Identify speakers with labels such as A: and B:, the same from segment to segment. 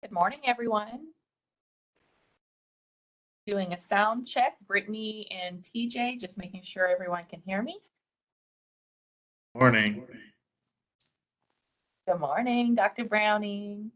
A: Good morning, everyone. Doing a sound check. Brittany and TJ, just making sure everyone can hear me.
B: Morning.
A: Good morning, Dr. Browning.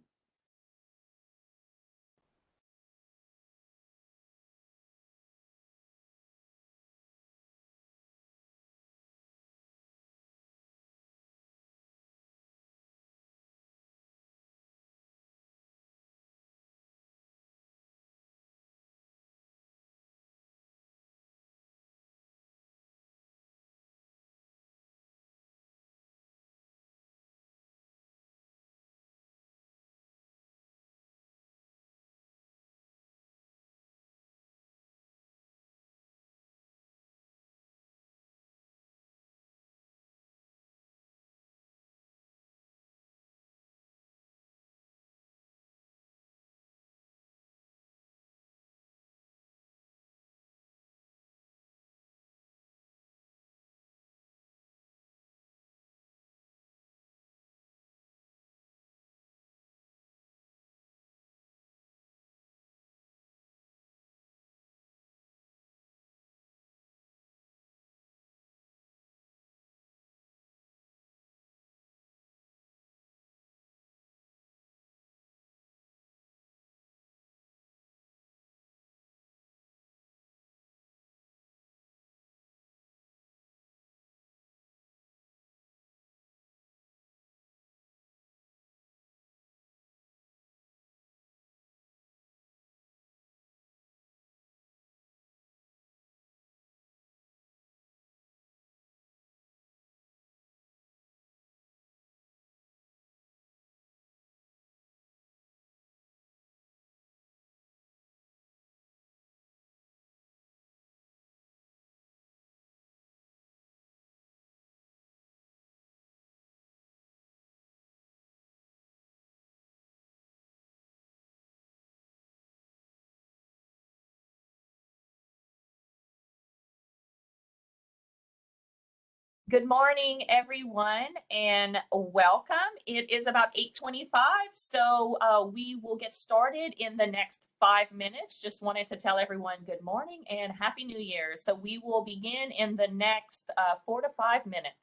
A: Good morning, everyone, and welcome. It is about 8:25, so we will get started in the next 5 minutes. Just wanted to tell everyone good morning and Happy New Year. So we will begin in the next 4 to 5 minutes.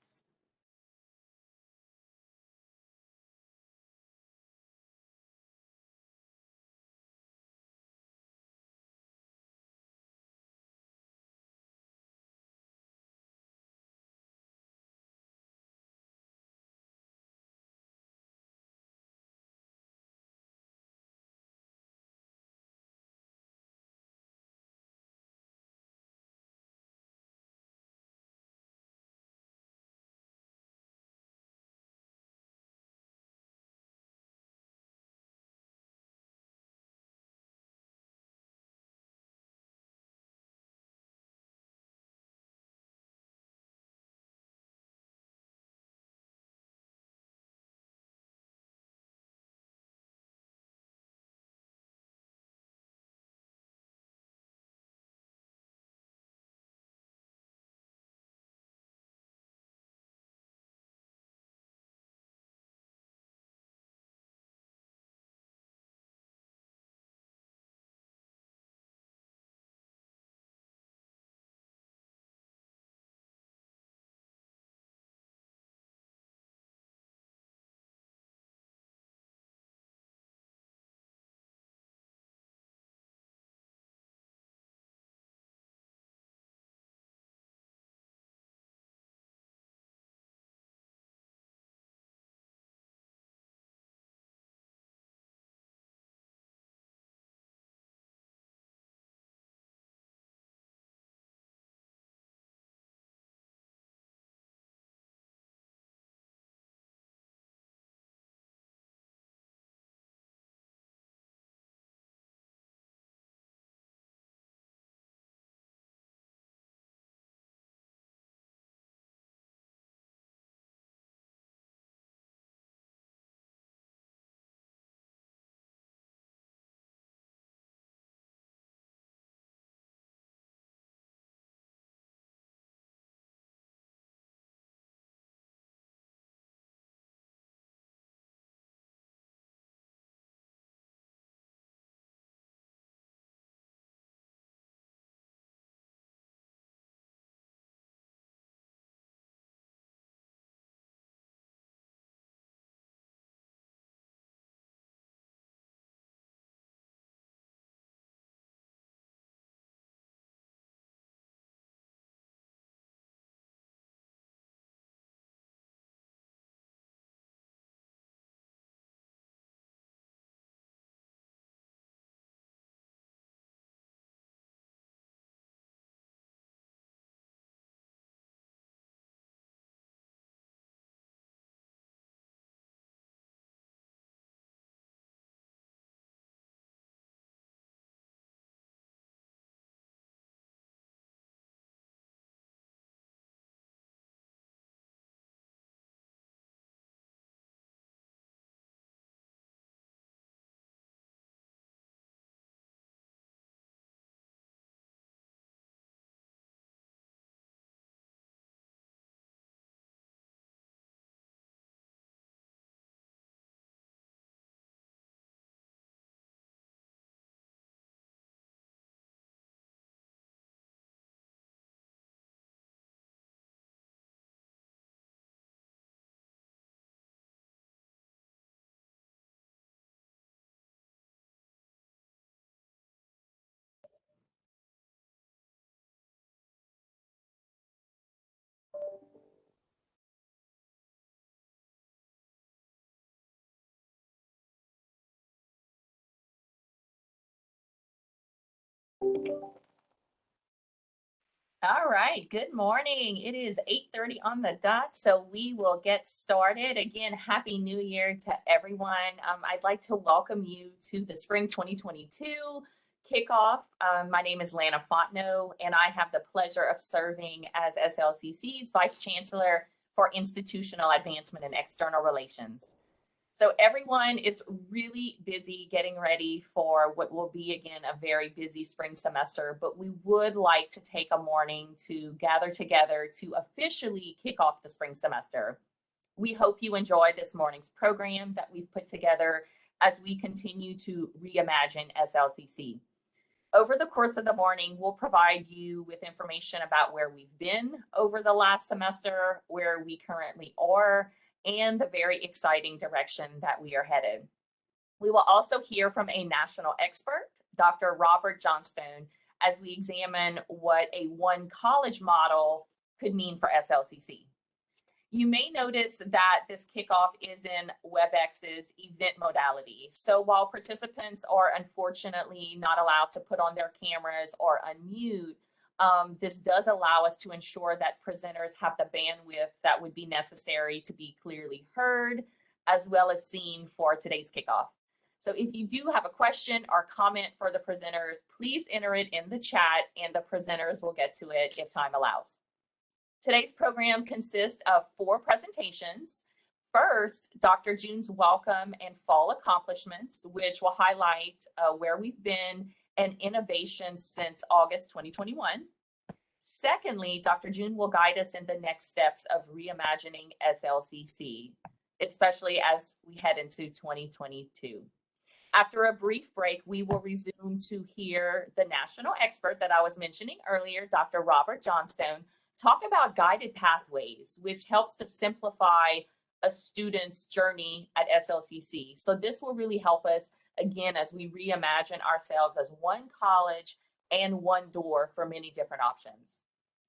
A: All right, good morning. It is 8:30 on the dot, so we will get started. Again, Happy New Year to everyone. I'd like to welcome you to the Spring 2022 kickoff. My name is Lana Fontenot, and I have the pleasure of serving as SLCC's Vice Chancellor for Institutional Advancement and External Relations. So everyone is really busy getting ready for what will be, again, a very busy spring semester, but we would like to take a morning to gather together to officially kick off the spring semester. We hope you enjoy this morning's program that we've put together as we continue to reimagine SLCC. Over the course of the morning, we'll provide you with information about where we've been over the last semester, where we currently are, and the very exciting direction that we are headed. We will also hear from a national expert, Dr. Robert Johnstone, as we examine what a one college model could mean for SLCC. You may notice that this kickoff is in WebEx's event modality. So while participants are unfortunately not allowed to put on their cameras or unmute, this does allow us to ensure that presenters have the bandwidth that would be necessary to be clearly heard as well as seen for today's kickoff. So if you do have a question or comment for the presenters, please enter it in the chat and the presenters will get to it if time allows. Today's program consists of 4 presentations. First, Dr. June's welcome and fall accomplishments, which will highlight where we've been and innovation since August 2021. Secondly, Dr. June will guide us in the next steps of reimagining SLCC, especially as we head into 2022. After a brief break, we will resume to hear the national expert that I was mentioning earlier, Dr. Robert Johnstone, talk about guided pathways, which helps to simplify a student's journey at SLCC. So this will really help us, again, as we reimagine ourselves as one college and one door for many different options.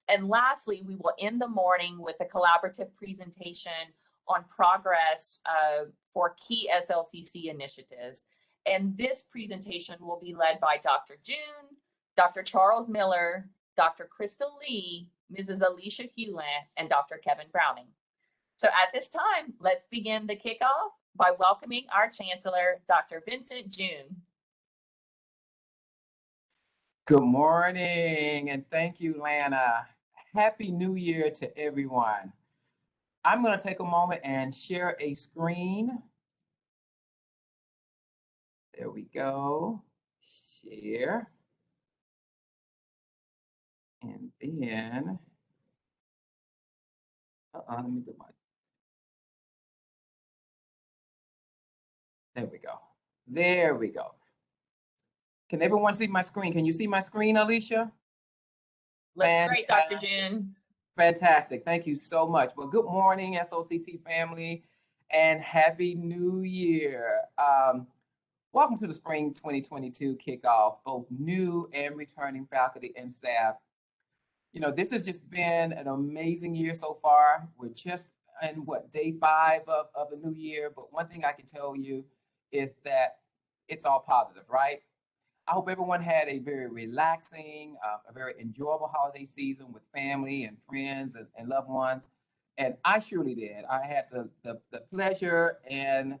A: And lastly, we will end the morning with a collaborative presentation on progress for key SLCC initiatives. And this presentation will be led by Dr. June, Dr. Charles Miller, Dr. Crystal Lee, Mrs. Alicia Hewlin, and Dr. Kevin Browning. So at this time, let's begin the kickoff by welcoming our Chancellor, Dr. Vincent June.
B: Good morning, and thank you, Lana. Happy New Year to everyone. I'm going to take a moment and share a screen. There we go. Share. And then, let me do my. There we go. There we go. Can everyone see my screen? Can you see my screen, Alicia?
A: Looks great, Dr. June.
B: Fantastic. Thank you so much. Well, good morning, SOCC family, and Happy New Year. Welcome to the Spring 2022 kickoff, both new and returning faculty and staff. You know, this has just been an amazing year so far. We're just in day 5 of the new year, but one thing I can tell you is that it's all positive, right? I hope everyone had a very relaxing, a very enjoyable holiday season with family and friends and loved ones. And I surely did. I had the pleasure and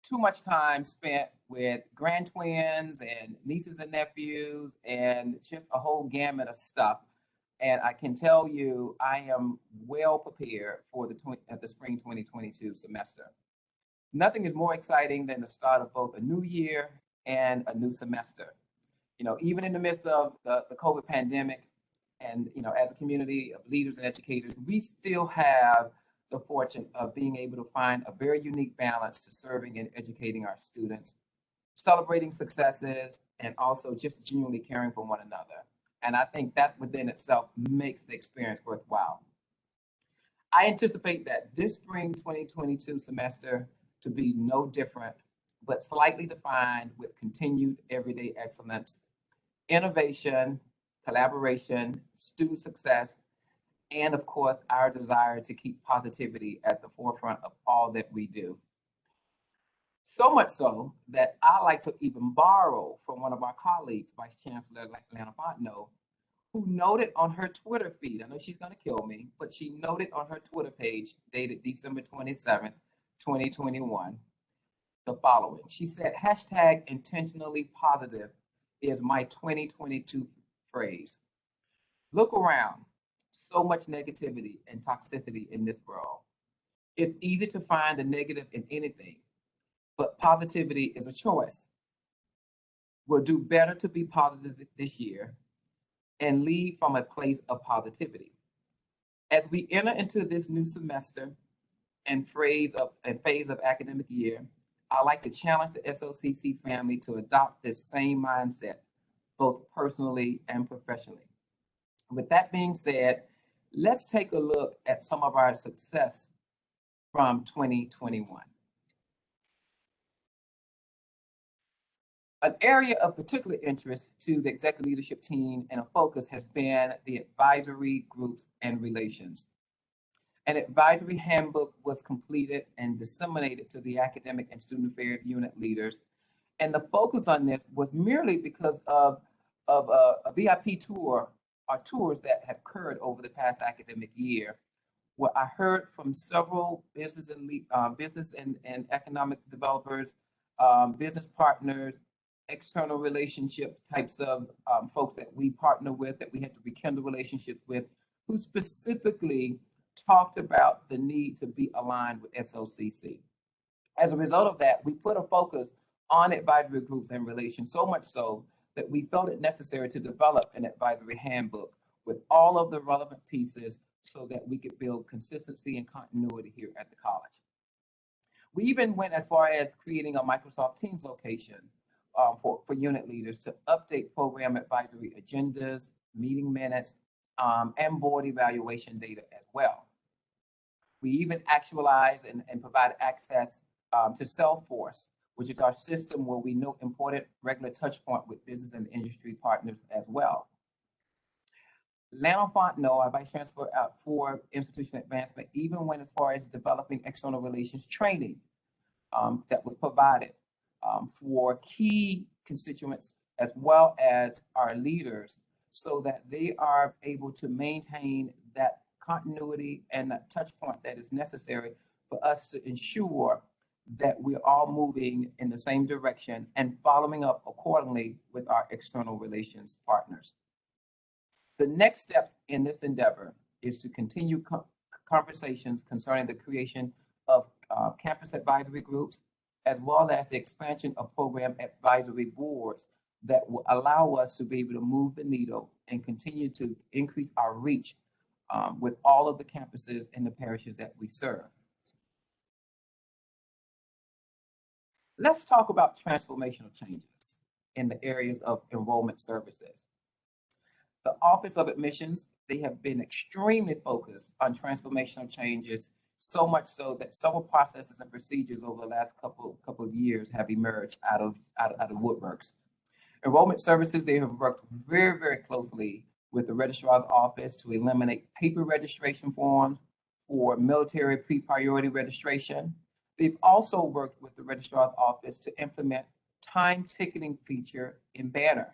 B: too much time spent with grand twins and nieces and nephews and just a whole gamut of stuff. And I can tell you, I am well prepared for the spring 2022 semester. Nothing is more exciting than the start of both a new year and a new semester. You know, even in the midst of the COVID pandemic, and you know, as a community of leaders and educators, we still have the fortune of being able to find a very unique balance to serving and educating our students, celebrating successes, and also just genuinely caring for one another. And I think that within itself makes the experience worthwhile. I anticipate that this spring 2022 semester to be no different, but slightly defined with continued everyday excellence, innovation, collaboration, student success, and of course, our desire to keep positivity at the forefront of all that we do. So much so that I like to even borrow from one of our colleagues, Vice Chancellor Lana Fontenot, who noted on her Twitter feed, I know she's going to kill me, but she noted on her Twitter page dated December 27th, 2021, the following. She said, hashtag intentionally positive is my 2022 phrase. Look around, so much negativity and toxicity in this world. It's easy to find the negative in anything, but positivity is a choice. We'll do better to be positive this year and lead from a place of positivity. As we enter into this new semester and phase of academic year, I'd like to challenge the SOCC family to adopt this same mindset, both personally and professionally. With that being said, let's take a look at some of our success from 2021. An area of particular interest to the executive leadership team and a focus has been the advisory groups and relations. An advisory handbook was completed and disseminated to the academic and student affairs unit leaders. And the focus on this was merely because of a VIP tour or tours that had occurred over the past academic year, where I heard from several business and economic developers, business partners, external relationship types of folks that we partner with, that we had to rekindle relationships with, who specifically talked about the need to be aligned with SOCC. As a result of that, we put a focus on advisory groups and relations, so much so that we felt it necessary to develop an advisory handbook with all of the relevant pieces so that we could build consistency and continuity here at the college. We even went as far as creating a Microsoft Teams location for unit leaders to update program advisory agendas, meeting minutes, and board evaluation data as well. We even actualize and provide access to Salesforce, which is our system where we note important regular touch point with business and industry partners as well. Lana Fontenot, our Vice Chancellor for Institutional Advancement, even went as far as developing external relations training that was provided for key constituents as well as our leaders, so that they are able to maintain that continuity and that touch point that is necessary for us to ensure that we're all moving in the same direction and following up accordingly with our external relations partners. The next steps in this endeavor is to continue conversations concerning the creation of campus advisory groups, as well as the expansion of program advisory boards that will allow us to be able to move the needle and continue to increase our reach with all of the campuses and the parishes that we serve. Let's talk about transformational changes in the areas of enrollment services. The Office of Admissions, they have been extremely focused on transformational changes, so much so that several processes and procedures over the last couple of years have emerged out of woodworks. Enrollment services, they have worked very, very closely with the registrar's office to eliminate paper registration forms for military pre-priority registration. They've also worked with the registrar's office to implement time ticketing feature in Banner.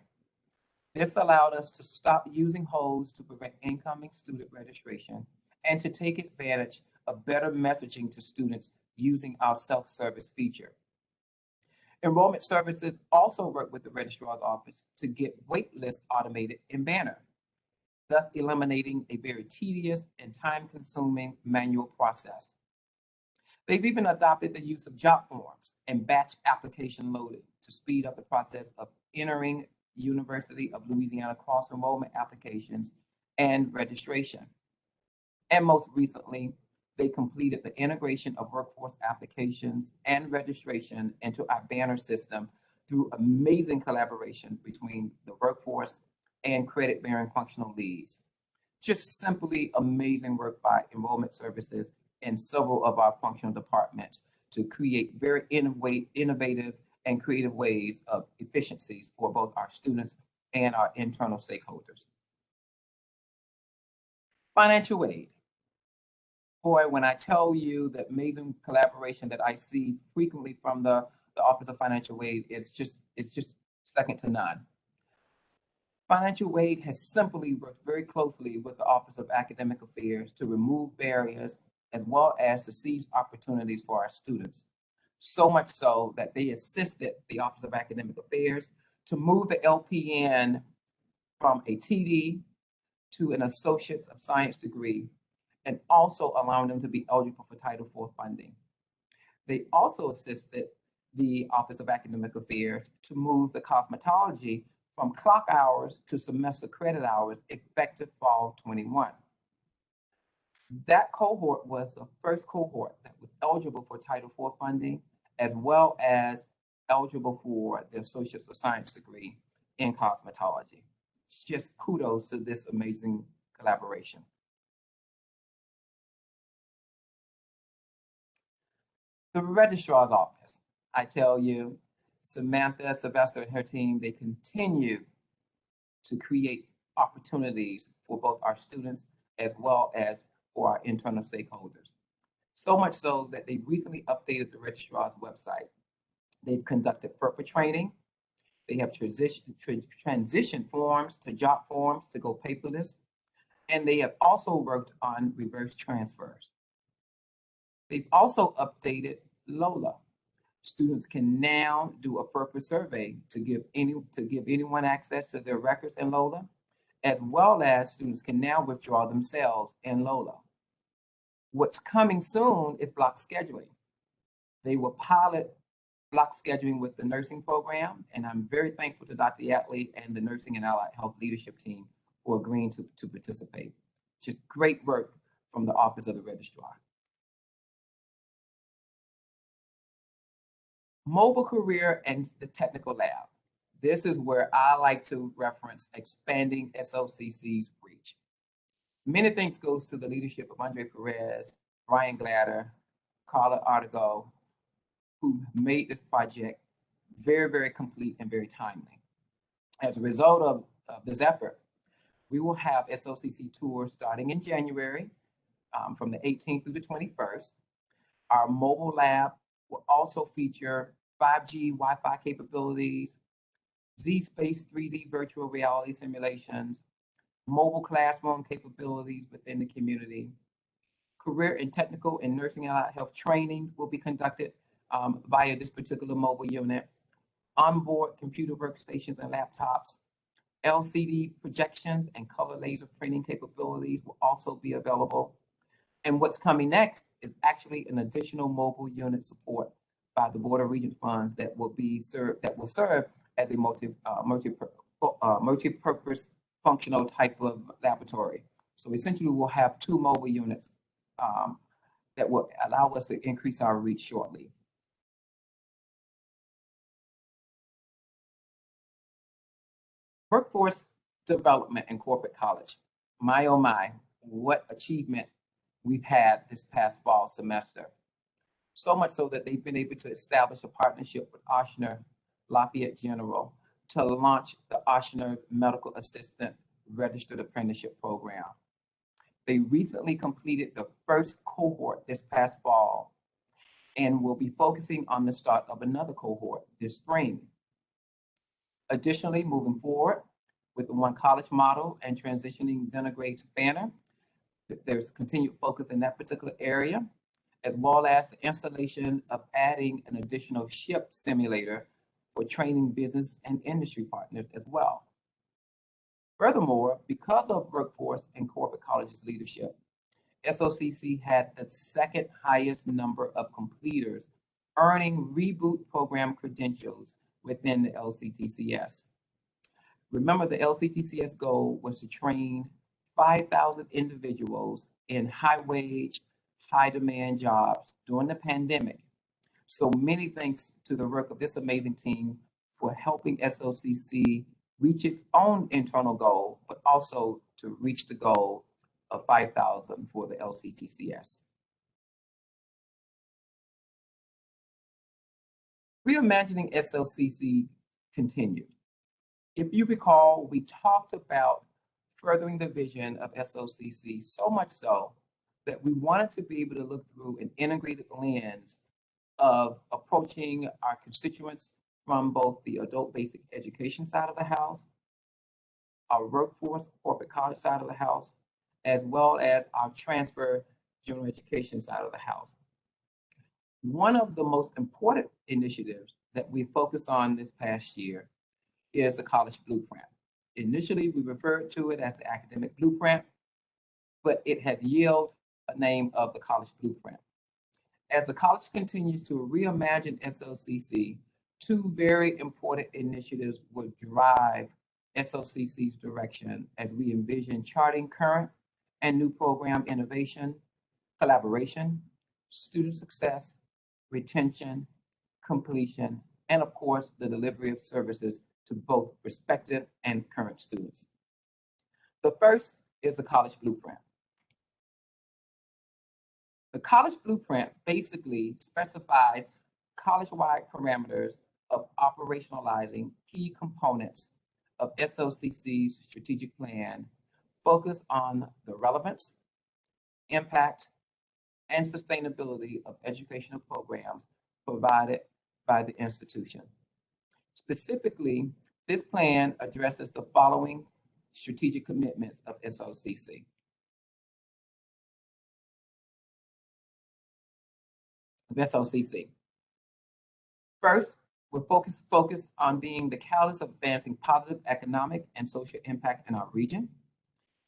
B: This allowed us to stop using holds to prevent incoming student registration and to take advantage of better messaging to students using our self-service feature. Enrollment services also work with the registrar's office to get wait lists automated in Banner, thus eliminating a very tedious and time-consuming manual process. They've even adopted the use of job forms and batch application loading to speed up the process of entering University of Louisiana cross-enrollment applications and registration. And most recently, they completed the integration of workforce applications and registration into our Banner system through amazing collaboration between the workforce and credit-bearing functional leads. Just simply amazing work by enrollment services and several of our functional departments to create very innovative and creative ways of efficiencies for both our students and our internal stakeholders. Financial aid. Boy, when I tell you the amazing collaboration that I see frequently from the the Office of Financial Aid is just second to none. Financial aid has simply worked very closely with the Office of Academic Affairs to remove barriers as well as to seize opportunities for our students. So much so that they assisted the Office of Academic Affairs to move the LPN from a TD to an Associates of Science degree, and also allowing them to be eligible for Title IV funding. They also assisted the Office of Academic Affairs to move the cosmetology from clock hours to semester credit hours effective fall 21. That cohort was the first cohort that was eligible for Title IV funding, as well as eligible for the Associates of Science degree in cosmetology. Just kudos to this amazing collaboration. The registrar's office, I tell you, Samantha, Sylvester, and her team, they continue to create opportunities for both our students as well as for our internal stakeholders. So much so that they recently updated the registrar's website. They've conducted FERPA training. They have transition forms to job forms to go paperless. And they have also worked on reverse transfers. They've also updated Lola. Students can now do a FERPA survey to give anyone access to their records in Lola, as well as students can now withdraw themselves in Lola. What's coming soon is block scheduling. They will pilot block scheduling with the nursing program, and I'm very thankful to Dr. Yatley and the Nursing and Allied Health Leadership Team for agreeing to participate. Just great work from the Office of the Registrar. Mobile career and the technical lab. This is where I like to reference expanding SOCC's reach. Many thanks goes to the leadership of Andre Perez, Brian Glatter, Carla Artigo, who made this project very, very complete and very timely. As a result of this effort, we will have SOCC tours starting in January from the 18th through the 21st. Our mobile lab will also feature 5G Wi-Fi capabilities, Z-Space 3D virtual reality simulations, mobile classroom capabilities within the community. Career and technical and nursing and allied health trainings will be conducted via this particular mobile unit. Onboard computer workstations and laptops, LCD projections and color laser printing capabilities will also be available. And what's coming next is actually an additional mobile unit support by the Board of Regents funds that will serve as a multi-purpose functional type of laboratory. So essentially, we'll have 2 mobile units that will allow us to increase our reach shortly. Workforce development in corporate college. My, oh my, what achievement we've had this past fall semester. So much so that they've been able to establish a partnership with Ochsner Lafayette General to launch the Ochsner Medical Assistant Registered Apprenticeship Program. They recently completed the first cohort this past fall and will be focusing on the start of another cohort this spring. Additionally, moving forward with the One College model and transitioning Xenograde to Banner, there's continued focus in that particular area, as well as the installation of adding an additional SHIP simulator for training business and industry partners as well. Furthermore, because of workforce and corporate colleges leadership, SOCC had the second highest number of completers earning reboot program credentials within the LCTCS. Remember, the LCTCS goal was to train 5,000 individuals in high-wage, high-demand jobs during the pandemic. So many thanks to the work of this amazing team for helping SOCC reach its own internal goal, but also to reach the goal of 5,000 for the LCTCS. Reimagining SOCC continued. If you recall, we talked about furthering the vision of SOCC, so much so that we wanted to be able to look through an integrated lens of approaching our constituents from both the adult basic education side of the house, our workforce corporate college side of the house, as well as our transfer general education side of the house. One of the most important initiatives that we focused on this past year is the College Blueprint. Initially, we referred to it as the Academic Blueprint, but it has yielded a name of the College Blueprint. As the college continues to reimagine SOCC, two very important initiatives will drive SOCC's direction as we envision charting current and new program innovation, collaboration, student success, retention, completion, and of course, the delivery of services to both prospective and current students. The first is the College Blueprint. The College Blueprint basically specifies college-wide parameters of operationalizing key components of SOCC's strategic plan focused on the relevance, impact, and sustainability of educational programs provided by the institution. Specifically, this plan addresses the following strategic commitments of SOCC. First, we're focused on being the catalyst of advancing positive economic and social impact in our region.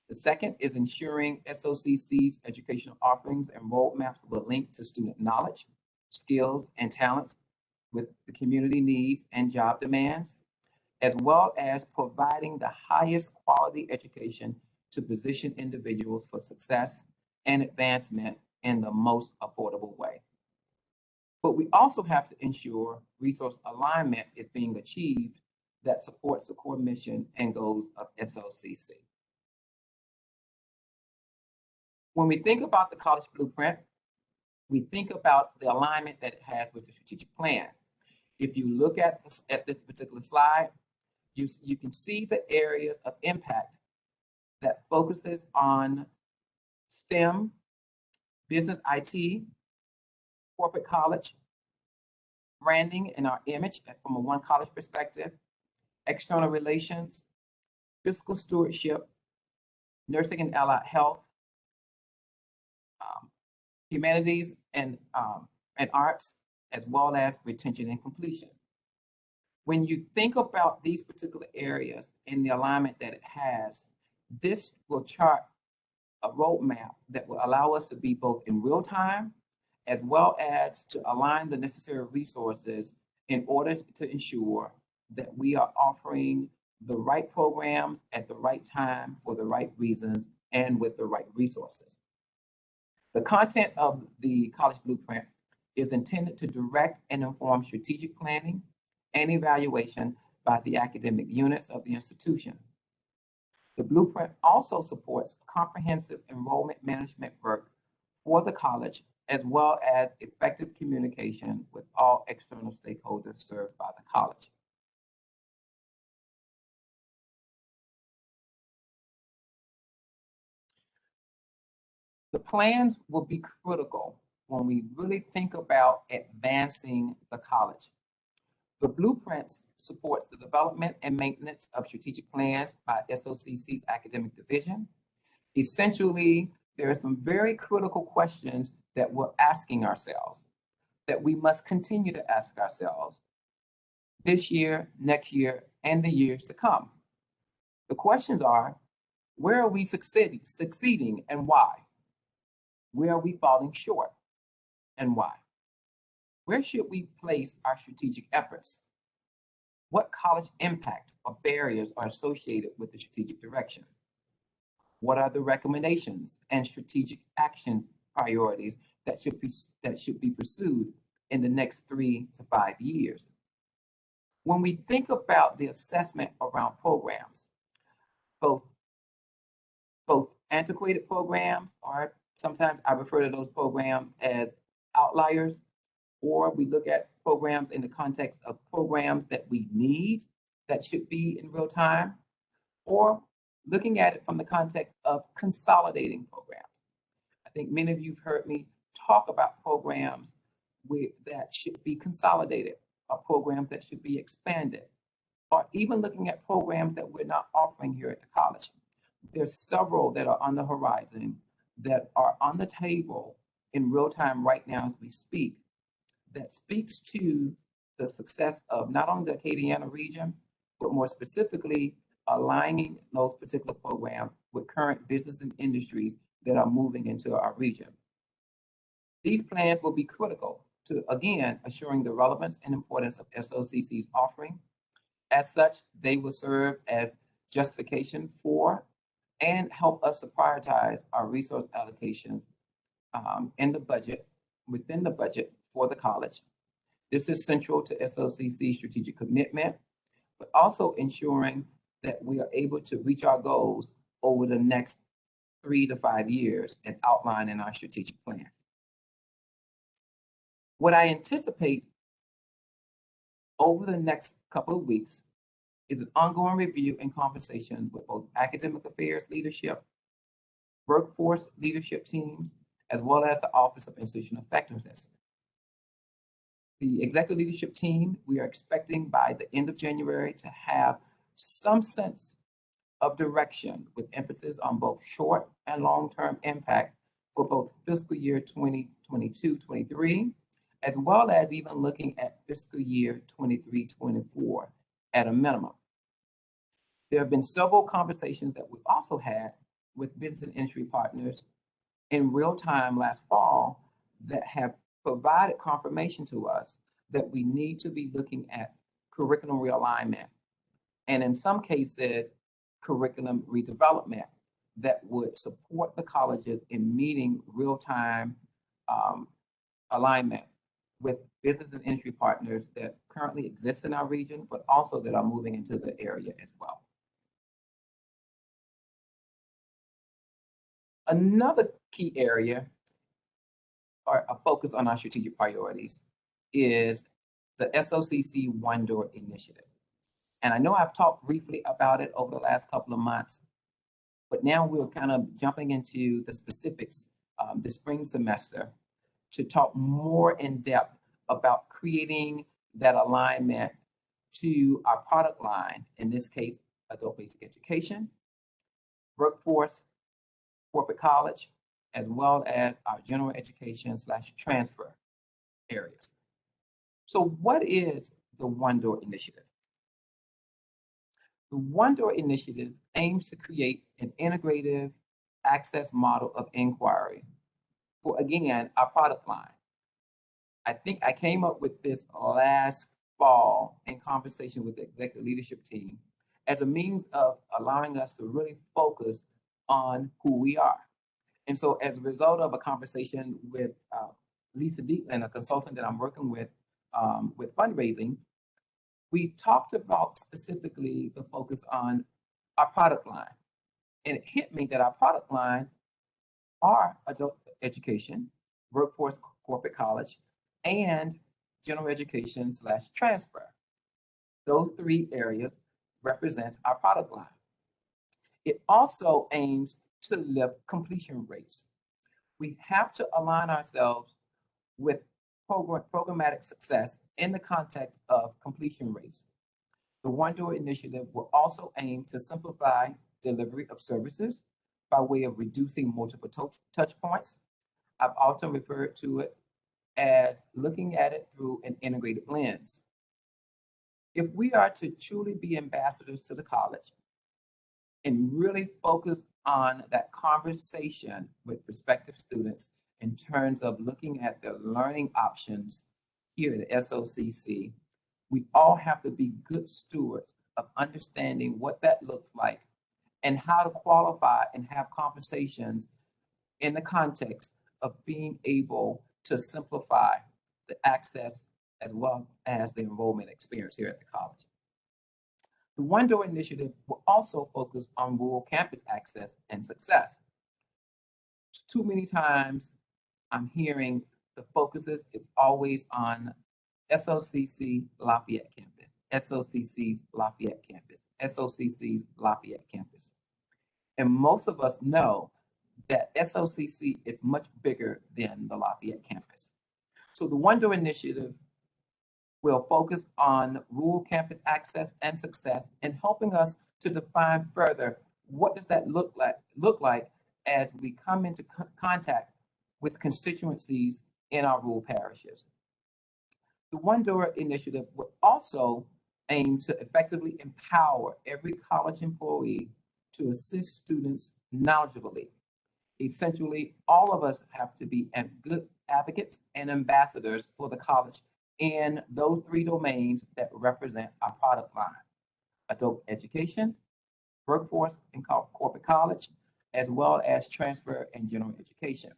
B: The second is ensuring SOCC's educational offerings and roadmaps will link to student knowledge, skills, and talents with the community needs and job demands, as well as providing the highest quality education to position individuals for success and advancement in the most affordable way. But we also have to ensure resource alignment is being achieved that supports the core mission and goals of SOCC. When we think about the College Blueprint, we think about the alignment that it has with the strategic plan. If you look at this particular slide, you can see the areas of impact that focuses on STEM, business IT, corporate college, branding and our image from a one college perspective, external relations, fiscal stewardship, nursing and allied health, humanities and arts, as well as retention and completion. When you think about these particular areas and the alignment that it has, this will chart a roadmap that will allow us to be both in real time, as well as to align the necessary resources in order to ensure that we are offering the right programs at the right time for the right reasons and with the right resources. The content of the College Blueprint is intended to direct and inform strategic planning and evaluation by the academic units of the institution. The blueprint also supports comprehensive enrollment management work for the college, as well as effective communication with all external stakeholders served by the college. The plans will be critical when we really think about advancing the college. The blueprint supports the development and maintenance of strategic plans by SOCC's academic division. Essentially, there are some very critical questions that we're asking ourselves, that we must continue to ask ourselves this year, next year, and the years to come. The questions are, where are we succeeding and why? Where are we falling short and why? Where should we place our strategic efforts? What college impact or barriers are associated with the strategic direction? What are the recommendations and strategic action priorities that should be pursued in the next 3 to 5 years? When we think about the assessment around programs, both antiquated programs, or sometimes I refer to those programs as outliers, or we look at programs in the context of programs that we need that should be in real time, or looking at it from the context of consolidating programs. I think many of you have heard me talk about programs that should be consolidated, or programs that should be expanded, or even looking at programs that we're not offering here at the college. There's several that are on the horizon that are on the table in real time right now as we speak, that speaks to the success of not only the Acadiana region, but more specifically, aligning those particular programs with current business and industries that are moving into our region. These plans will be critical to, again, assuring the relevance and importance of SOCC's offering. As such, they will serve as justification for and help us to prioritize our resource allocations in the budget, within the budget for the college. This is central to SOCC's strategic commitment, but also ensuring that we are able to reach our goals over the next 3 to 5 years as outlined in our strategic plan. What I anticipate over the next couple of weeks is an ongoing review and conversation with both academic affairs leadership, workforce leadership teams, as well as the Office of Institutional Effectiveness. The executive leadership team, we are expecting by the end of January to have some sense of direction with emphasis on both short and long-term impact for both fiscal year 2022-23, as well as even looking at fiscal year 23-24 at a minimum. There have been several conversations that we've also had with business and industry partners in real time last fall that have provided confirmation to us that we need to be looking at curriculum realignment, and in some cases, curriculum redevelopment that would support the colleges in meeting real-time alignment with business and industry partners that currently exist in our region, but also that are moving into the area as well. Another key area or a focus on our strategic priorities is the SOCC One Door Initiative. And I know I've talked briefly about it over the last couple of months, but now we're kind of jumping into the specifics this spring semester to talk more in depth about creating that alignment to our product line, in this case, adult basic education, workforce, corporate college, as well as our general education / transfer areas. So what is the One Door Initiative? The One Door Initiative aims to create an integrative access model of inquiry for, again, our product line. I think I came up with this last fall in conversation with the executive leadership team as a means of allowing us to really focus on who we are. And so as a result of a conversation with Lisa Dietland, a consultant that I'm working with fundraising, we talked about specifically the focus on our product line. And it hit me that our product line are adult education, workforce, corporate college, and general education / transfer. Those 3 areas represent our product line. It also aims to lift completion rates. We have to align ourselves with programmatic success in the context of completion rates. The One Door Initiative will also aim to simplify delivery of services by way of reducing multiple touch points. I've often referred to it as looking at it through an integrated lens. If we are to truly be ambassadors to the college and really focus on that conversation with prospective students in terms of looking at their learning options here at SOCC, we all have to be good stewards of understanding what that looks like and how to qualify and have conversations in the context of being able to simplify the access as well as the enrollment experience here at the college. The One Door Initiative will also focus on rural campus access and success. Too many times I'm hearing the focuses is always on SOCC Lafayette campus, SOCC's Lafayette campus, SOCC's Lafayette campus. And most of us know that SOCC is much bigger than the Lafayette campus. So the One Door initiative will focus on rural campus access and success and helping us to define further what does that look like as we come into contact with constituencies in our rural parishes. The One Door initiative will also aim to effectively empower every college employee to assist students knowledgeably. Essentially, all of us have to be good advocates and ambassadors for the college in those three domains that represent our product line: adult education, workforce and corporate college, as well as transfer and general education.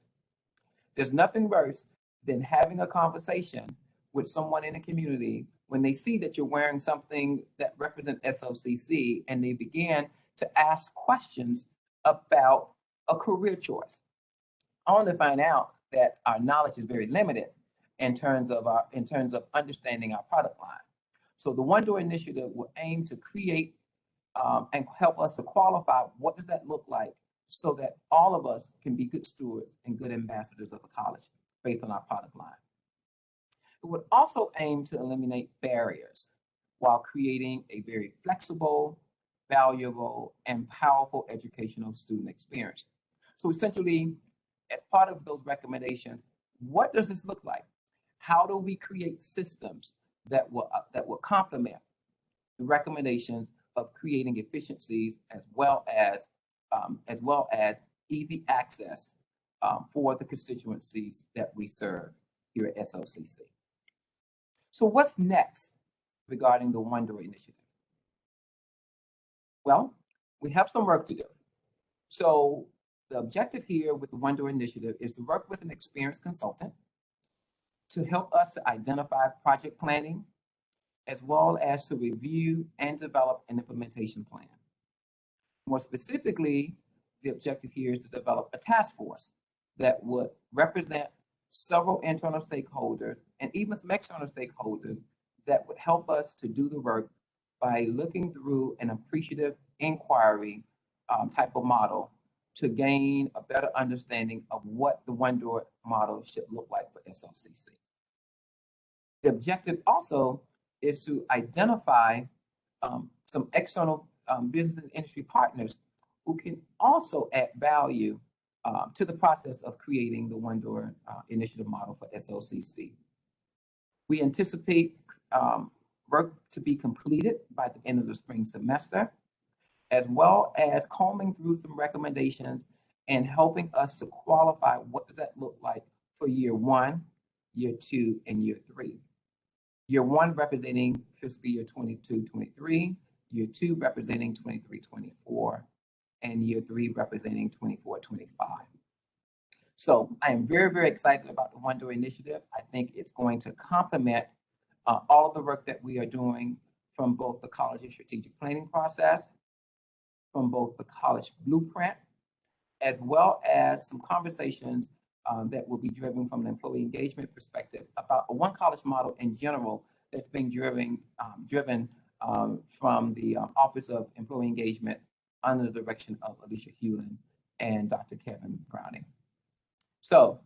B: There's nothing worse than having a conversation with someone in the community when they see that you're wearing something that represents SOCC and they begin to ask questions about a career choice, only to find out that our knowledge is very limited in terms of understanding our product line. So the One Door initiative will aim to create and help us to qualify what does that look like so that all of us can be good stewards and good ambassadors of the college based on our product line. It would also aim to eliminate barriers while creating a very flexible, valuable, and powerful educational student experience. So essentially, as part of those recommendations, what does this look like? How do we create systems that will complement the recommendations of creating efficiencies as well as easy access for the constituencies that we serve here at SOCC? So what's next regarding the One Door initiative? Well, we have some work to do. So the objective here with the One Door initiative is to work with an experienced consultant to help us to identify project planning, as well as to review and develop an implementation plan. More specifically, the objective here is to develop a task force that would represent several internal stakeholders and even some external stakeholders that would help us to do the work by looking through an appreciative inquiry type of model to gain a better understanding of what the One Door model should look like for SOCC. The objective also is to identify some external business and industry partners who can also add value to the process of creating the One Door initiative model for SOCC. We anticipate work to be completed by the end of the spring semester, as well as combing through some recommendations and helping us to qualify what does that look like for year 1, year 2, and year 3. Year 1 representing fiscal year 22-23, year 2 representing 23-24, and year 3 representing 24-25. So I am very, very excited about the One Door initiative. I think it's going to complement all of the work that we are doing from both the college's strategic planning process, from both the college blueprint, as well as some conversations that will be driven from an employee engagement perspective about a one college model in general that's being driven from the Office of Employee Engagement under the direction of Alicia Hewlin and Dr. Kevin Browning. So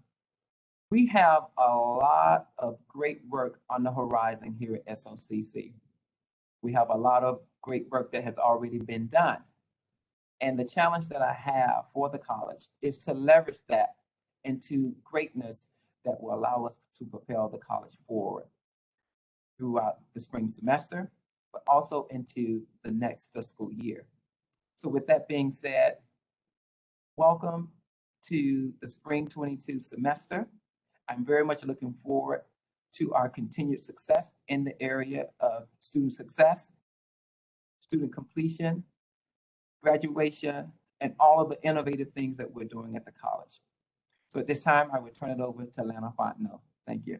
B: we have a lot of great work on the horizon here at SOCC. We have a lot of great work that has already been done. And the challenge that I have for the college is to leverage that into greatness that will allow us to propel the college forward throughout the spring semester, but also into the next fiscal year. So with that being said, welcome to the spring 22 semester. I'm very much looking forward to our continued success in the area of student success, student completion, graduation, and all of the innovative things that we're doing at the college. So at this time, I would turn it over to Lana Fontenot. Thank you.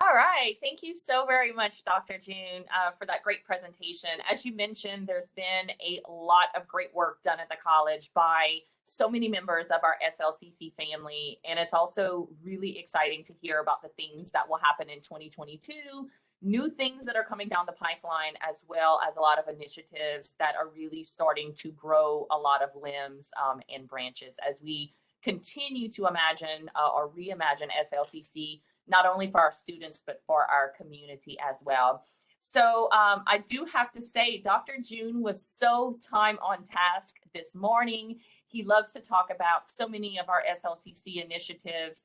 A: All right. Thank you so very much, Dr. June, for that great presentation. As you mentioned, there's been a lot of great work done at the college by so many members of our SLCC family. And it's also really exciting to hear about the things that will happen in 2022, new things that are coming down the pipeline, as well as a lot of initiatives that are really starting to grow a lot of limbs and branches as we continue to imagine or reimagine SLCC, not only for our students, but for our community as well. So I do have to say, Dr. June was so time on task this morning. He loves to talk about so many of our SLCC initiatives.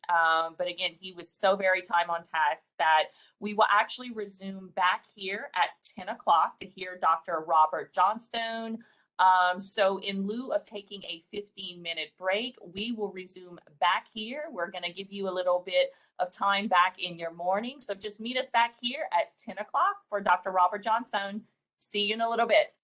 A: But again, he was so very time on task that we will actually resume back here at 10 o'clock to hear Dr. Robert Johnstone. So in lieu of taking a 15-minute break, we will resume back here. We're going to give you a little bit of time back in your morning. So just meet us back here at 10 o'clock for Dr. Robert Johnstone. See you in a little bit.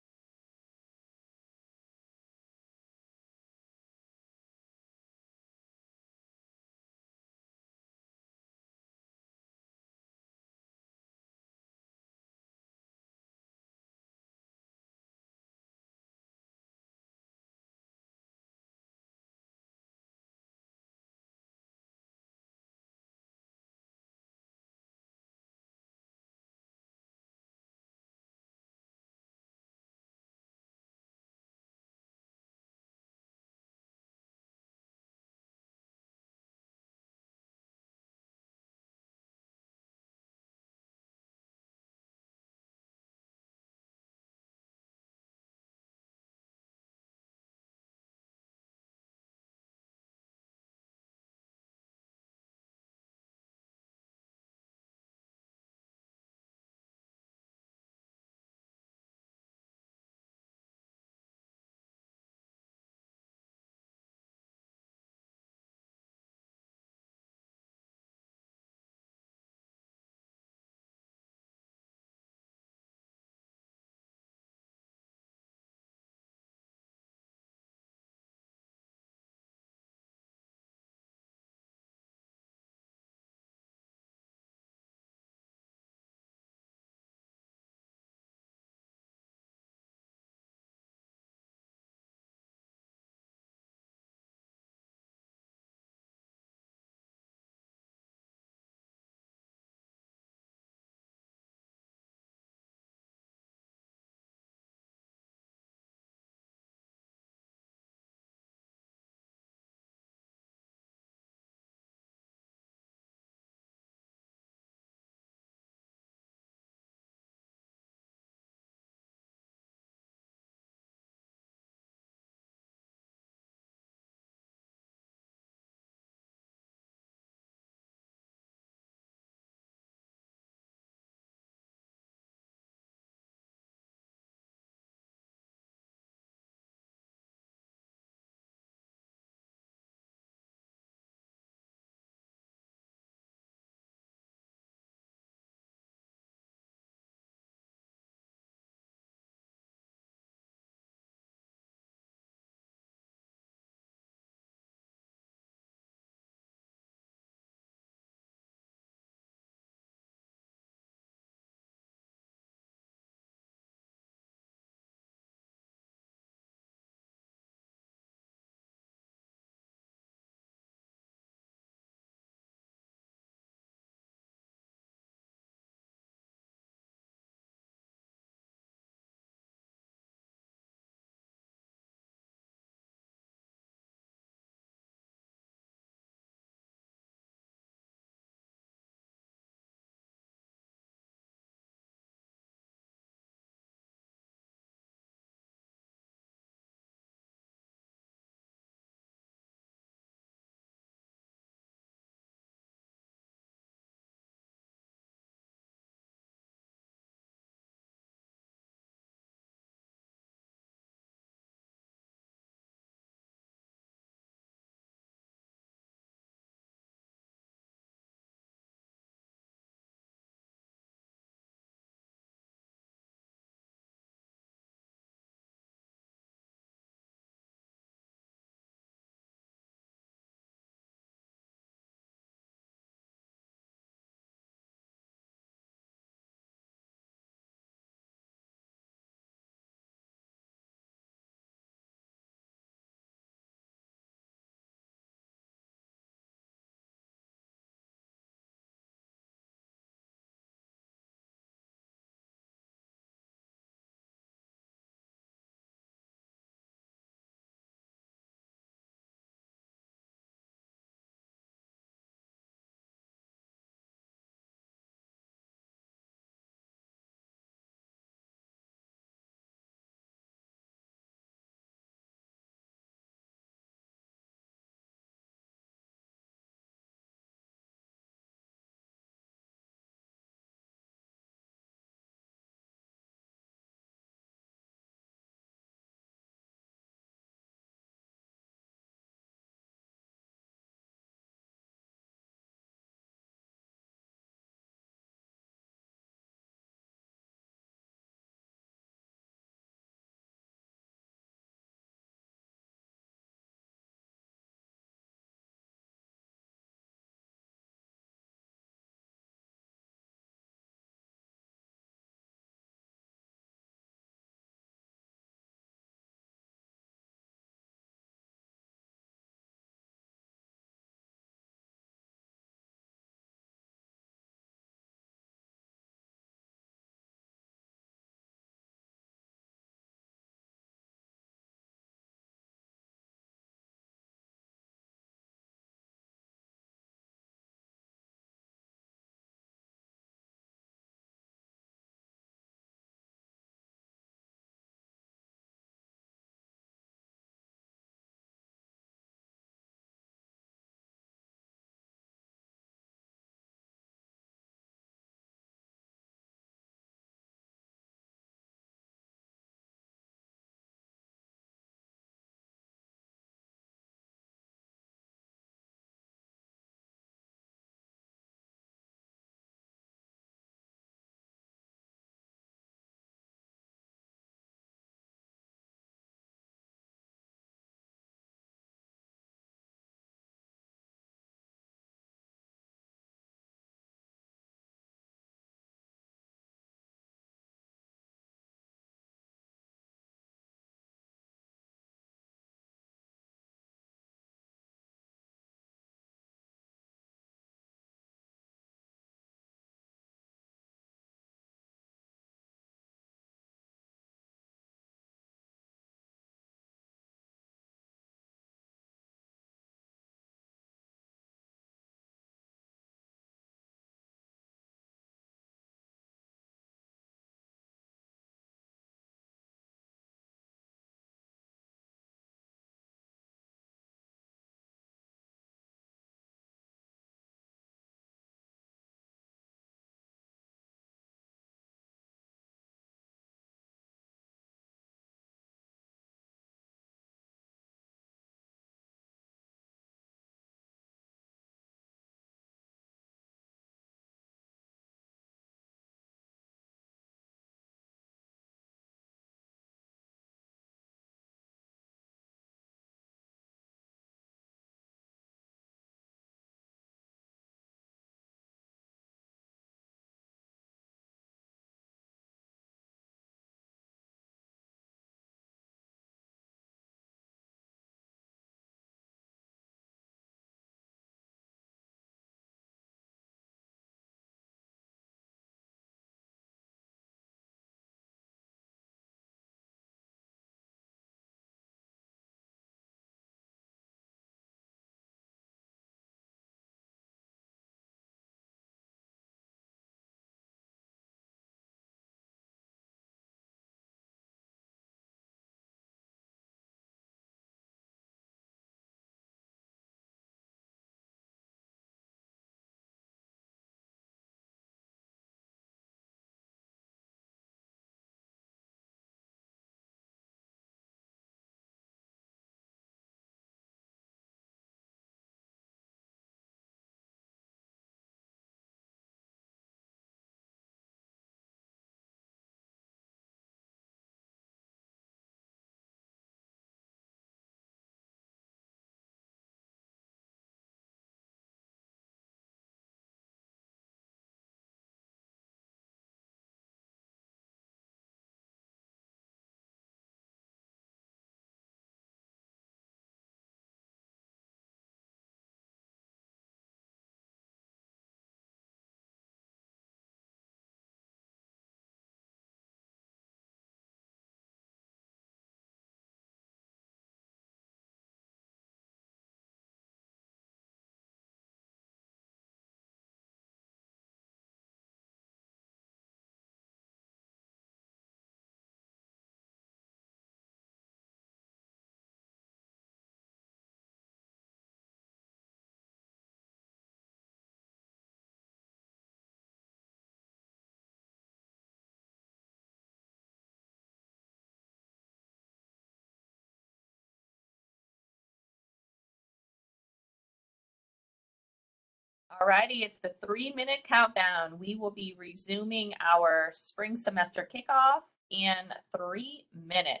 A: Alrighty, it's the 3-minute countdown. We will be resuming our spring semester kickoff in 3 minutes.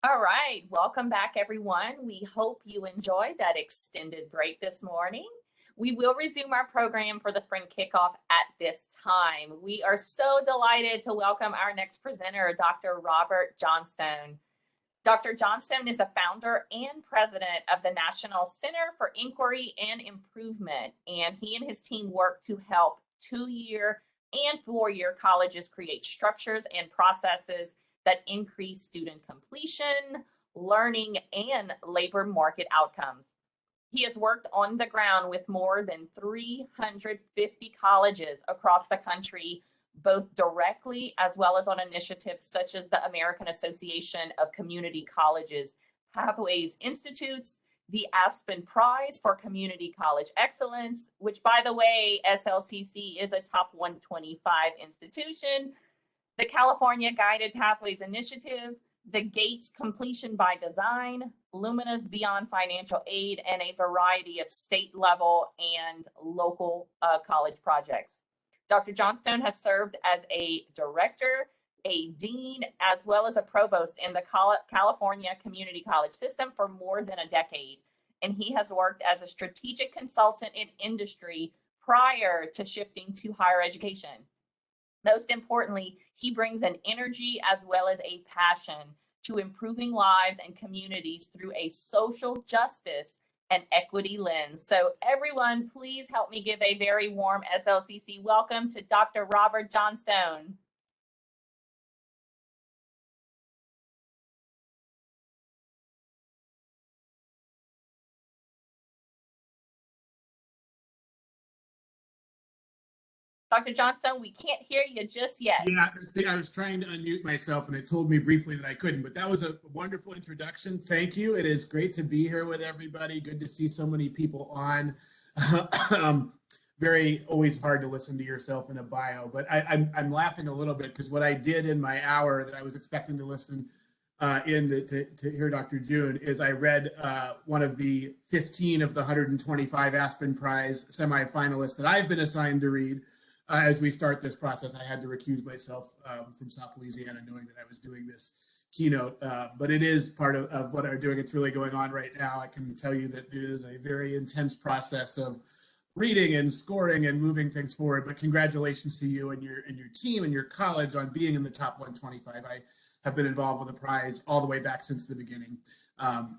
A: All right, welcome back, everyone. We hope you enjoyed that extended break this morning. We will resume our program for the spring kickoff at this time. We are so delighted to welcome our next presenter, Dr. Robert Johnstone. Dr. Johnstone is the founder and president of the National Center for Inquiry and Improvement, and he and his team work to help 2-year and 4-year colleges create structures and processes that increase student completion, learning, and labor market outcomes. He has worked on the ground with more than 350 colleges across the country, both directly as well as on initiatives such as the American Association of Community Colleges Pathways Institutes, the Aspen Prize for Community College Excellence, which, by the way, SLCC is a top 125 institution, the California Guided Pathways Initiative, the Gates Completion by Design, Lumina's Beyond Financial Aid, and a variety of state level and local college projects. Dr. Johnstone has served as a director, a dean, as well as a provost in the California Community College system for more than a decade. And he has worked as a strategic consultant in industry prior to shifting to higher education. Most importantly, he brings an energy as well as a passion to improving lives and communities through a social justice and equity lens. So everyone, please help me give a very warm SLCC welcome to Dr. Robert Johnstone. Dr. Johnstone, we can't hear you just yet.
C: Yeah, I was trying to unmute myself and it told me briefly that I couldn't, but that was a wonderful introduction. Thank you. It is great to be here with everybody. Good to see so many people on. Very always hard to listen to yourself in a bio, but I'm laughing a little bit because what I did in my hour that I was expecting to listen to hear Dr. June is I read one of the 15 of the 125 Aspen Prize semifinalists that I've been assigned to read. As we start this process, I had to recuse myself from South Louisiana, knowing that I was doing this keynote. But it is part of what I'm doing. It's really going on right now. I can tell you that it is a very intense process of reading and scoring and moving things forward. But congratulations to you and your team and your college on being in the top 125. I have been involved with the prize all the way back since the beginning.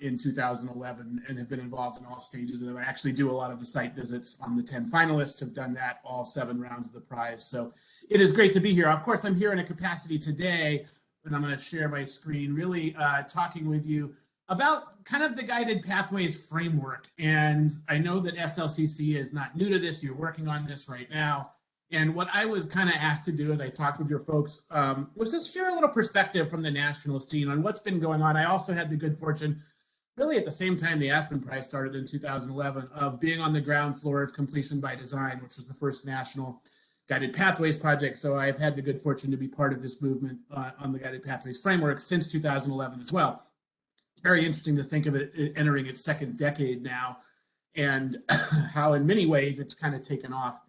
C: In 2011 and have been involved in all stages. And I actually do a lot of the site visits on the 10 finalists, have done that all 7 rounds of the prize. So it is great to be here. Of course, I'm here in a capacity today, and I'm going to share my screen, really talking with you about kind of the guided pathways framework. And I know that SLCC is not new to this. You're working on this right now. And what I was kind of asked to do as I talked with your folks was just share a little perspective from the national scene on what's been going on. I also had the good fortune, really at the same time the Aspen Prize started in 2011, of being on the ground floor of Completion by Design, which was the first national Guided Pathways project. So I've had the good fortune to be part of this movement on the Guided Pathways framework since 2011 as well. Very interesting to think of it entering its 2nd decade now, and how in many ways it's kind of taken off.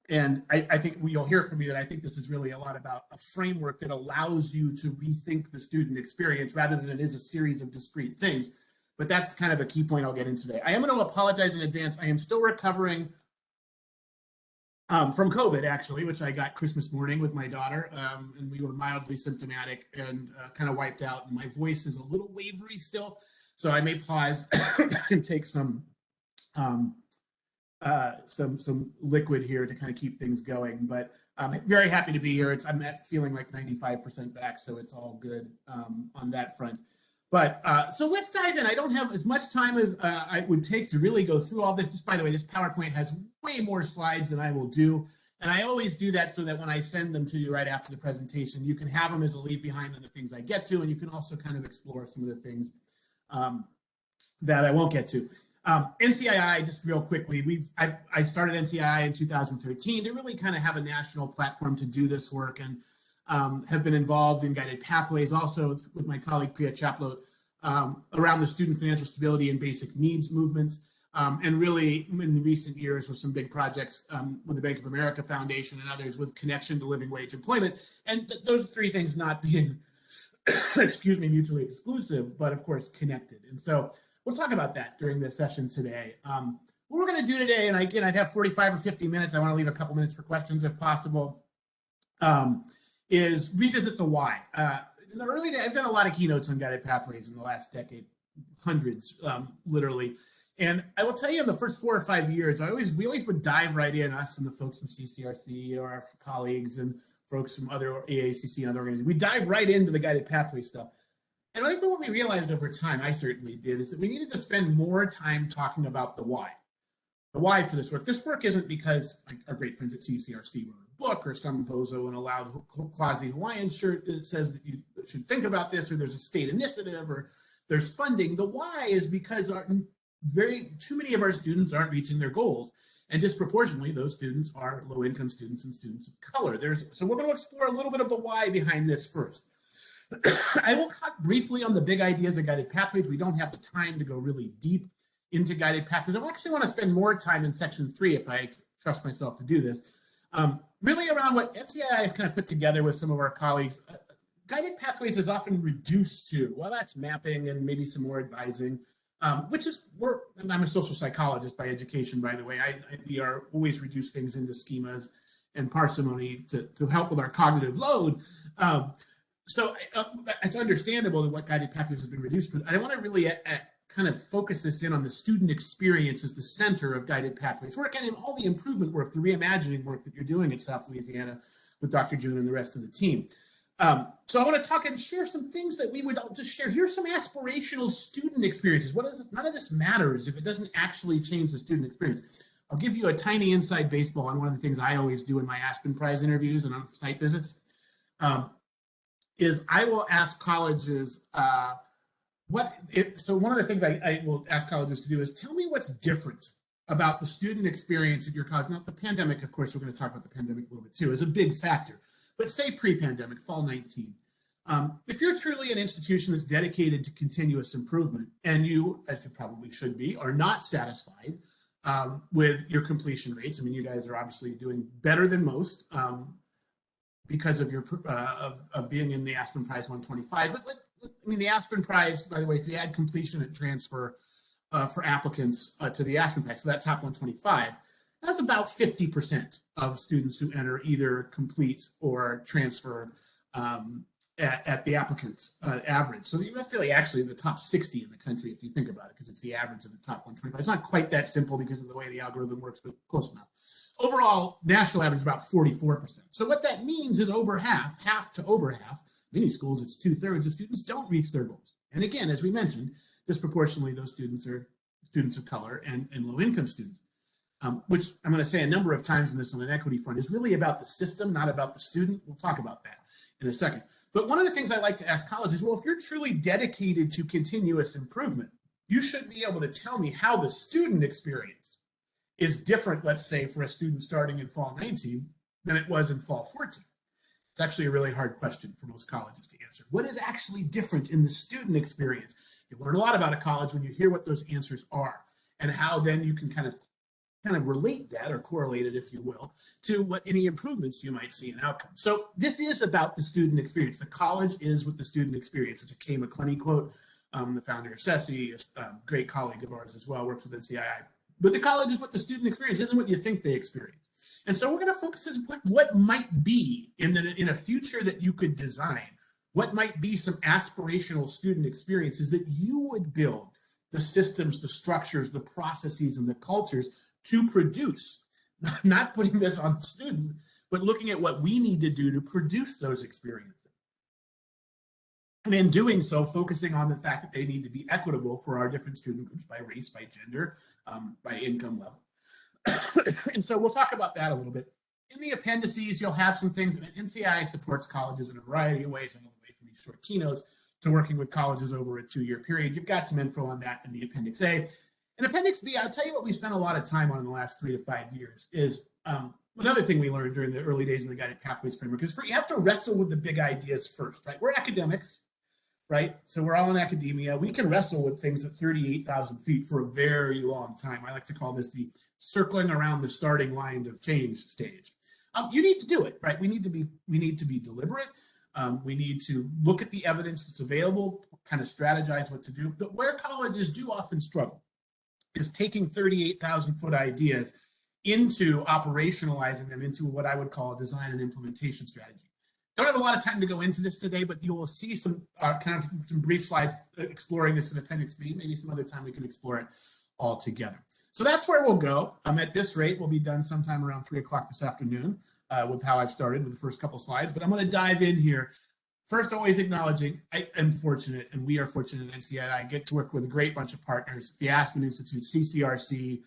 C: And I think you'll hear from me that I think this is really a lot about a framework that allows you to rethink the student experience rather than it is a series of discrete things. But that's kind of a key point I'll get into today. I am going to apologize in advance. I am still recovering from COVID, actually, which I got Christmas morning with my daughter, and we were mildly symptomatic and kind of wiped out. And my voice is a little wavery still, so I may pause and take some liquid here to kind of keep things going, but I'm very happy to be here. I'm feeling like 95% back, so it's all good on that front. But so let's dive in. I don't have as much time as I would take to really go through all this. Just by the way, this PowerPoint has way more slides than I will do, and I always do that so that when I send them to you right after the presentation, you can have them as a leave behind on the things I get to, and you can also kind of explore some of the things that I won't get to. NCII, just real quickly, I started NCII in 2013 to really kind of have a national platform to do this work, and have been involved in Guided Pathways also with my colleague Priya Chaplow around the student financial stability and basic needs movements, and really in recent years with some big projects with the Bank of America Foundation and others with connection to living wage employment, and those 3 things not being excuse me, mutually exclusive, but of course connected. And so we'll talk about that during this session today. What we're going to do today, and again, I have 45 or 50 minutes. I want to leave a couple minutes for questions if possible, is revisit the why. In the early days, I've done a lot of keynotes on Guided Pathways in the last decade, hundreds, literally. And I will tell you, in the first 4 or 5 years, we always would dive right in, us and the folks from CCRC or our colleagues and folks from other AACC and other organizations. We dive right into the Guided Pathway stuff. And I think what we realized over time, I certainly did, is that we needed to spend more time talking about the why. The why for this work. This work isn't because our great friends at CCRC wrote a book or some bozo in a loud quasi-Hawaiian shirt that says that you should think about this, or there's a state initiative, or there's funding. The why is because too many of our students aren't reaching their goals. And disproportionately, those students are low-income students and students of color. So we're going to explore a little bit of the why behind this first. I will talk briefly on the big ideas of Guided Pathways. We don't have the time to go really deep into Guided Pathways. I actually want to spend more time in section 3 if I trust myself to do this. Really around what NCII has kind of put together with some of our colleagues. Guided Pathways is often reduced to, well, that's mapping and maybe some more advising, which is, and I'm a social psychologist by education, by the way. We are always reduce things into schemas and parsimony to help with our cognitive load. So it's understandable that what Guided Pathways has been reduced, but I want to really kind of focus this in on the student experience as the center of Guided Pathways work, and in all the improvement work, the reimagining work that you're doing at South Louisiana with Dr. June and the rest of the team. So I want to talk and share some things that we would just share. Here's some aspirational student experiences. None of this matters if it doesn't actually change the student experience. I'll give you a tiny inside baseball on one of the things I always do in my Aspen Prize interviews and on site visits. Is I will ask colleges so one of the things I will ask colleges to do is tell me what's different about the student experience at your college. Now, the pandemic, of course, we're going to talk about the pandemic a little bit too, is a big factor. But say pre-pandemic, fall 19. If you're truly an institution that's dedicated to continuous improvement, and you, as you probably should be, are not satisfied with your completion rates. I mean, you guys are obviously doing better than most because of your of being in the Aspen Prize 125. But I mean, the Aspen Prize, by the way, if you add completion and transfer for applicants to the Aspen Prize, so that top 125, that's about 50% of students who enter either complete or transfer at the applicants average. So that's really actually the top 60 in the country if you think about it, because it's the average of the top 125. It's not quite that simple because of the way the algorithm works, but close enough. Overall, national average is about 44%. So what that means is over half to over half, many schools it's 2/3 of students don't reach their goals. And again, as we mentioned, disproportionately those students are students of color and low-income students. Which I'm going to say a number of times in this on an equity front is really about the system, not about the student. We'll talk about that in a second. But one of the things I like to ask colleges, well, if you're truly dedicated to continuous improvement, you should be able to tell me how the student experience is different, let's say, for a student starting in fall 19 than it was in fall 14. It's actually a really hard question for most colleges to answer. What is actually different in the student experience? You learn a lot about a college when you hear what those answers are and how then you can kind of relate that or correlate it, if you will, to what any improvements you might see in outcomes. So this is about the student experience. The college is with the student experience. It's a Kay McClenney quote, the founder of SESI, a great colleague of ours as well, works with NCII. But the college is what the student experience isn't what you think they experience. And so we're going to focus on what might be in a future that you could design, what might be some aspirational student experiences that you would build the systems, the structures, the processes, and the cultures to produce, not putting this on the student, but looking at what we need to do to produce those experiences. And in doing so, focusing on the fact that they need to be equitable for our different student groups by race, by gender, by income level. And so we'll talk about that a little bit. In the appendices, you'll have some things. NCI supports colleges in a variety of ways, all the way from these short keynotes to working with colleges over a 2-year period. You've got some info on that in the Appendix A. In Appendix B, I'll tell you what we spent a lot of time on in the last 3 to 5 years is another thing we learned during the early days of the Guided Pathways framework is you have to wrestle with the big ideas first, right? We're academics, right? So we're all in academia. We can wrestle with things at 38,000 feet for a very long time. I like to call this the circling around the starting line of change stage. You need to do it, right? We need to be deliberate. We need to look at the evidence that's available, kind of strategize what to do. But where colleges do often struggle is taking 38,000 foot ideas into operationalizing them into what I would call a design and implementation strategy. Don't have a lot of time to go into this today, but you will see some some brief slides exploring this in Appendix B. Maybe some other time we can explore it all together. So that's where we'll go. At this rate, we'll be done sometime around 3 o'clock this afternoon with how I've started with the first couple slides. But I'm going to dive in here. First, always acknowledging I am fortunate, and we are fortunate at NCII. I get to work with a great bunch of partners, the Aspen Institute, CCRC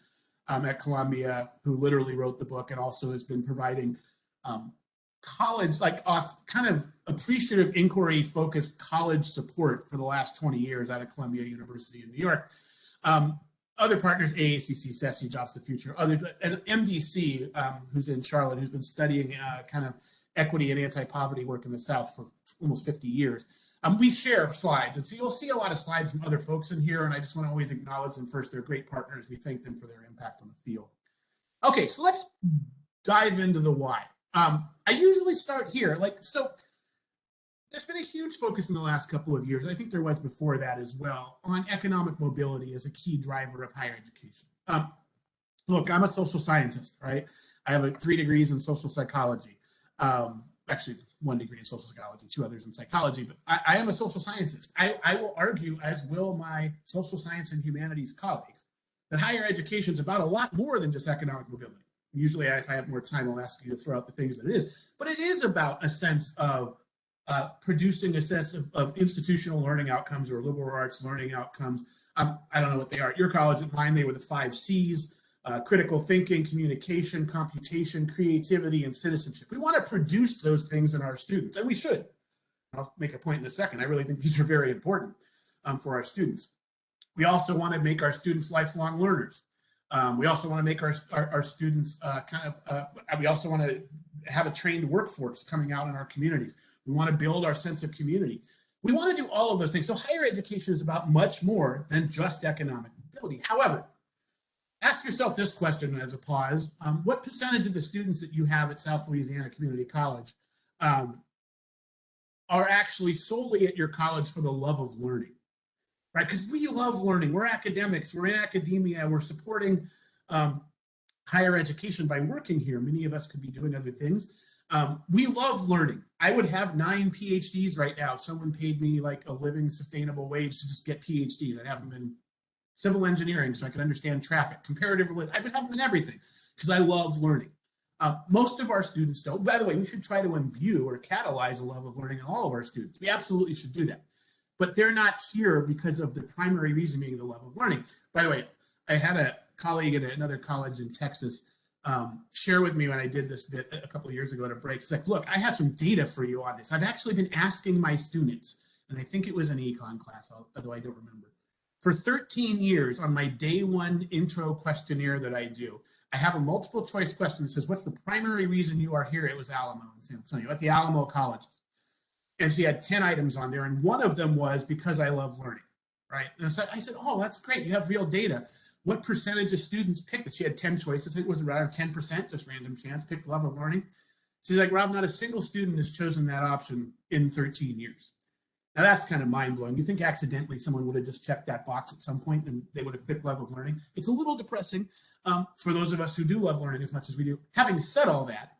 C: at Columbia, who literally wrote the book and also has been providing college, kind of appreciative inquiry-focused college support for the last 20 years out of Columbia University in New York. Other partners, AACC, SESI, Jobs the Future, and MDC, who's in Charlotte, who's been studying kind of equity and anti-poverty work in the South for almost 50 years. We share slides, and so you'll see a lot of slides from other folks in here, and I just want to always acknowledge them first. They're great partners. We thank them for their impact on the field. Okay, so let's dive into the why. I usually start here. So there's been a huge focus in the last couple of years, I think there was before that as well, on economic mobility as a key driver of higher education. Look, I'm a social scientist, right? I have 3 degrees in social psychology. Actually, 1 degree in social psychology, 2 others in psychology, but I am a social scientist. I will argue, as will my social science and humanities colleagues, that higher education is about a lot more than just economic mobility. Usually, if I have more time, I'll ask you to throw out the things that it is, but it is about a sense of producing a sense of institutional learning outcomes or liberal arts learning outcomes. I don't know what they are at your college. At mine, they were the 5 C's. critical thinking, communication, computation, creativity, and citizenship. We want to produce those things in our students, and we should. I'll make a point in a second. I really think these are very important for our students. We also want to make our students lifelong learners. We also want to make our students we also want to have a trained workforce coming out in our communities. We want to build our sense of community. We want to do all of those things. So higher education is about much more than just economic mobility. However, ask yourself this question as a pause. What percentage of the students that you have at South Louisiana Community College are actually solely at your college for the love of learning? Right? Because we love learning. We're academics. We're in academia. We're supporting higher education by working here. Many of us could be doing other things. We love learning. I would have 9 PhDs right now if someone paid me like a living, sustainable wage to just get PhDs. I'd have them in civil engineering so I could understand traffic, comparative religion. I would have them in everything because I love learning. Most of our students don't. By the way, we should try to imbue or catalyze a love of learning in all of our students. We absolutely should do that. But they're not here because of the primary reason being the love of learning. By the way, I had a colleague at another college in Texas share with me when I did this bit a couple of years ago at a break. He's like, look, I have some data for you on this. I've actually been asking my students, and I think it was an econ class, although I don't remember. For 13 years on my day one intro questionnaire that I do, I have a multiple choice question that says, what's the primary reason you are here? It was Alamo in San Antonio, at the Alamo College. And she had 10 items on there, and one of them was because I love learning, right? And so I said, oh, that's great. You have real data. What percentage of students picked it? She had 10 choices. It was around 10%, just random chance, picked love of learning. She's like, Rob, not a single student has chosen that option in 13 years. Now that's kind of mind-blowing. You think accidentally someone would have just checked that box at some point and they would have picked love of learning? It's a little depressing for those of us who do love learning as much as we do. Having said all that,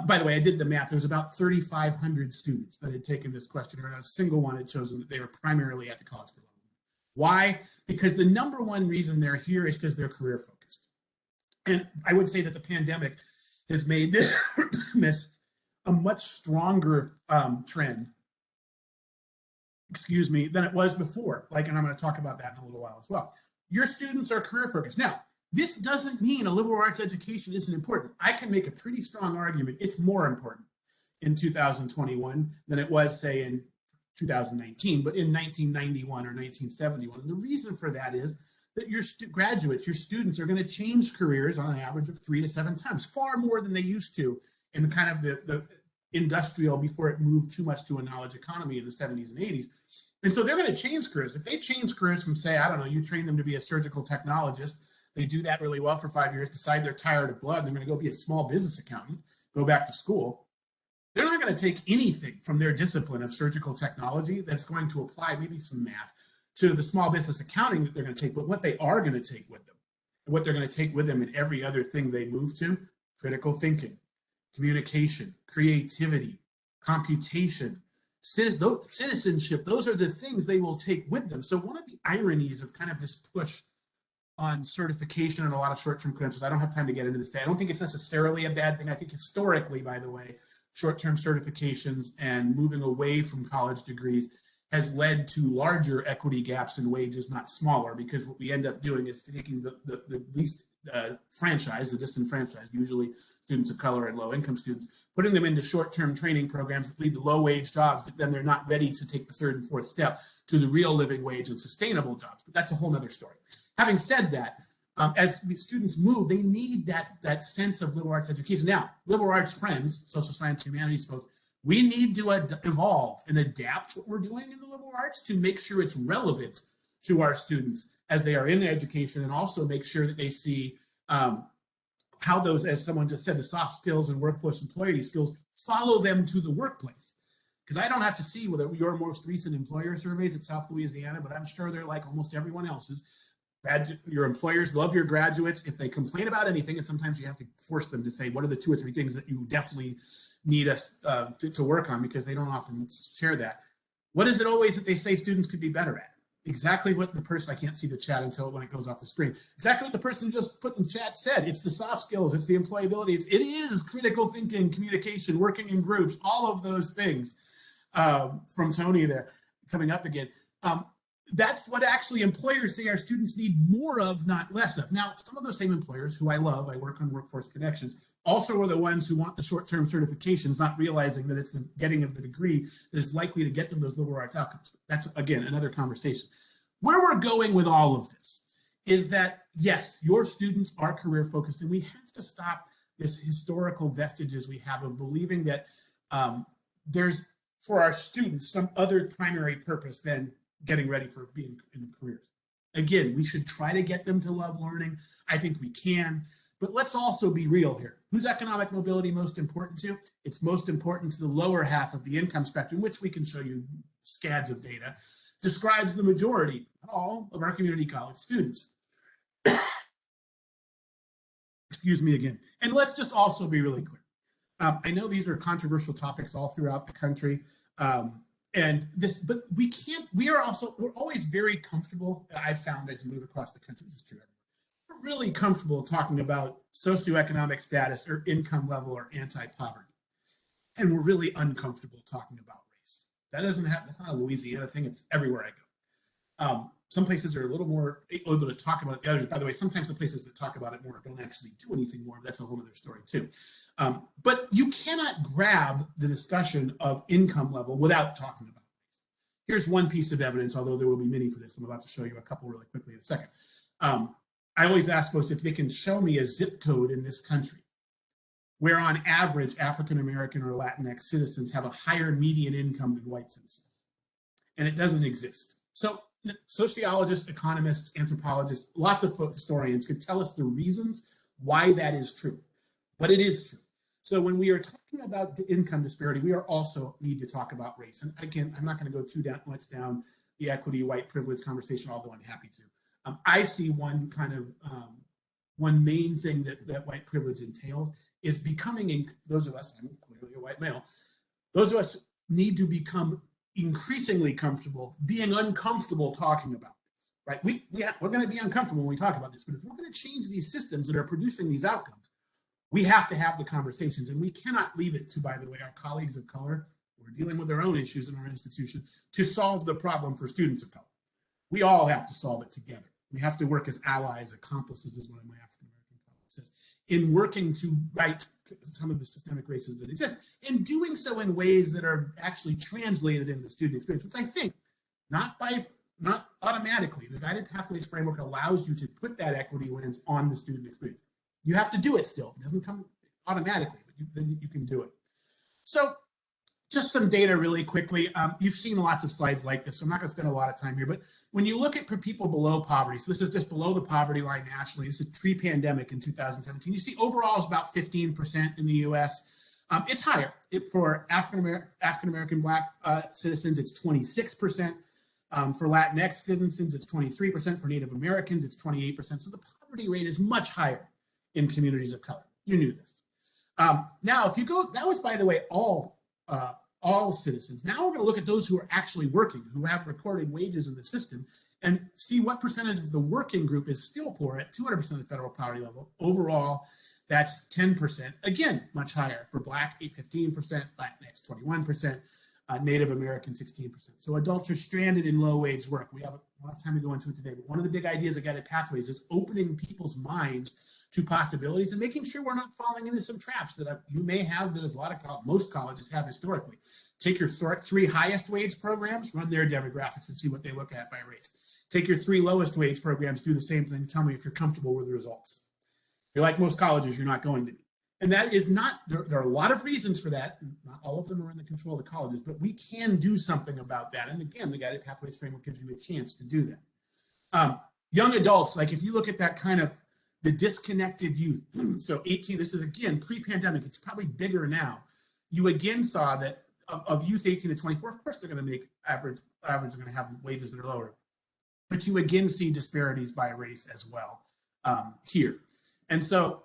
C: by the way, I did the math. There was about 3,500 students that had taken this questionnaire, and a single one had chosen that they were primarily at the college for learning. Why? Because the number one reason they're here is because they're career focused. And I would say that the pandemic has made this a much stronger trend, than it was before. And I'm going to talk about that in a little while as well. Your students are career focused. Now, this doesn't mean a liberal arts education isn't important. I can make a pretty strong argument it's more important in 2021 than it was, say, in 2019, but in 1991 or 1971. And the reason for that is that your graduates, your students are going to change careers on an average of 3 to 7 times, far more than they used to in kind of the industrial before it moved too much to a knowledge economy in the 70s and 80s. And so they're going to change careers. If they change careers from, say, I don't know, you train them to be a surgical technologist, they do that really well for 5 years, decide they're tired of blood, they're going to go be a small business accountant, go back to school. They're not going to take anything from their discipline of surgical technology that's going to apply maybe some math to the small business accounting that they're going to take, but what they are going to take with them, and what they're going to take with them in every other thing they move to, critical thinking, communication, creativity, computation, citizenship, those are the things they will take with them. So one of the ironies of kind of this push on certification and a lot of short-term credentials, I don't have time to get into this today. I don't think it's necessarily a bad thing. I think historically, by the way, short-term certifications and moving away from college degrees has led to larger equity gaps in wages, not smaller, because what we end up doing is taking the least franchised, the disenfranchised, usually students of color and low-income students, putting them into short-term training programs that lead to low-wage jobs, but then they're not ready to take the third and fourth step to the real living wage and sustainable jobs. But that's a whole other story. Having said that, as the students move, they need that sense of liberal arts education. Now, liberal arts friends, social science, humanities folks, we need to evolve and adapt what we're doing in the liberal arts to make sure it's relevant to our students as they are in education, and also make sure that they see how those, as someone just said, the soft skills and workforce employee skills follow them to the workplace. Because I don't have to see whether your most recent employer surveys at South Louisiana, but I'm sure they're like almost everyone else's. Your employers love your graduates. If they complain about anything, and sometimes you have to force them to say, what are the 2 or 3 things that you definitely need us to work on, because they don't often share that. What is it always that they say students could be better at? Exactly what the person, I can't see the chat until when it goes off the screen. Exactly what the person just put in the chat said. It's the soft skills, it's the employability, it is critical thinking, communication, working in groups, all of those things from Tony there coming up again. that's what actually employers say our students need more of, not less of. Now, some of those same employers who I love, I work on Workforce Connections, also are the ones who want the short-term certifications, not realizing that it's the getting of the degree that is likely to get them those liberal arts outcomes. That's, again, another conversation. Where we're going with all of this is that, yes, your students are career-focused, and we have to stop this historical vestiges we have of believing that there's, for our students, some other primary purpose than getting ready for being in careers. Again, we should try to get them to love learning. I think we can, but let's also be real here. Who's economic mobility most important to? It's most important to the lower half of the income spectrum, which we can show you scads of data, describes the majority, not all, of our community college students. Excuse me again. And let's just also be really clear. I know these are controversial topics all throughout the country. But we're always very comfortable. I've found as we move across the country, this is true. We're really comfortable talking about socioeconomic status or income level or anti-poverty. And we're really uncomfortable talking about race. That's not a Louisiana thing, it's everywhere I go. Some places are a little more able to talk about it than others. By the way, sometimes the places that talk about it more don't actually do anything more. That's a whole other story too. But you cannot grab the discussion of income level without talking about race. Here's one piece of evidence, although there will be many for this. I'm about to show you a couple really quickly in a second. I always ask folks if they can show me a zip code in this country where on average African-American or Latinx citizens have a higher median income than white citizens. And it doesn't exist. So sociologists, economists, anthropologists, lots of historians could tell us the reasons why that is true, but it is true. So when we are talking about the income disparity, we are also need to talk about race. And again, I'm not going to go too much down the equity, white privilege conversation, although I'm happy to. I see one main thing that white privilege entails is becoming, those of us, I'm clearly a white male, those of us need to become increasingly comfortable being uncomfortable talking about this, right? We're going to be uncomfortable when we talk about this, but if we're going to change these systems that are producing these outcomes, we have to have the conversations, and we cannot leave it to, by the way, our colleagues of color who are dealing with their own issues in our institution to solve the problem for students of color. We all have to solve it together. We have to work as allies, accomplices, as one of my African-American colleagues says, in working to right some of the systemic racism that exists, and doing so in ways that are actually translated into the student experience, which I think, not automatically, the Guided Pathways Framework allows you to put that equity lens on the student experience. You have to do it still. It doesn't come automatically, but then you can do it. So just some data really quickly. You've seen lots of slides like this, so I'm not going to spend a lot of time here, but when you look at people below poverty, so this is just below the poverty line nationally, this is pre-pandemic in 2017, you see overall is about 15% in the US. It's higher. For African-American Black citizens, it's 26%. For Latinx citizens, it's 23%. For Native Americans, it's 28%. So the poverty rate is much higher in communities of color. You knew this. Now, if you go, that was, by the way, all citizens. Now we're going to look at those who are actually working, who have recorded wages in the system, and see what percentage of the working group is still poor at 200% of the federal poverty level. Overall, that's 10%. Again, much higher. For Black, 15%, Latinx, 21%, Native American, 16%. So adults are stranded in low-wage work. We have a lot of time to go into it today, but one of the big ideas of Guided Pathways is opening people's minds to possibilities and making sure we're not falling into some traps that you may have, that most colleges have historically. Take your 3 highest wage programs, run their demographics and see what they look at by race. Take your 3 lowest wage programs, do the same thing, tell me if you're comfortable with the results. If you're like most colleges, you're not going to be. And that is not, there are a lot of reasons for that. Not all of them are in the control of the colleges, but we can do something about that. And again, the Guided Pathways Framework gives you a chance to do that. Young adults, like if you look at that kind of the disconnected youth, so 18, this is again pre-pandemic, it's probably bigger now. You again saw that of youth 18 to 24, of course they're going to make average are going to have wages that are lower. But you again see disparities by race as well here. And so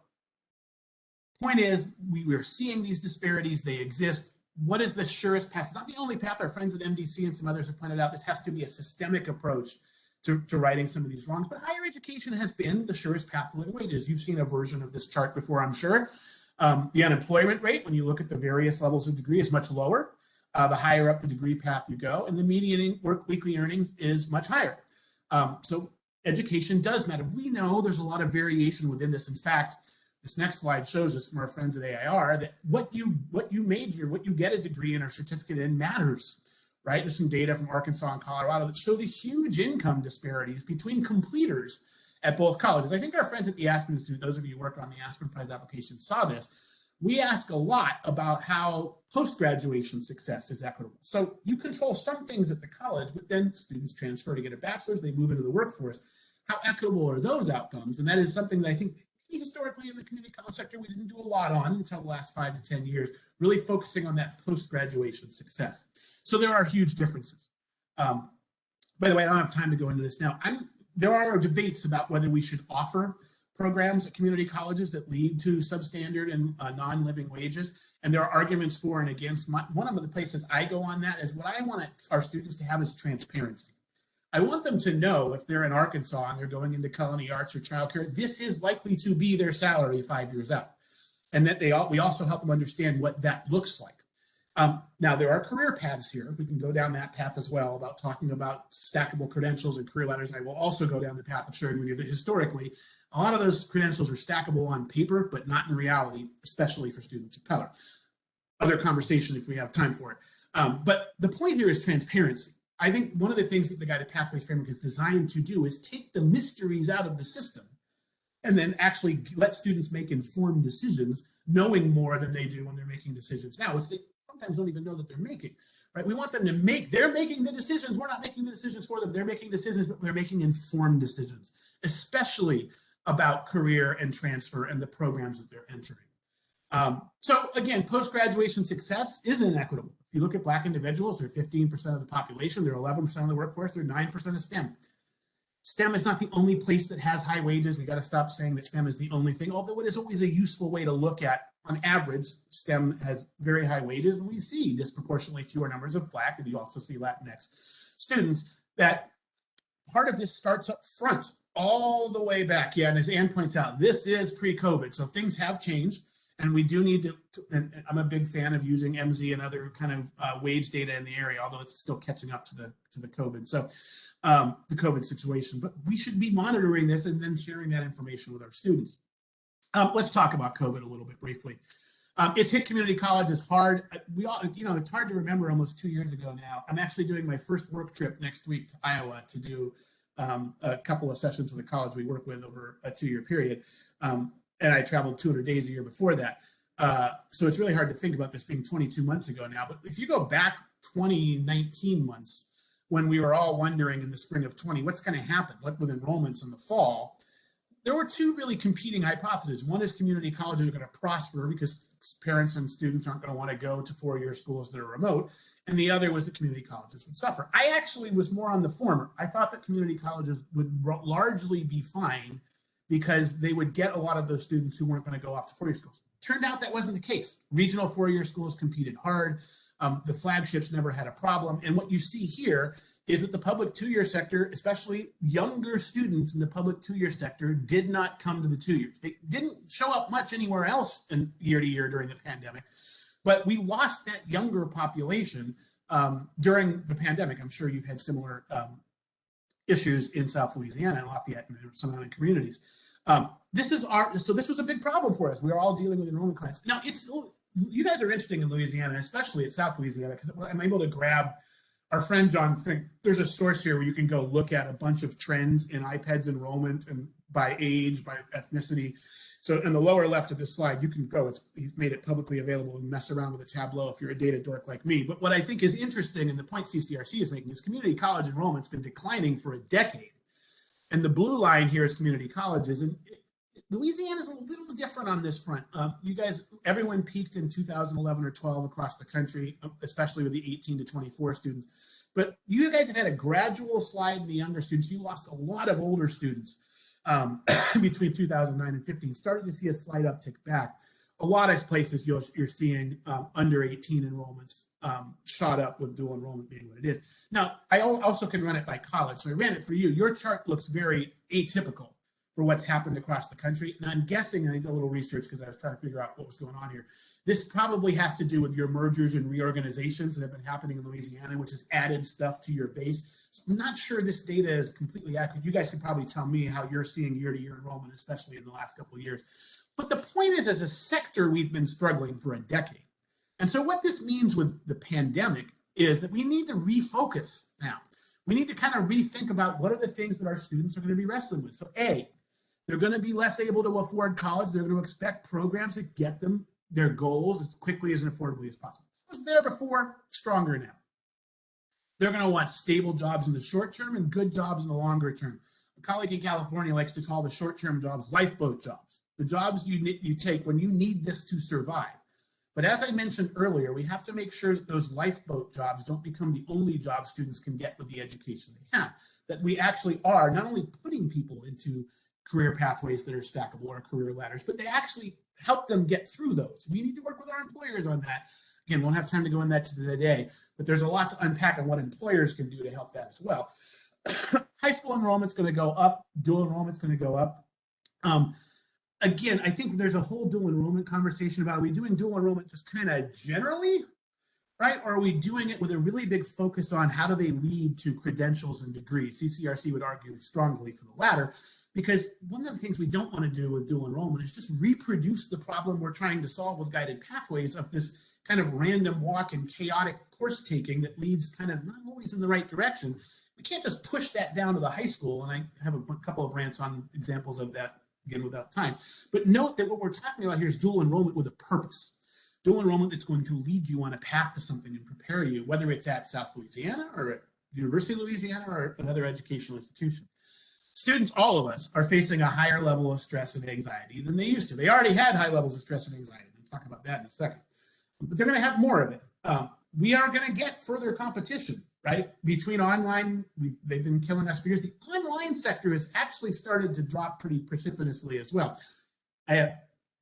C: point is, we're seeing these disparities, they exist. What is the surest path? It's not the only path. Our friends at MDC and some others have pointed out this has to be a systemic approach to righting some of these wrongs. But higher education has been the surest path to living wages. You've seen a version of this chart before, I'm sure. The unemployment rate, when you look at the various levels of degree, is much lower. the higher up the degree path you go, and the median work weekly earnings is much higher. So education does matter. We know there's a lot of variation within this. In fact, this next slide shows us from our friends at AIR that what you major, what you get a degree in or certificate in matters, right? There's some data from Arkansas and Colorado that show the huge income disparities between completers at both colleges. I think our friends at the Aspen Institute, those of you who work on the Aspen Prize application, saw this. We ask a lot about how post-graduation success is equitable. So you control some things at the college, but then students transfer to get a bachelor's, they move into the workforce. How equitable are those outcomes? And that is something that I think historically in the community college sector we didn't do a lot on until the last 5 to 10 years, really focusing on that post-graduation success. So there are huge differences. By the way, I don't have time to go into this now. There are debates about whether we should offer programs at community colleges that lead to substandard and non-living wages. And there are arguments for and against. One of the places I go on that is what I want our students to have is transparency. I want them to know if they're in Arkansas and they're going into culinary arts or childcare, this is likely to be their salary 5 years out. And that we also help them understand what that looks like. Now, there are career paths here. We can go down that path as well about talking about stackable credentials and career ladders. I will also go down the path of sharing with you that historically, a lot of those credentials are stackable on paper, but not in reality, especially for students of color. Other conversation if we have time for it. But the point here is transparency. I think one of the things that the Guided Pathways Framework is designed to do is take the mysteries out of the system and then actually let students make informed decisions, knowing more than they do when they're making decisions now, which they sometimes don't even know that they're making, right? We want them to they're making the decisions. We're not making the decisions for them. They're making decisions, but they're making informed decisions, especially about career and transfer and the programs that they're entering. So again, post-graduation success is inequitable. If you look at Black individuals, they're 15% of the population, they're 11% of the workforce, they're 9% of STEM. STEM is not the only place that has high wages. We got to stop saying that STEM is the only thing, although it is always a useful way to look at. On average, STEM has very high wages, and we see disproportionately fewer numbers of Black, and you also see Latinx students. That part of this starts up front, all the way back. Yeah, and as Ann points out, this is pre-COVID, so things have changed. And we do need to, and I'm a big fan of using MZ and other kind of wage data in the area, although it's still catching up to the COVID. So the COVID situation, but we should be monitoring this and then sharing that information with our students. Let's talk about COVID a little bit briefly. It's hit community colleges hard. It's hard to remember almost 2 years ago now. I'm actually doing my first work trip next week to Iowa to do a couple of sessions with a college we work with over a 2-year period. And I traveled 200 days a year before that. So it's really hard to think about this being 22 months ago now. But if you go back 2019 months, when we were all wondering in the spring of 20, what's going to happen? What with enrollments in the fall? There were two really competing hypotheses. One is community colleges are going to prosper because parents and students aren't going to want to go to 4-year schools that are remote. And the other was that community colleges would suffer. I actually was more on the former. I thought that community colleges would largely be fine because they would get a lot of those students who weren't going to go off to 4-year schools. Turned out that wasn't the case. Regional 4-year schools competed hard. The flagships never had a problem. And what you see here is that the public 2-year sector, especially younger students in the public 2-year sector, did not come to the 2 years. They didn't show up much anywhere else in year to year during the pandemic. But we lost that younger population during the pandemic. I'm sure you've had similar issues in South Louisiana and Lafayette and some other communities. This was a big problem for us. We were all dealing with enrollment clients. Now, you guys are interesting in Louisiana, especially at South Louisiana, because I'm able to grab our friend John Fink. There's a source here where you can go look at a bunch of trends in IPEDS enrollment and by age, by ethnicity. So in the lower left of this slide, you can go. He's made it publicly available and mess around with a Tableau if you're a data dork like me. But what I think is interesting, and the point CCRC is making, is community college enrollment's been declining for a decade. And the blue line here is community colleges. And Louisiana is a little different on this front. You guys, everyone peaked in 2011 or 12 across the country, especially with the 18 to 24 students. But you guys have had a gradual slide in the younger students. You lost a lot of older students between 2009 and 15, starting to see a slight uptick back. A lot of places you're seeing under 18 enrollments shot up with dual enrollment being what it is. Now, I also can run it by college. So I ran it for you. Your chart looks very atypical, for what's happened across the country. And I'm guessing, I did a little research because I was trying to figure out what was going on here. This probably has to do with your mergers and reorganizations that have been happening in Louisiana, which has added stuff to your base. So I'm not sure this data is completely accurate. You guys could probably tell me how you're seeing year-to-year enrollment, especially in the last couple of years. But the point is, as a sector, we've been struggling for a decade. And so what this means with the pandemic is that we need to refocus now. We need to kind of rethink about what are the things that our students are going to be wrestling with. So A, they're going to be less able to afford college. They're going to expect programs that get them their goals as quickly and affordably as possible. It was there before, stronger now. They're going to want stable jobs in the short term and good jobs in the longer term. A colleague in California likes to call the short-term jobs lifeboat jobs, the jobs you take when you need this to survive. But as I mentioned earlier, we have to make sure that those lifeboat jobs don't become the only jobs students can get with the education they have, that we actually are not only putting people into career pathways that are stackable or career ladders, but they actually help them get through those. We need to work with our employers on that. Again, we won't have time to go into that today, but there's a lot to unpack on what employers can do to help that as well. High school enrollment's going to go up, dual enrollment's going to go up. Again, I think there's a whole dual enrollment conversation about, are we doing dual enrollment just kind of generally, right? Or are we doing it with a really big focus on how do they lead to credentials and degrees? CCRC would argue strongly for the latter, because one of the things we don't want to do with dual enrollment is just reproduce the problem we're trying to solve with guided pathways of this kind of random walk and chaotic course taking that leads kind of not always in the right direction. We can't just push that down to the high school. And I have a couple of rants on examples of that, again, without time. But note that what we're talking about here is dual enrollment with a purpose. Dual enrollment that's going to lead you on a path to something and prepare you, whether it's at South Louisiana or at University of Louisiana or another educational institution. Students, all of us, are facing a higher level of stress and anxiety than they used to. They already had high levels of stress and anxiety. We'll talk about that in a second. But they're going to have more of it. We are going to get further competition, right? Between online, they've been killing us for years. The online sector has actually started to drop pretty precipitously as well. I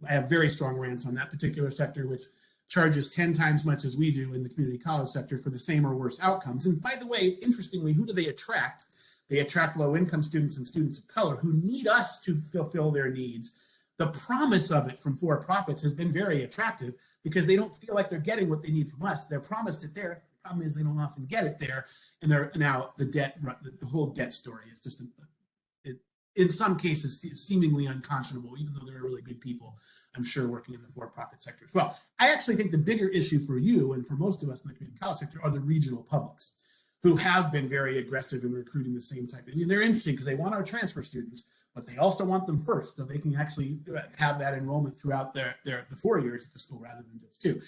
C: have very strong rants on that particular sector, which charges 10 times much as we do in the community college sector for the same or worse outcomes. And by the way, interestingly, who do they attract? They attract low-income students and students of color who need us to fulfill their needs. The promise of it from for-profits has been very attractive because they don't feel like they're getting what they need from us. They're promised it there. The problem is they don't often get it there. And they're now the whole debt story is just, in some cases, seemingly unconscionable, even though there are really good people, I'm sure, working in the for-profit sector as well. I actually think the bigger issue for you and for most of us in the community college sector are the regional publics, who have been very aggressive in recruiting the same type. And they're interesting because they want our transfer students, but they also want them first, so they can actually have that enrollment throughout the 4 years at the school rather than just 2.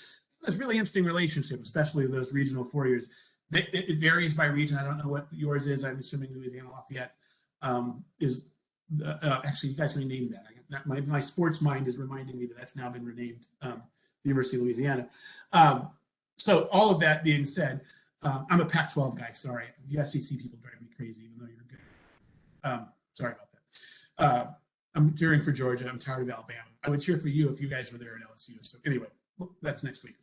C: It's a really interesting relationship, especially those regional 4 years. It varies by region. I don't know what yours is. I'm assuming Louisiana Lafayette actually, you guys renamed that. My sports mind is reminding me that that's now been renamed the University of Louisiana. So all of that being said, I'm a Pac-12 guy, sorry. The SEC people drive me crazy, even though you're good. Sorry about that. I'm cheering for Georgia. I'm tired of Alabama. I would cheer for you if you guys were there at LSU. So anyway, that's next week.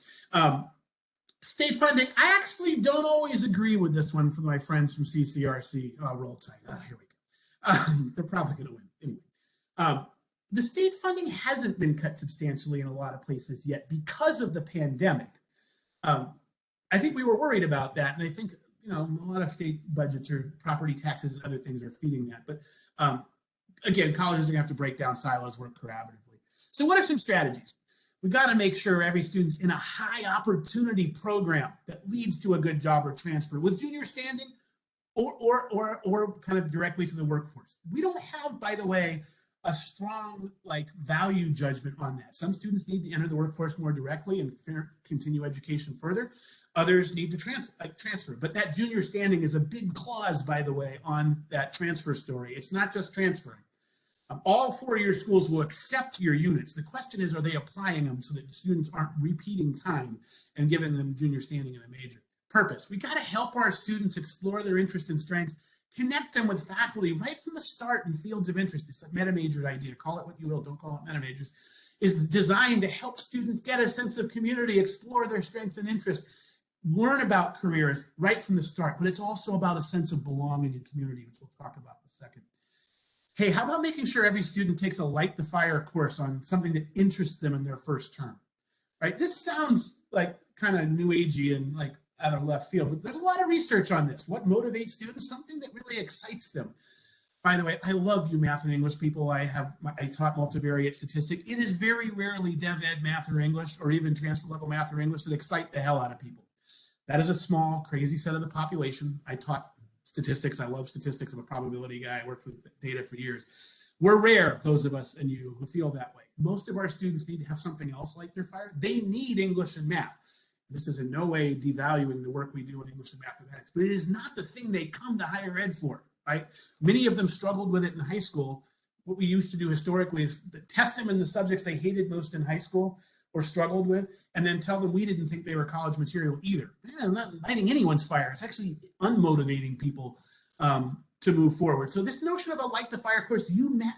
C: State funding. I actually don't always agree with this one from my friends from CCRC. Roll Tide. Here we go. They're probably going to win. Anyway, the state funding hasn't been cut substantially in a lot of places yet because of the pandemic. I think we were worried about that, and I think a lot of state budgets or property taxes and other things are feeding that. But again, colleges are going to have to break down silos, work collaboratively. So what are some strategies? We've got to make sure every student's in a high opportunity program that leads to a good job or transfer with junior standing or kind of directly to the workforce. We don't have, by the way, a strong value judgment on that. Some students need to enter the workforce more directly and continue education further. Others need to transfer. But that junior standing is a big clause, by the way, on that transfer story. It's not just transferring. All 4-year schools will accept your units. The question is, are they applying them so that students aren't repeating time and giving them junior standing in a major? Purpose. We got to help our students explore their interest and strengths, connect them with faculty right from the start in fields of interest. It's a meta-major idea. Call it what you will, don't call it meta-majors. Is designed to help students get a sense of community, explore their strengths and interests, learn about careers right from the start. But it's also about a sense of belonging and community, which we'll talk about in a second. hey, how about making sure every student takes a light the fire course on something that interests them in their first term, right? This sounds like kind of new agey and like out of left field, but there's a lot of research on this. What motivates students? Something that really excites them. By the way, I love you math and English people. I taught multivariate statistics. It is very rarely dev ed math or English or even transfer level math or English that excite the hell out of people. That is a small, crazy set of the population. I taught statistics. I love statistics. I'm a probability guy. I worked with data for years. We're rare, those of us and you who feel that way. Most of our students need to have something else light their fire. They need English and math. This is in no way devaluing the work we do in English and mathematics, but it is not the thing they come to higher ed for, right? Many of them struggled with it in high school. What we used to do historically is test them in the subjects they hated most in high school or struggled with, and then tell them we didn't think they were college material either. I'm not lighting anyone's fire. It's actually unmotivating people to move forward. So this notion of a light the fire course,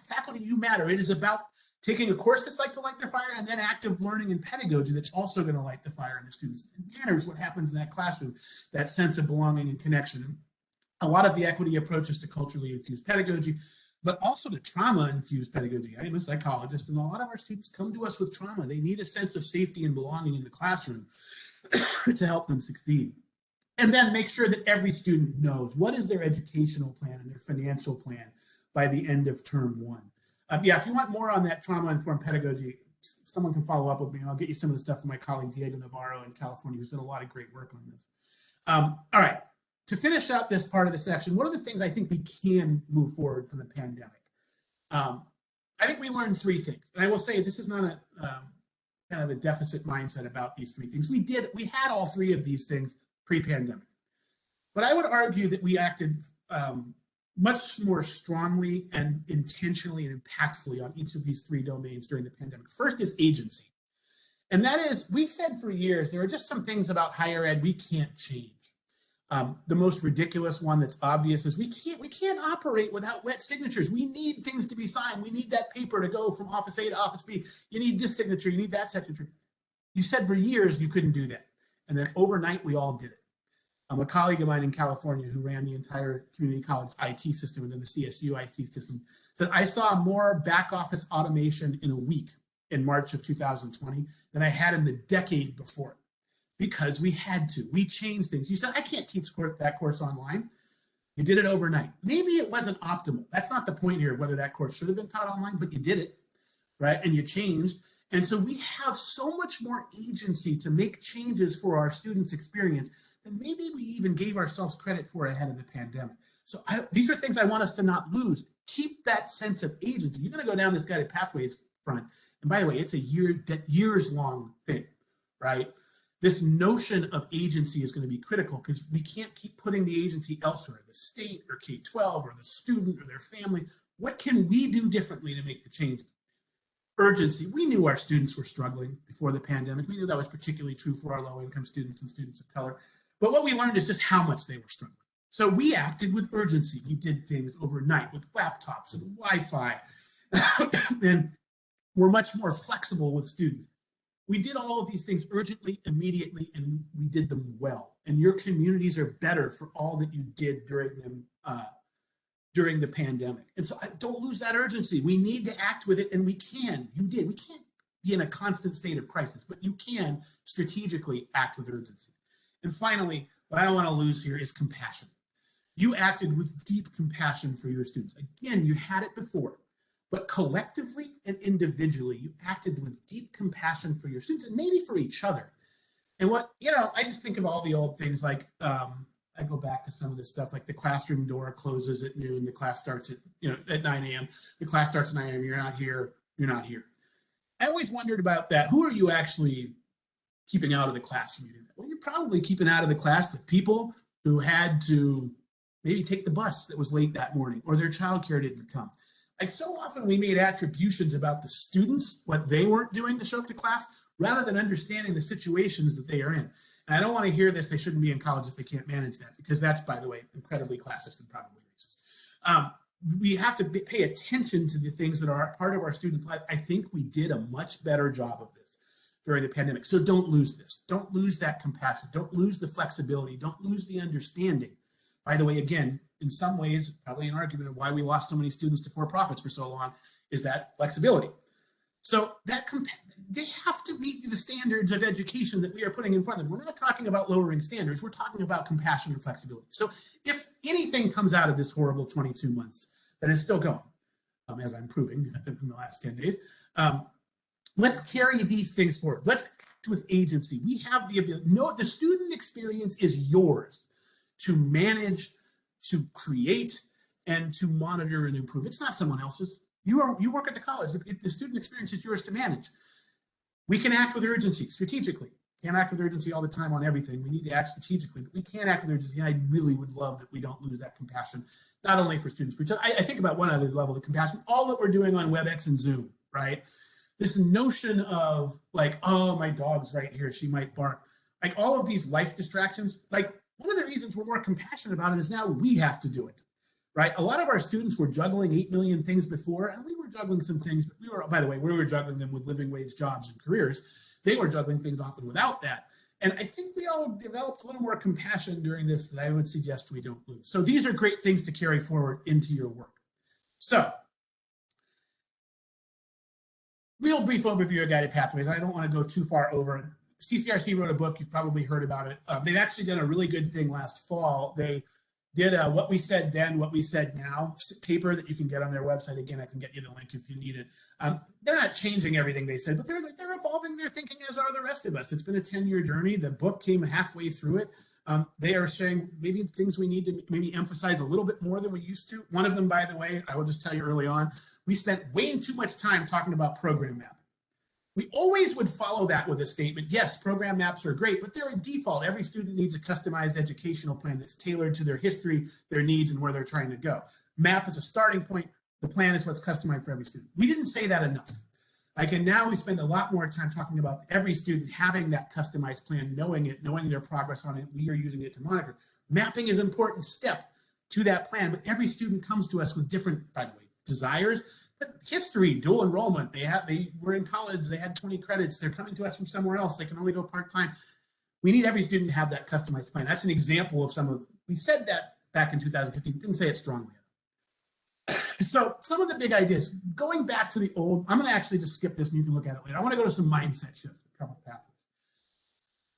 C: faculty, you matter. It is about taking a course that's like to light their fire and then active learning and pedagogy that's also going to light the fire in the students. It matters what happens in that classroom, that sense of belonging and connection. A lot of the equity approaches to culturally infused pedagogy, but also to trauma-infused pedagogy. I am a psychologist, and a lot of our students come to us with trauma. They need a sense of safety and belonging in the classroom to help them succeed. And then make sure that every student knows what is their educational plan and their financial plan by the end of term one. Yeah, if you want more on that trauma-informed pedagogy, someone can follow up with me, and I'll get you some of the stuff from my colleague Diego Navarro in California, who's done a lot of great work on this. All right, to finish out this part of the section, what are the things I think we can move forward from the pandemic? I think we learned three things, and I will say this is not a kind of a deficit mindset about these three things. We had all three of these things pre-pandemic, but I would argue that we acted much more strongly and intentionally and impactfully on each of these three domains during the pandemic. First is agency. And that is, we said for years, there are just some things about higher ed we can't change. The most ridiculous one that's obvious is we can't operate without wet signatures. We need things to be signed. We need that paper to go from office A to office B. You need this signature, you need that signature. You said for years you couldn't do that. And then overnight, we all did it. A colleague of mine in California who ran the entire community college IT system and then the CSU IT system said, I saw more back office automation in a week in March of 2020 than I had in the decade before, because we had to. We changed things. You said, I can't teach that course online. You did it overnight. Maybe it wasn't optimal. That's not the point here, whether that course should have been taught online, but you did it, right? And you changed. And so we have so much more agency to make changes for our students' experience than maybe we even gave ourselves credit for ahead of the pandemic. So these are things I want us to not lose. Keep that sense of agency. You're going to go down this guided pathways front. And by the way, it's a years-long thing, right? This notion of agency is going to be critical because we can't keep putting the agency elsewhere, the state or K-12 or the student or their family. What can we do differently to make the changes? Urgency. We knew our students were struggling before the pandemic. We knew that was particularly true for our low-income students and students of color. But what we learned is just how much they were struggling. So we acted with urgency. We did things overnight with laptops and Wi-Fi. And we're much more flexible with students. We did all of these things urgently, immediately, and we did them well. And your communities are better for all that you did during the pandemic. And so don't lose that urgency. We need to act with it, and we can. You did. We can't be in a constant state of crisis, but you can strategically act with urgency. And finally, what I don't want to lose here is compassion. You acted with deep compassion for your students. Again, you had it before, but collectively and individually, you acted with deep compassion for your students and maybe for each other. And I just think of all the old things like, I go back to some of this stuff like the classroom door closes at noon, the class starts at 9 a.m. The class starts at 9 a.m. You're not here, you're not here. I always wondered about that. Who are you actually keeping out of the class when you do that? Well, you're probably keeping out of the class the people who had to maybe take the bus that was late that morning or their childcare didn't come. Like so often we made attributions about the students, what they weren't doing to show up to class, rather than understanding the situations that they are in. And I don't want to hear this, they shouldn't be in college if they can't manage that, because that's, by the way, incredibly classist and probably racist. We have to pay attention to the things that are part of our students' life. I think we did a much better job of this during the pandemic. So don't lose this. Don't lose that compassion. Don't lose the flexibility. Don't lose the understanding. By the way, again, in some ways, probably an argument of why we lost so many students to for-profits for so long is that flexibility. So that they have to meet the standards of education that we are putting in front of them. We're not talking about lowering standards. We're talking about compassion and flexibility. So if anything comes out of this horrible 22 months that is still going, as I'm proving in the last 10 days, let's carry these things forward. Let's act with agency. We have the ability. No, the student experience is yours to manage, to create, and to monitor and improve. It's not someone else's. You work at the college. The student experience is yours to manage. We can act with urgency strategically. Can't act with urgency all the time on everything. We need to act strategically, but we can act with urgency. And I really would love that we don't lose that compassion, not only for students. I think about one other level of compassion, all that we're doing on WebEx and Zoom, right? This notion of like, oh, my dog's right here, she might bark. Like all of these life distractions, like one of the reasons we're more compassionate about it is now we have to do it, right? A lot of our students were juggling 8 million things before, and we were juggling some things, but by the way, we were juggling them with living wage jobs and careers. They were juggling things often without that. And I think we all developed a little more compassion during this that I would suggest we don't lose. So these are great things to carry forward into your work. So, real brief overview of guided pathways. I don't want to go too far over. CCRC wrote a book. You've probably heard about it. They've actually done a really good thing last fall. They did a What We Said Then, What We Said Now paper that you can get on their website. Again, I can get you the link if you need it. They're not changing everything they said, but they're evolving their thinking, as are the rest of us. It's been a 10-year journey. The book came halfway through it. They are saying maybe things we need to maybe emphasize a little bit more than we used to. One of them, by the way, I will just tell you early on, we spent way too much time talking about program mapping. We always would follow that with a statement. Yes, program maps are great, but they're a default. Every student needs a customized educational plan that's tailored to their history, their needs, and where they're trying to go. Map is a starting point. The plan is what's customized for every student. We didn't say that enough. Like, and now we spend a lot more time talking about every student having that customized plan, knowing it, knowing their progress on it. We are using it to monitor. Mapping is an important step to that plan, but every student comes to us with different, by the way, desires. History, dual enrollment, they were in college, they had 20 credits, they're coming to us from somewhere else, they can only go part-time. We need every student to have that customized plan. That's an example of we said that back in 2015, didn't say it strongly. So some of the big ideas, going back to the old, I'm gonna actually just skip this and you can look at it later. I wanna go to some mindset shifts, a couple of pathways.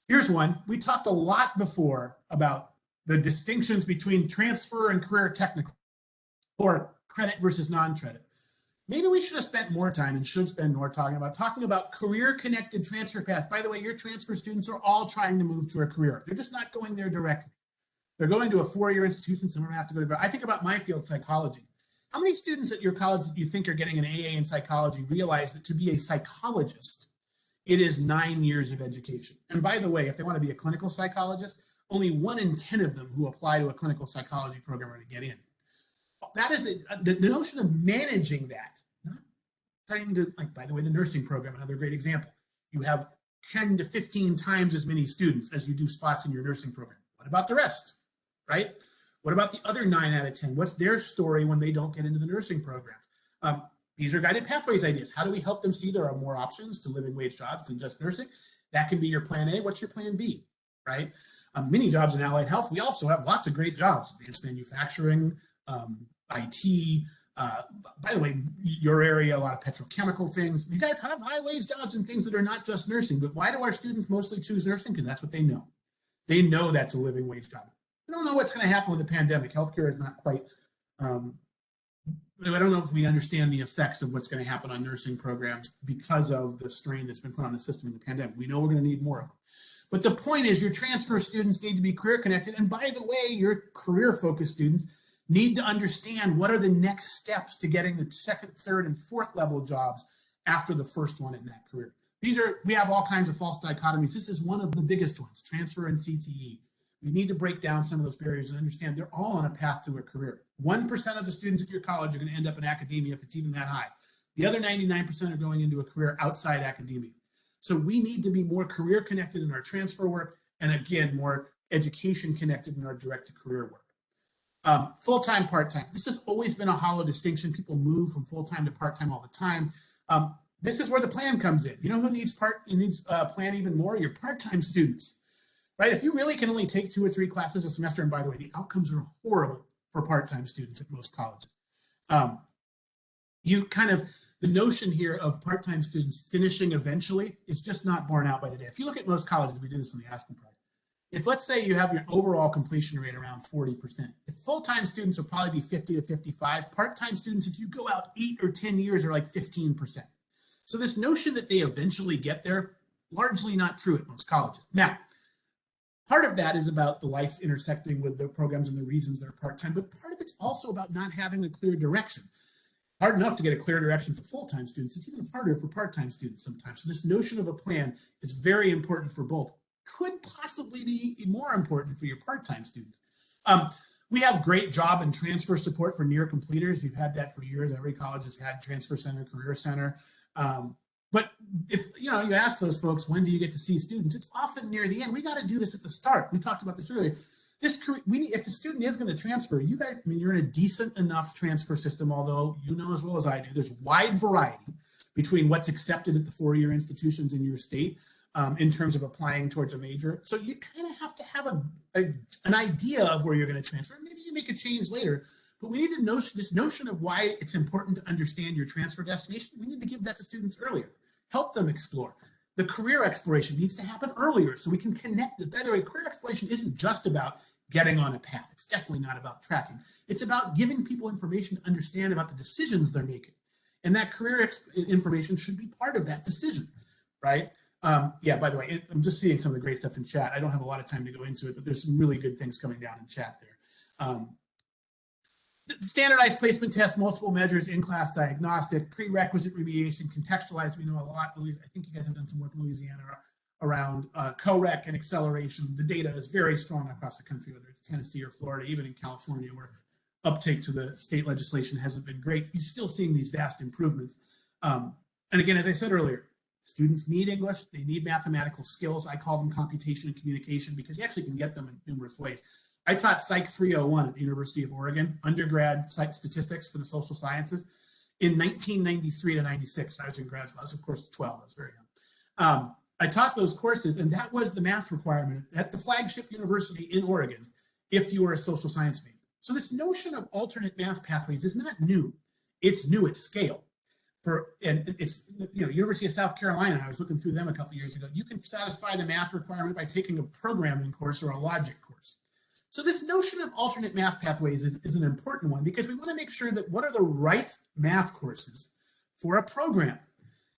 C: Here's one. We talked a lot before about the distinctions between transfer and career technical, or credit versus non-credit. Maybe we should have spent more time and should spend more talking about career-connected transfer paths. By the way, your transfer students are all trying to move to a career. They're just not going there directly. They're going to a 4-year institution. Some of them have to go to. I think about my field, psychology. How many students at your college that you think are getting an AA in psychology realize that to be a psychologist, it is 9 years of education? And by the way, if they want to be a clinical psychologist, only 1 in 10 of them who apply to a clinical psychology program are going to get in. That is the notion of managing that. Not trying to, like, by the way, the nursing program, another great example. You have 10 to 15 times as many students as you do spots in your nursing program. What about the rest, right? What about the other 9 out of 10? What's their story when they don't get into the nursing program? These are guided pathways ideas. How do we help them see there are more options to living wage jobs than just nursing? That can be your plan A. What's your plan B, right? Many jobs in allied health. We also have lots of great jobs. Advanced manufacturing, IT, by the way, your area, a lot of petrochemical things. You guys have high wage jobs and things that are not just nursing, but why do our students mostly choose nursing? Because that's what they know. They know that's a living wage job. We don't know what's going to happen with the pandemic. Healthcare is not quite, I don't know if we understand the effects of what's going to happen on nursing programs because of the strain that's been put on the system in the pandemic. We know we're going to need more of them. But the point is your transfer students need to be career connected. And by the way, your career focused students need to understand what are the next steps to getting the 2nd, 3rd, and 4th level jobs after the first one in that career. We have all kinds of false dichotomies. This is one of the biggest ones, transfer and CTE. We need to break down some of those barriers and understand they're all on a path to a career. 1% of the students at your college are going to end up in academia if it's even that high. The other 99% are going into a career outside academia. So we need to be more career connected in our transfer work, and again, more education connected in our direct to career work. Full-time, part-time. This has always been a hollow distinction. People move from full-time to part-time all the time. This is where the plan comes in. You know who needs plan even more? Your part-time students, right? If you really can only take 2 or 3 classes a semester, and by the way, the outcomes are horrible for part-time students at most colleges. The notion here of part-time students finishing eventually is just not borne out by the data. If you look at most colleges, we did this in the Aspen project. If let's say you have your overall completion rate around 40%, if full-time students will probably be 50 to 55, part-time students, if you go out 8 or 10 years, are like 15%. So this notion that they eventually get there, largely not true at most colleges. Now, part of that is about the life intersecting with the programs and the reasons they're part-time, but part of it's also about not having a clear direction. Hard enough to get a clear direction for full-time students, it's even harder for part-time students sometimes. So this notion of a plan is very important for both. Could possibly be more important for your part-time students. We have great job and transfer support for near completers. We've had that for years. Every college has had Transfer Center, Career Center. But if you ask those folks, when do you get to see students? It's often near the end. We got to do this at the start. We talked about this earlier. If a student is going to transfer, you're in a decent enough transfer system, although you know as well as I do, there's wide variety between what's accepted at the four-year institutions in your state. In terms of applying towards a major. So you kind of have to have an idea of where you're going to transfer. Maybe you make a change later, but we need to this notion of why it's important to understand your transfer destination. We need to give that to students earlier, help them explore. The career exploration needs to happen earlier so we can connect it. By the way, career exploration isn't just about getting on a path. It's definitely not about tracking. It's about giving people information to understand about the decisions they're making. And that career information should be part of that decision, right? Yeah, by the way, I'm just seeing some of the great stuff in chat. I don't have a lot of time to go into it, but there's some really good things coming down in chat there. Standardized placement test, multiple measures, in-class diagnostic, prerequisite remediation, contextualized. We know a lot. I think you guys have done some work in Louisiana around co-rec and acceleration. The data is very strong across the country, whether it's Tennessee or Florida, even in California, where uptake to the state legislation hasn't been great. You're still seeing these vast improvements. And again, as I said earlier, students need English, they need mathematical skills. I call them computation and communication because you actually can get them in numerous ways. I taught Psych 301 at the University of Oregon, undergrad psych statistics for the social sciences in 1993 to 96. I was in grad school. I was, of course, 12. I was very young. I taught those courses, and that was the math requirement at the flagship university in Oregon if you were a social science major. So this notion of alternate math pathways is not new. It's new at scale. And it's, University of South Carolina, I was looking through them a couple of years ago, you can satisfy the math requirement by taking a programming course or a logic course. So this notion of alternate math pathways is an important one because we want to make sure that what are the right math courses for a program.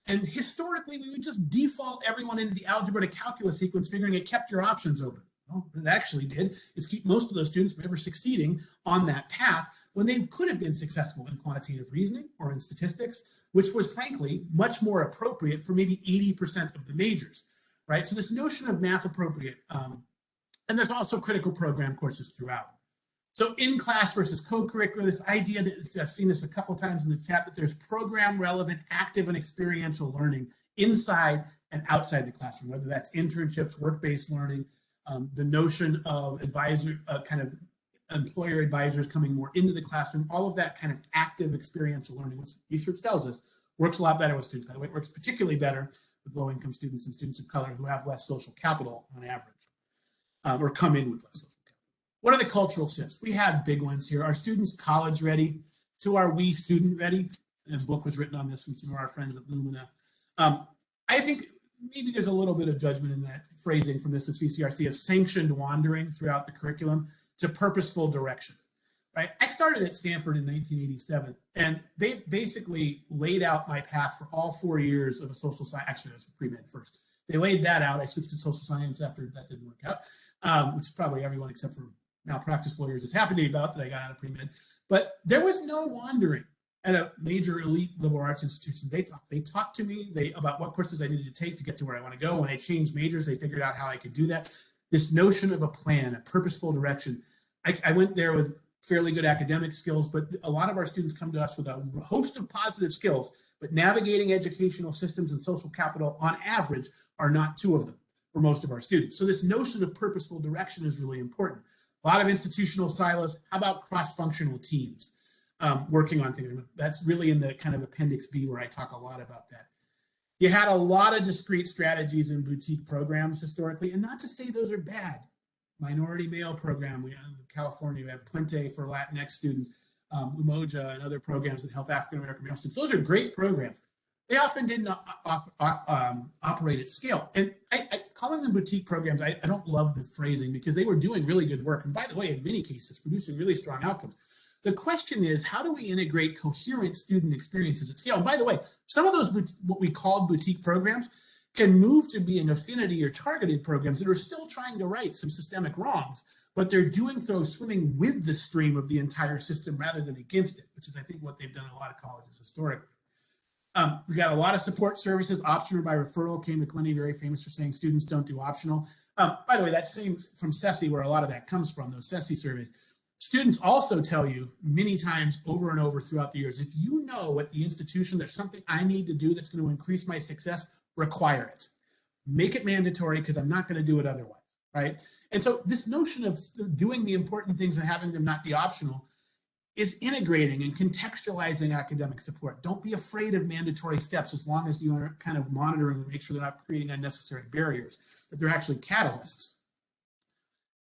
C: And historically, we would just default everyone into the algebra to calculus sequence, figuring it kept your options open. Well, what it actually did is keep most of those students from ever succeeding on that path when they could have been successful in quantitative reasoning or in statistics, which was frankly much more appropriate for maybe 80% of the majors, right? So this notion of math appropriate, and there's also critical program courses throughout. So in-class versus co-curricular, this idea that I've seen this a couple of times in the chat, that there's program relevant, active and experiential learning inside and outside the classroom, whether that's internships, work-based learning, the notion of kind of employer advisors coming more into the classroom, all of that kind of active experiential learning, which research tells us works a lot better with students. By the way, it works particularly better with low-income students and students of color who have less social capital on average, or come in with less social capital. What are the cultural shifts? We had big ones here. Are students college ready? To are we student ready? And a book was written on this from some of our friends at Lumina. I think maybe there's a little bit of judgment in that phrasing from this of CCRC of sanctioned wandering throughout the curriculum to purposeful direction, right? I started at Stanford in 1987, and they basically laid out my path for all 4 years of a social science. Actually, I was pre-med first. They laid that out. I switched to social science after that didn't work out, which is probably everyone except for malpractice lawyers is happy to be about that I got out of pre-med. But there was no wandering at a major elite liberal arts institution. They talked to me about what courses I needed to take to get to where I want to go. When I changed majors, they figured out how I could do that. This notion of a plan, a purposeful direction. I went there with fairly good academic skills, but a lot of our students come to us with a host of positive skills, but navigating educational systems and social capital on average are not two of them for most of our students. So this notion of purposeful direction is really important. A lot of institutional silos. How about cross-functional teams working on things? That's really in the kind of Appendix B where I talk a lot about that. You had a lot of discrete strategies in boutique programs historically, and not to say those are bad. minority male program. We in California, we have Puente for Latinx students, Umoja and other programs that help African American male students. Those are great programs. They often didn't operate at scale. And calling them boutique programs, I don't love the phrasing because they were doing really good work. And by the way, in many cases, producing really strong outcomes. The question is, how do we integrate coherent student experiences at scale? And by the way, some of those, what we called boutique programs, can move to being affinity or targeted programs that are still trying to right some systemic wrongs, but they're doing so swimming with the stream of the entire system rather than against it, which is, I think, what they've done in a lot of colleges historically. We got a lot of support services. Optional by referral. Kay McClenny, very famous for saying students don't do optional. By the way, that's same from SESI, where a lot of that comes from, those SESI surveys. Students also tell you many times over and over throughout the years, if you know at the institution there's something I need to do that's going to increase my success, require it. Make it mandatory because I'm not going to do it otherwise, right? And so this notion of doing the important things and having them not be optional is integrating and contextualizing academic support. Don't be afraid of mandatory steps as long as you are kind of monitoring and make sure they're not creating unnecessary barriers, that they're actually catalysts.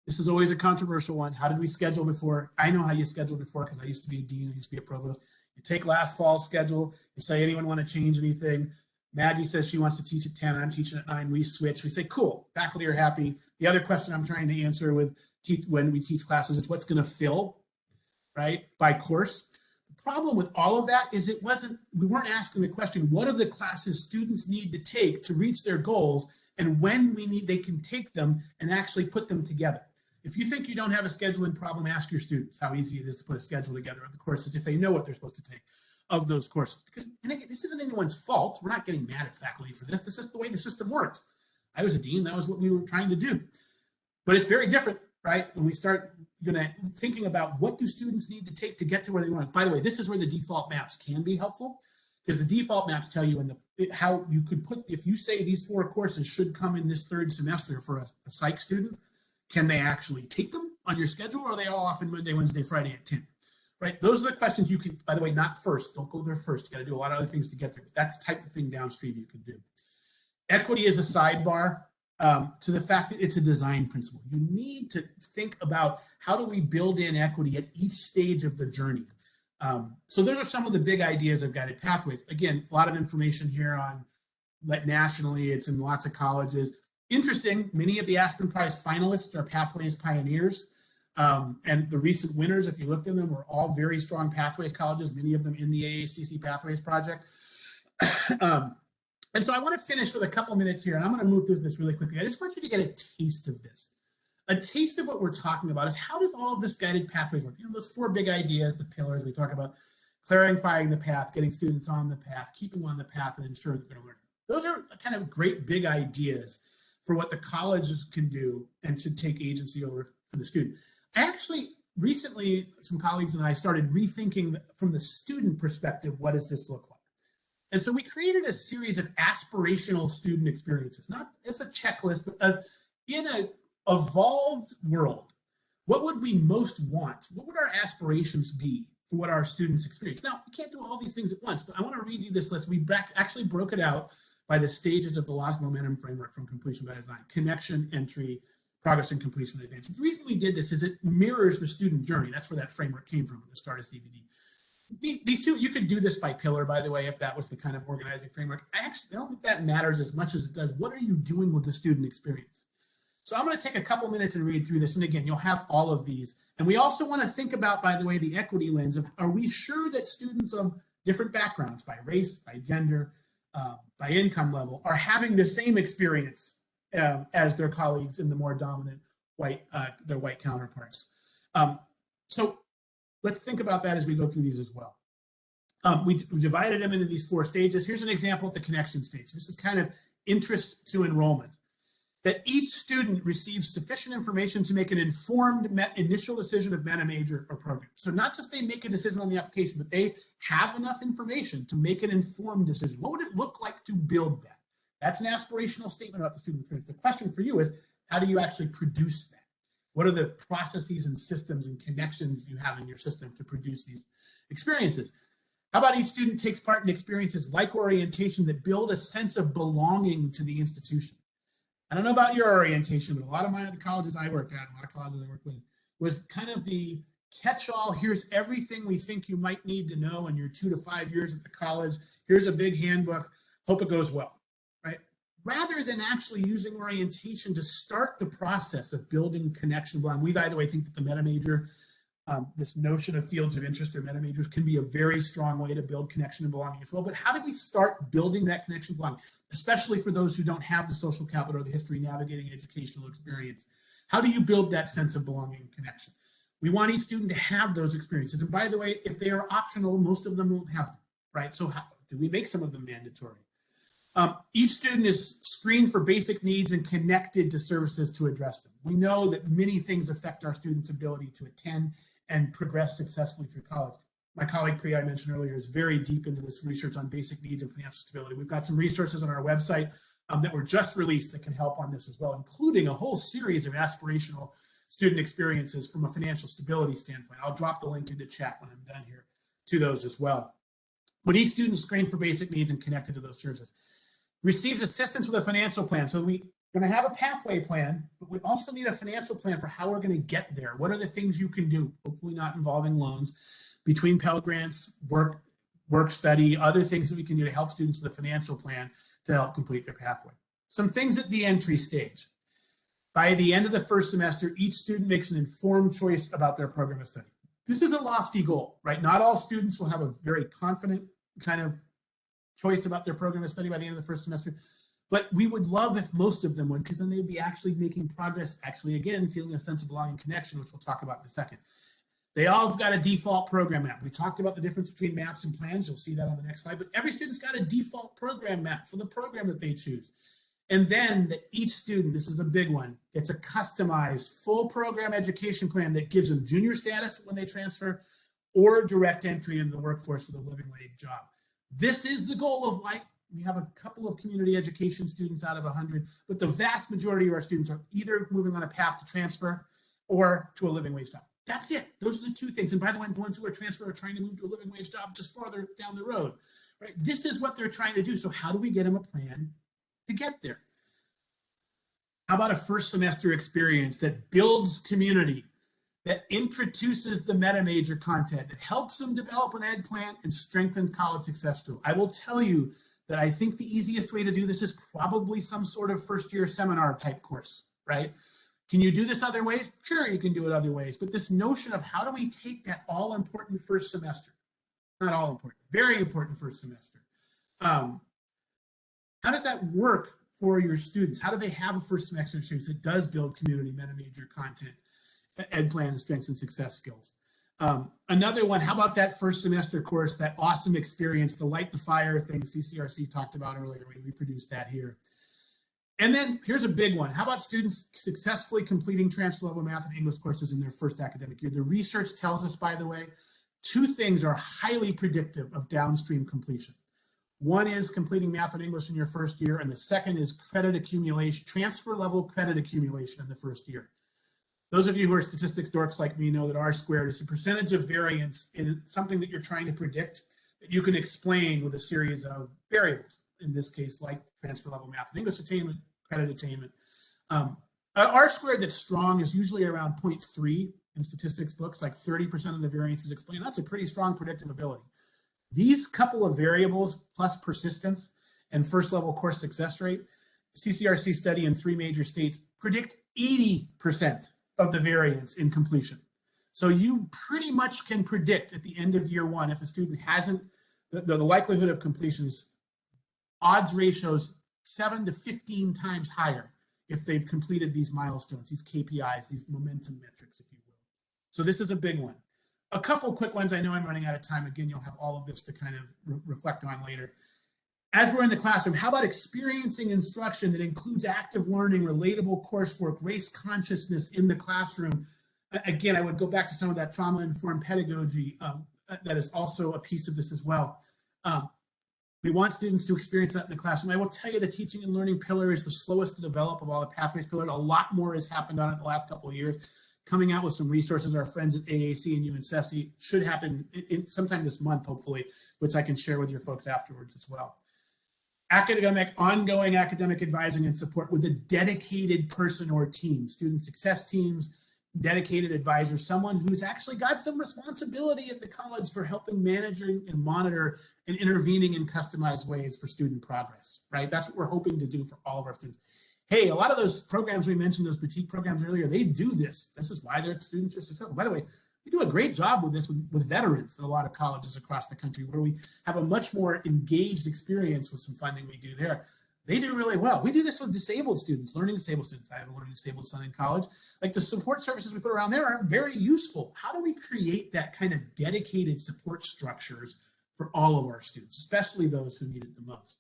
C: This is always a controversial one. How did we schedule before? I know how you scheduled before because I used to be a dean, I used to be a provost. You take last fall's schedule, you say, anyone want to change anything? Maggie says she wants to teach at 10, I'm teaching at 9, we switch. We say, cool, faculty are happy. The other question I'm trying to answer with when we teach classes is what's going to fill, right, by course. The problem with all of that is we weren't asking the question, what are the classes students need to take to reach their goals, and when they can take them and actually put them together. If you think you don't have a scheduling problem, ask your students how easy it is to put a schedule together of the courses if they know what they're supposed to take of those courses. Because, and again, this isn't anyone's fault. We're not getting mad at faculty for this. This is the way the system works. I was a dean. That was what we were trying to do. But it's very different, right? When we start thinking about what do students need to take to get to where they want. By the way, this is where the default maps can be helpful, because the default maps tell you how you could put, if you say these 4 courses should come in this 3rd semester for a psych student, can they actually take them on your schedule, or are they all off in Monday, Wednesday, Friday at 10? Right? Those are the questions you can, by the way, not first. Don't go there first. You got to do a lot of other things to get there. But that's the type of thing downstream you can do. Equity is a sidebar to the fact that it's a design principle. You need to think about how do we build in equity at each stage of the journey. So those are some of the big ideas of guided pathways. Again, a lot of information here on nationally. It's in lots of colleges. Interesting, many of the Aspen Prize finalists are Pathways pioneers. And the recent winners, if you looked at them, were all very strong Pathways colleges, many of them in the AACC Pathways project. And so I want to finish with a couple minutes here, and I'm going to move through this really quickly. I just want you to get a taste of this. A taste of what we're talking about is how does all of this guided pathways work? You know, those 4 big ideas, the pillars, we talk about clarifying the path, getting students on the path, keeping them on the path, and ensuring that they're learning. Those are kind of great big ideas for what the colleges can do and should take agency over for the student. I actually recently, some colleagues and I started rethinking from the student perspective, what does this look like? And so we created a series of aspirational student experiences. It's a checklist, but in an evolved world, what would we most want? What would our aspirations be for what our students experience? Now, we can't do all these things at once, but I want to read you this list. We actually broke it out by the stages of the Lost Momentum Framework from completion by design: connection, entry, progress, and completion and advancement. The reason we did this is it mirrors the student journey. That's where that framework came from at the start of CBD. These 2, you could do this by pillar, by the way, if that was the kind of organizing framework. I don't think that matters as much as it does. What are you doing with the student experience? So I'm going to take a couple minutes and read through this. And again, you'll have all of these. And we also want to think about, by the way, the equity lens of, are we sure that students of different backgrounds, by race, by gender, by income level, are having the same experience as their colleagues in the more dominant their white counterparts? So let's think about that as we go through these as well. We divided them into these 4 stages. Here's an example at the connection stage. This is kind of interest to enrollment. That each student receives sufficient information to make an informed initial decision of meta, major, or program. So not just they make a decision on the application, but they have enough information to make an informed decision. What would it look like to build that? That's an aspirational statement about the student experience. The question for you is, how do you actually produce that? What are the processes and systems and connections you have in your system to produce these experiences? How about each student takes part in experiences like orientation that build a sense of belonging to the institution? I don't know about your orientation, but a lot of mine at the colleges I worked at, a lot of colleges I worked with, was kind of the catch-all, here's everything we think you might need to know in your 2 to 5 years at the college. Here's a big handbook. Hope it goes well, right? Rather than actually using orientation to start the process of building connection belonging. We, by the way, think that the meta major, this notion of fields of interest or meta majors can be a very strong way to build connection and belonging as well. But how do we start building that connection and belonging, especially for those who don't have the social capital or the history navigating educational experience? How do you build that sense of belonging and connection? We want each student to have those experiences. And by the way, if they are optional, most of them won't have them, right? So how do we make some of them mandatory? Each student is screened for basic needs and connected to services to address them. We know that many things affect our students' ability to attend and progress successfully through college. My colleague Priya, I mentioned earlier, is very deep into this research on basic needs and financial stability. We've got some resources on our website that were just released that can help on this as well, including a whole series of aspirational student experiences from a financial stability standpoint. I'll drop the link into chat when I'm done here to those as well. But each student is screened for basic needs and connected to those services. Receives assistance with a financial plan. So we're going to have a pathway plan, but we also need a financial plan for how we're going to get there. What are the things you can do, hopefully not involving loans, between Pell Grants, work study, other things that we can do to help students with a financial plan to help complete their pathway. Some things at the entry stage. By the end of the first semester, each student makes an informed choice about their program of study. This is a lofty goal, right? Not all students will have a very confident kind of choice about their program of study by the end of the first semester, but we would love if most of them would, because then they'd be actually making progress, actually, again, feeling a sense of belonging and connection, which we'll talk about in a second. They all have got a default program map. We talked about the difference between maps and plans. You'll see that on the next slide, but every student's got a default program map for the program that they choose. And then that each student, this is a big one, gets a customized full program education plan that gives them junior status when they transfer or direct entry into the workforce with a living wage job. This is the goal of life. We have a couple of community education students out of 100, but the vast majority of our students are either moving on a path to transfer or to a living wage job. That's it. Those are the two things. And by the way, the ones who are transfer are trying to move to a living wage job just farther down the road, right? This is what they're trying to do. So how do we get them a plan to get there? How about a first semester experience that builds community, that introduces the meta major content, that helps them develop an ed plan and strengthen college success tool? I will tell you that I think the easiest way to do this is probably some sort of first year seminar type course, right? Can you do this other ways? Sure, you can do it other ways, but this notion of how do we take that all important first semester, not all important, very important first semester. How does that work for your students? How do they have a first semester experience that does build community, meta major content, ed plan, and strengths and success skills? Another one, how about that first semester course, that awesome experience, the light the fire thing CCRC talked about earlier. We reproduced that here. And then here's a big one. How about students successfully completing transfer level math and English courses in their first academic year? The research tells us, by the way, two things are highly predictive of downstream completion. One is completing math and English in your first year, and the second is credit accumulation, transfer level credit accumulation in the first year. Those of you who are statistics dorks like me know that R squared is a percentage of variance in something that you're trying to predict that you can explain with a series of variables. In this case, like transfer level math and English attainment, credit attainment. R squared that's strong is usually around 0.3 in statistics books, like 30% of the variance is explained. That's a pretty strong predictive ability. These couple of variables plus persistence and first level course success rate, CCRC study in 3 major states predict 80% of the variance in completion. So you pretty much can predict at the end of year 1 if a student hasn't, the likelihood of completion is odds ratios 7 to 15 times higher if they've completed these milestones, these KPIs, these momentum metrics, if you will. So this is a big one. A couple quick ones. I know I'm running out of time. Again, you'll have all of this to kind of reflect on later. As we're in the classroom, how about experiencing instruction that includes active learning, relatable coursework, race consciousness in the classroom? Again, I would go back to some of that trauma-informed pedagogy that is also a piece of this as well. We want students to experience that in the classroom. I will tell you the teaching and learning pillar is the slowest to develop of all the pathways pillars. A lot more has happened on it in the last couple of years. Coming out with some resources, our friends at AAC and UNCESI should happen sometime this month, hopefully, which I can share with your folks afterwards as well. ongoing academic advising and support with a dedicated person or team, student success teams, dedicated advisors, someone who's actually got some responsibility at the college for helping managing and monitor and intervening in customized ways for student progress, right? That's what we're hoping to do for all of our students. Hey, a lot of those programs we mentioned, those boutique programs earlier, they do this. This is why their students are successful. By the way, we do a great job with this with veterans at a lot of colleges across the country, where we have a much more engaged experience with some funding we do there. They do really well. We do this with disabled students, learning disabled students. I have a learning disabled son in college. Like, the support services we put around there are very useful. How do we create that kind of dedicated support structures for all of our students, especially those who need it the most?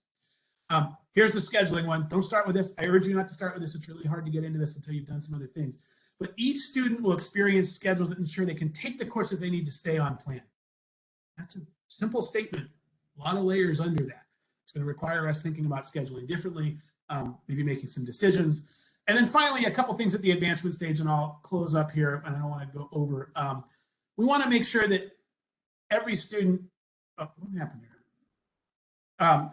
C: Here's the scheduling one. Don't start with this. I urge you not to start with this. It's really hard to get into this until you've done some other things. But each student will experience schedules that ensure they can take the courses they need to stay on plan. That's a simple statement. A lot of layers under that. It's going to require us thinking about scheduling differently, maybe making some decisions. And then finally, a couple things at the advancement stage, and I'll close up here, and I don't want to go over. We want to make sure that every student, what happened there?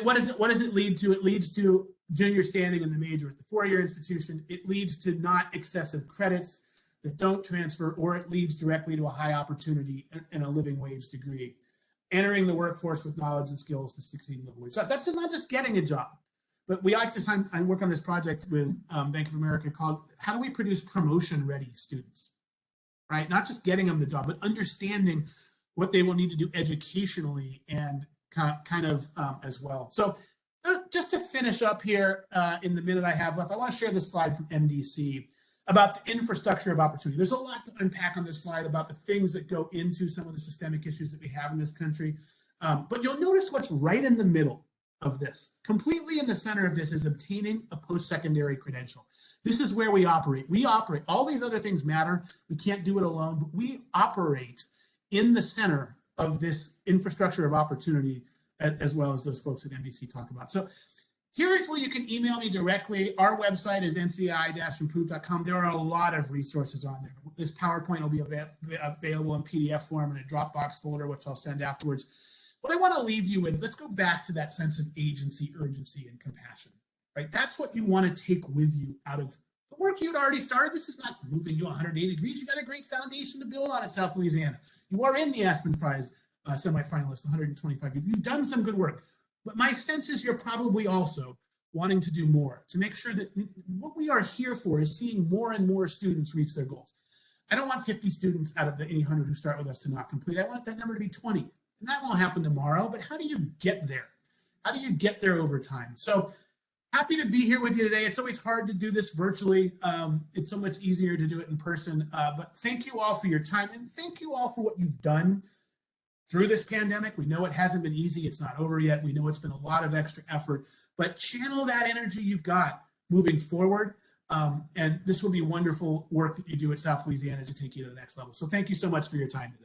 C: What does it lead to? It leads to junior standing in the major at the four-year institution. It leads to not excessive credits that don't transfer, or it leads directly to a high opportunity and a living wage degree. Entering the workforce with knowledge and skills to succeed in living wage. So that's not just getting a job, but we like to I work on this project with Bank of America called "How do we produce promotion-ready students?" Right? Not just getting them the job, but understanding what they will need to do educationally and kind of as well. So just to finish up here in the minute I have left, I want to share this slide from MDC about the infrastructure of opportunity. There's a lot to unpack on this slide about the things that go into some of the systemic issues that we have in this country. But you'll notice what's right in the middle of this. Completely in the center of this is obtaining a post-secondary credential. This is where we operate. All these other things matter. We can't do it alone, but we operate in the center of this infrastructure of opportunity, as well as those folks at NBC talk about. So here's where you can email me directly. Our website is nci-improve.com. There are a lot of resources on there. This PowerPoint will be available in PDF form in a Dropbox folder, which I'll send afterwards. What I want to leave you with, let's go back to that sense of agency, urgency, and compassion, right? That's what you want to take with you out of the work you'd already started. This is not moving you 180 degrees. You got a great foundation to build on at South Louisiana. You are in the Aspen Prize semifinalist, 125. You've done some good work. But my sense is you're probably also wanting to do more to make sure that what we are here for is seeing more and more students reach their goals. I don't want 50 students out of the 800 who start with us to not complete. I want that number to be 20. And that won't happen tomorrow, but how do you get there? How do you get there over time? So happy to be here with you today. It's always hard to do this virtually. It's so much easier to do it in person. But thank you all for your time, and thank you all for what you've done through this pandemic. We know it hasn't been easy. It's not over yet. We know it's been a lot of extra effort, but channel that energy you've got moving forward. And this will be wonderful work that you do at South Louisiana to take you to the next level. So thank you so much for your time today.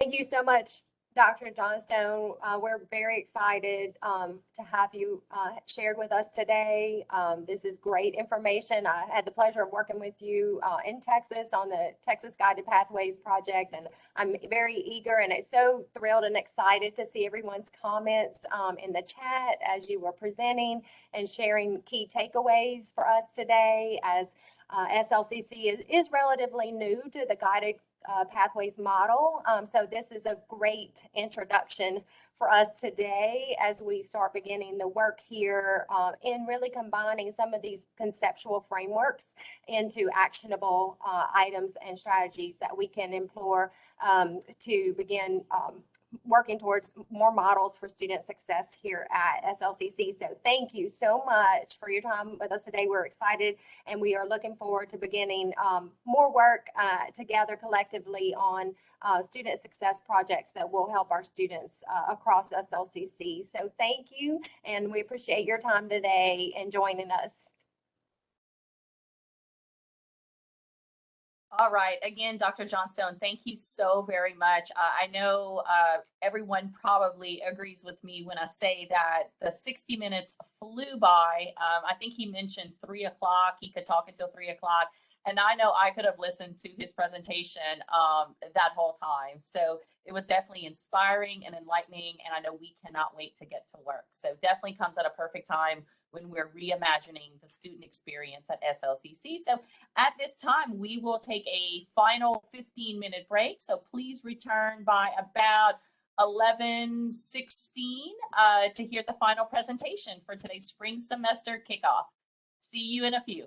D: Thank you so much, Dr. Johnstone. We're very excited to have you shared with us today. This is great information. I had the pleasure of working with you in Texas on the Texas Guided Pathways project, and I'm very eager and so thrilled and excited to see everyone's comments in the chat as you were presenting and sharing key takeaways for us today, as SLCC is relatively new to the Guided Pathways model. So this is a great introduction for us today as we start beginning the work here in really combining some of these conceptual frameworks into actionable items and strategies that we can employ to begin working towards more models for student success here at SLCC. So thank you so much for your time with us today. We're excited and we are looking forward to beginning more work together collectively on student success projects that will help our students across SLCC. So thank you, and we appreciate your time today and joining us.
A: All right. Again, Dr. Johnstone, thank you so very much. I know everyone probably agrees with me when I say that the 60 minutes flew by. I think he mentioned 3 o'clock. He could talk until 3 o'clock. And I know I could have listened to his presentation that whole time. So it was definitely inspiring and enlightening. And I know we cannot wait to get to work. So definitely comes at a perfect time when we're reimagining the student experience at SLCC. So at this time, we will take a final 15-minute break. So please return by about 11:16 to hear the final presentation for today's spring semester kickoff. See you in a few.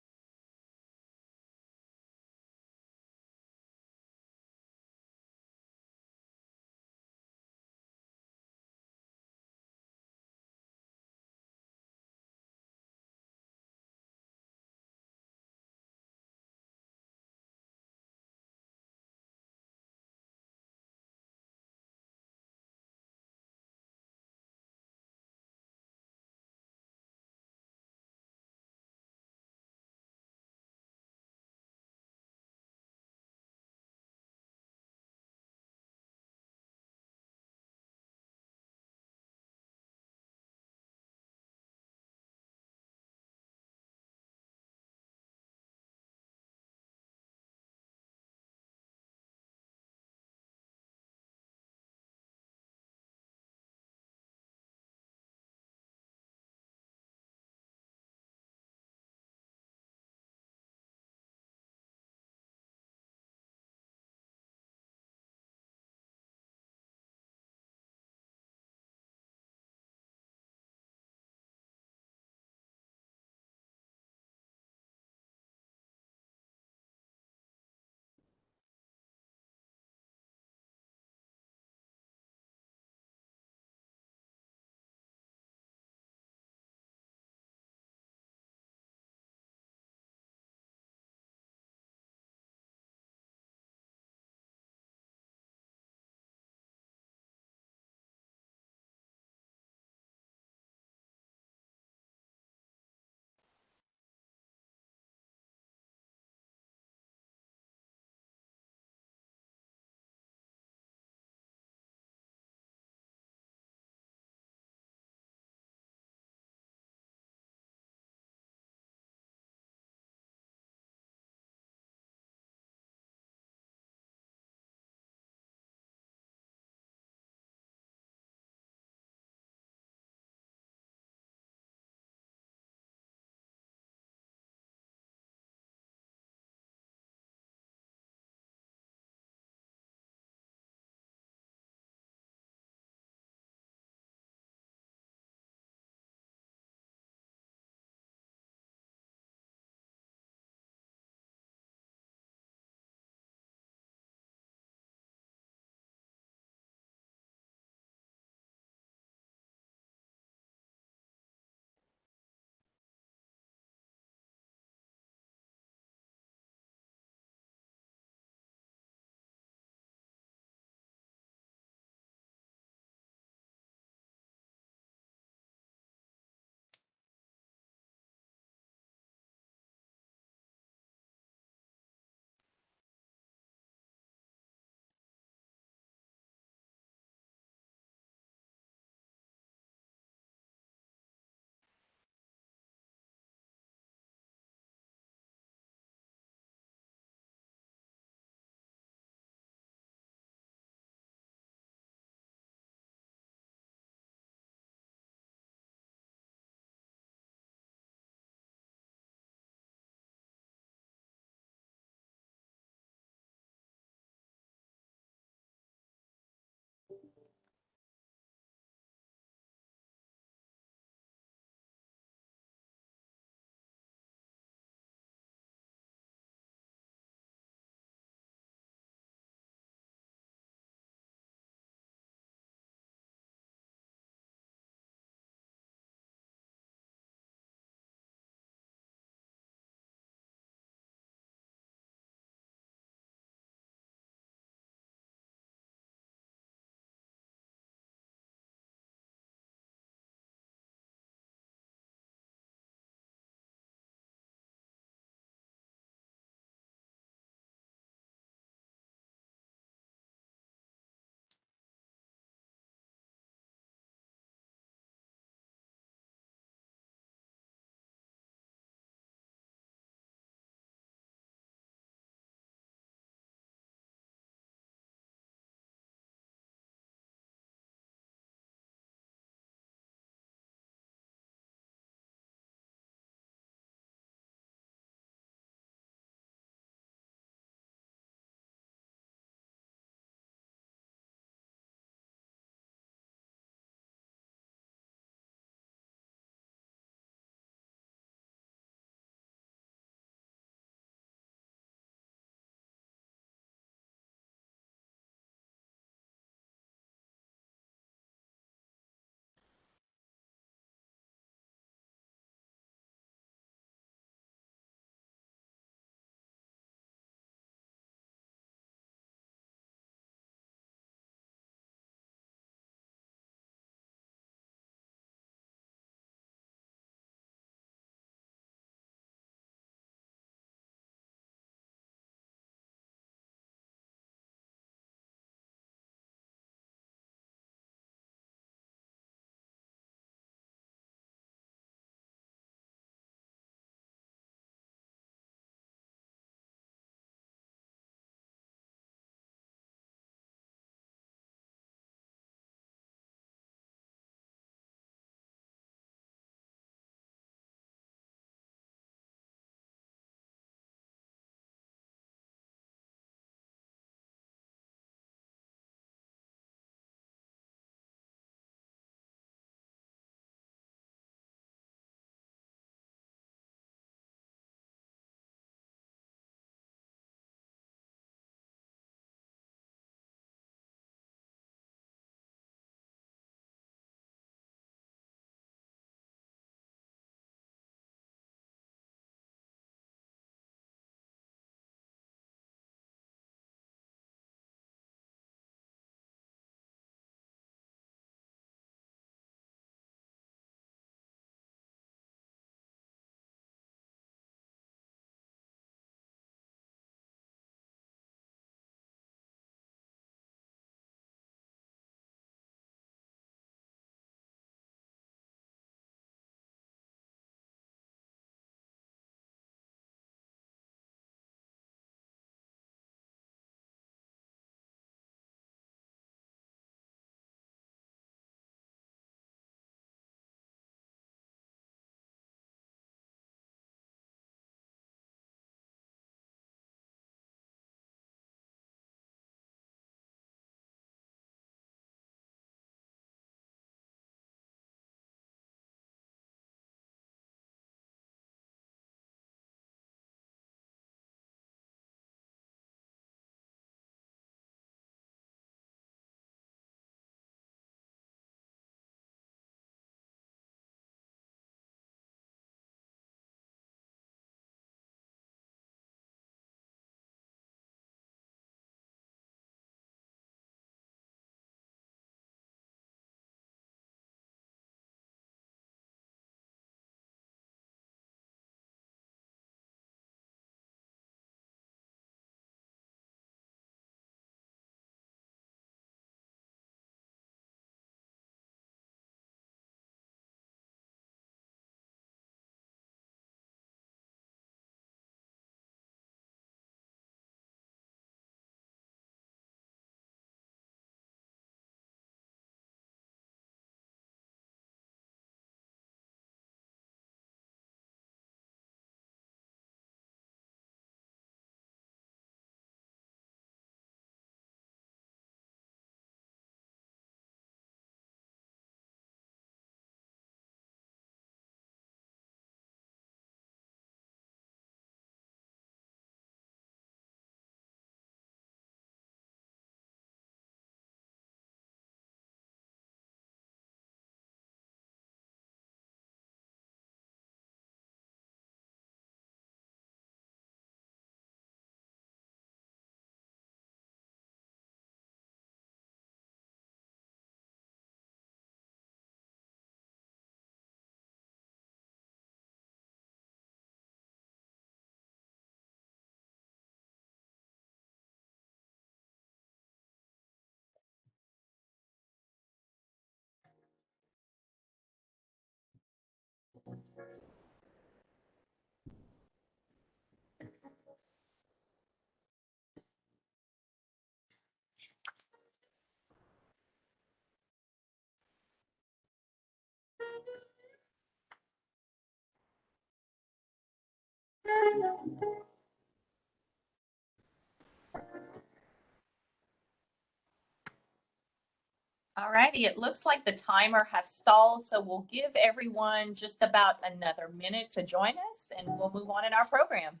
A: All righty, it looks like the timer has stalled, so we'll give everyone just about another minute to join us and we'll move on in our program.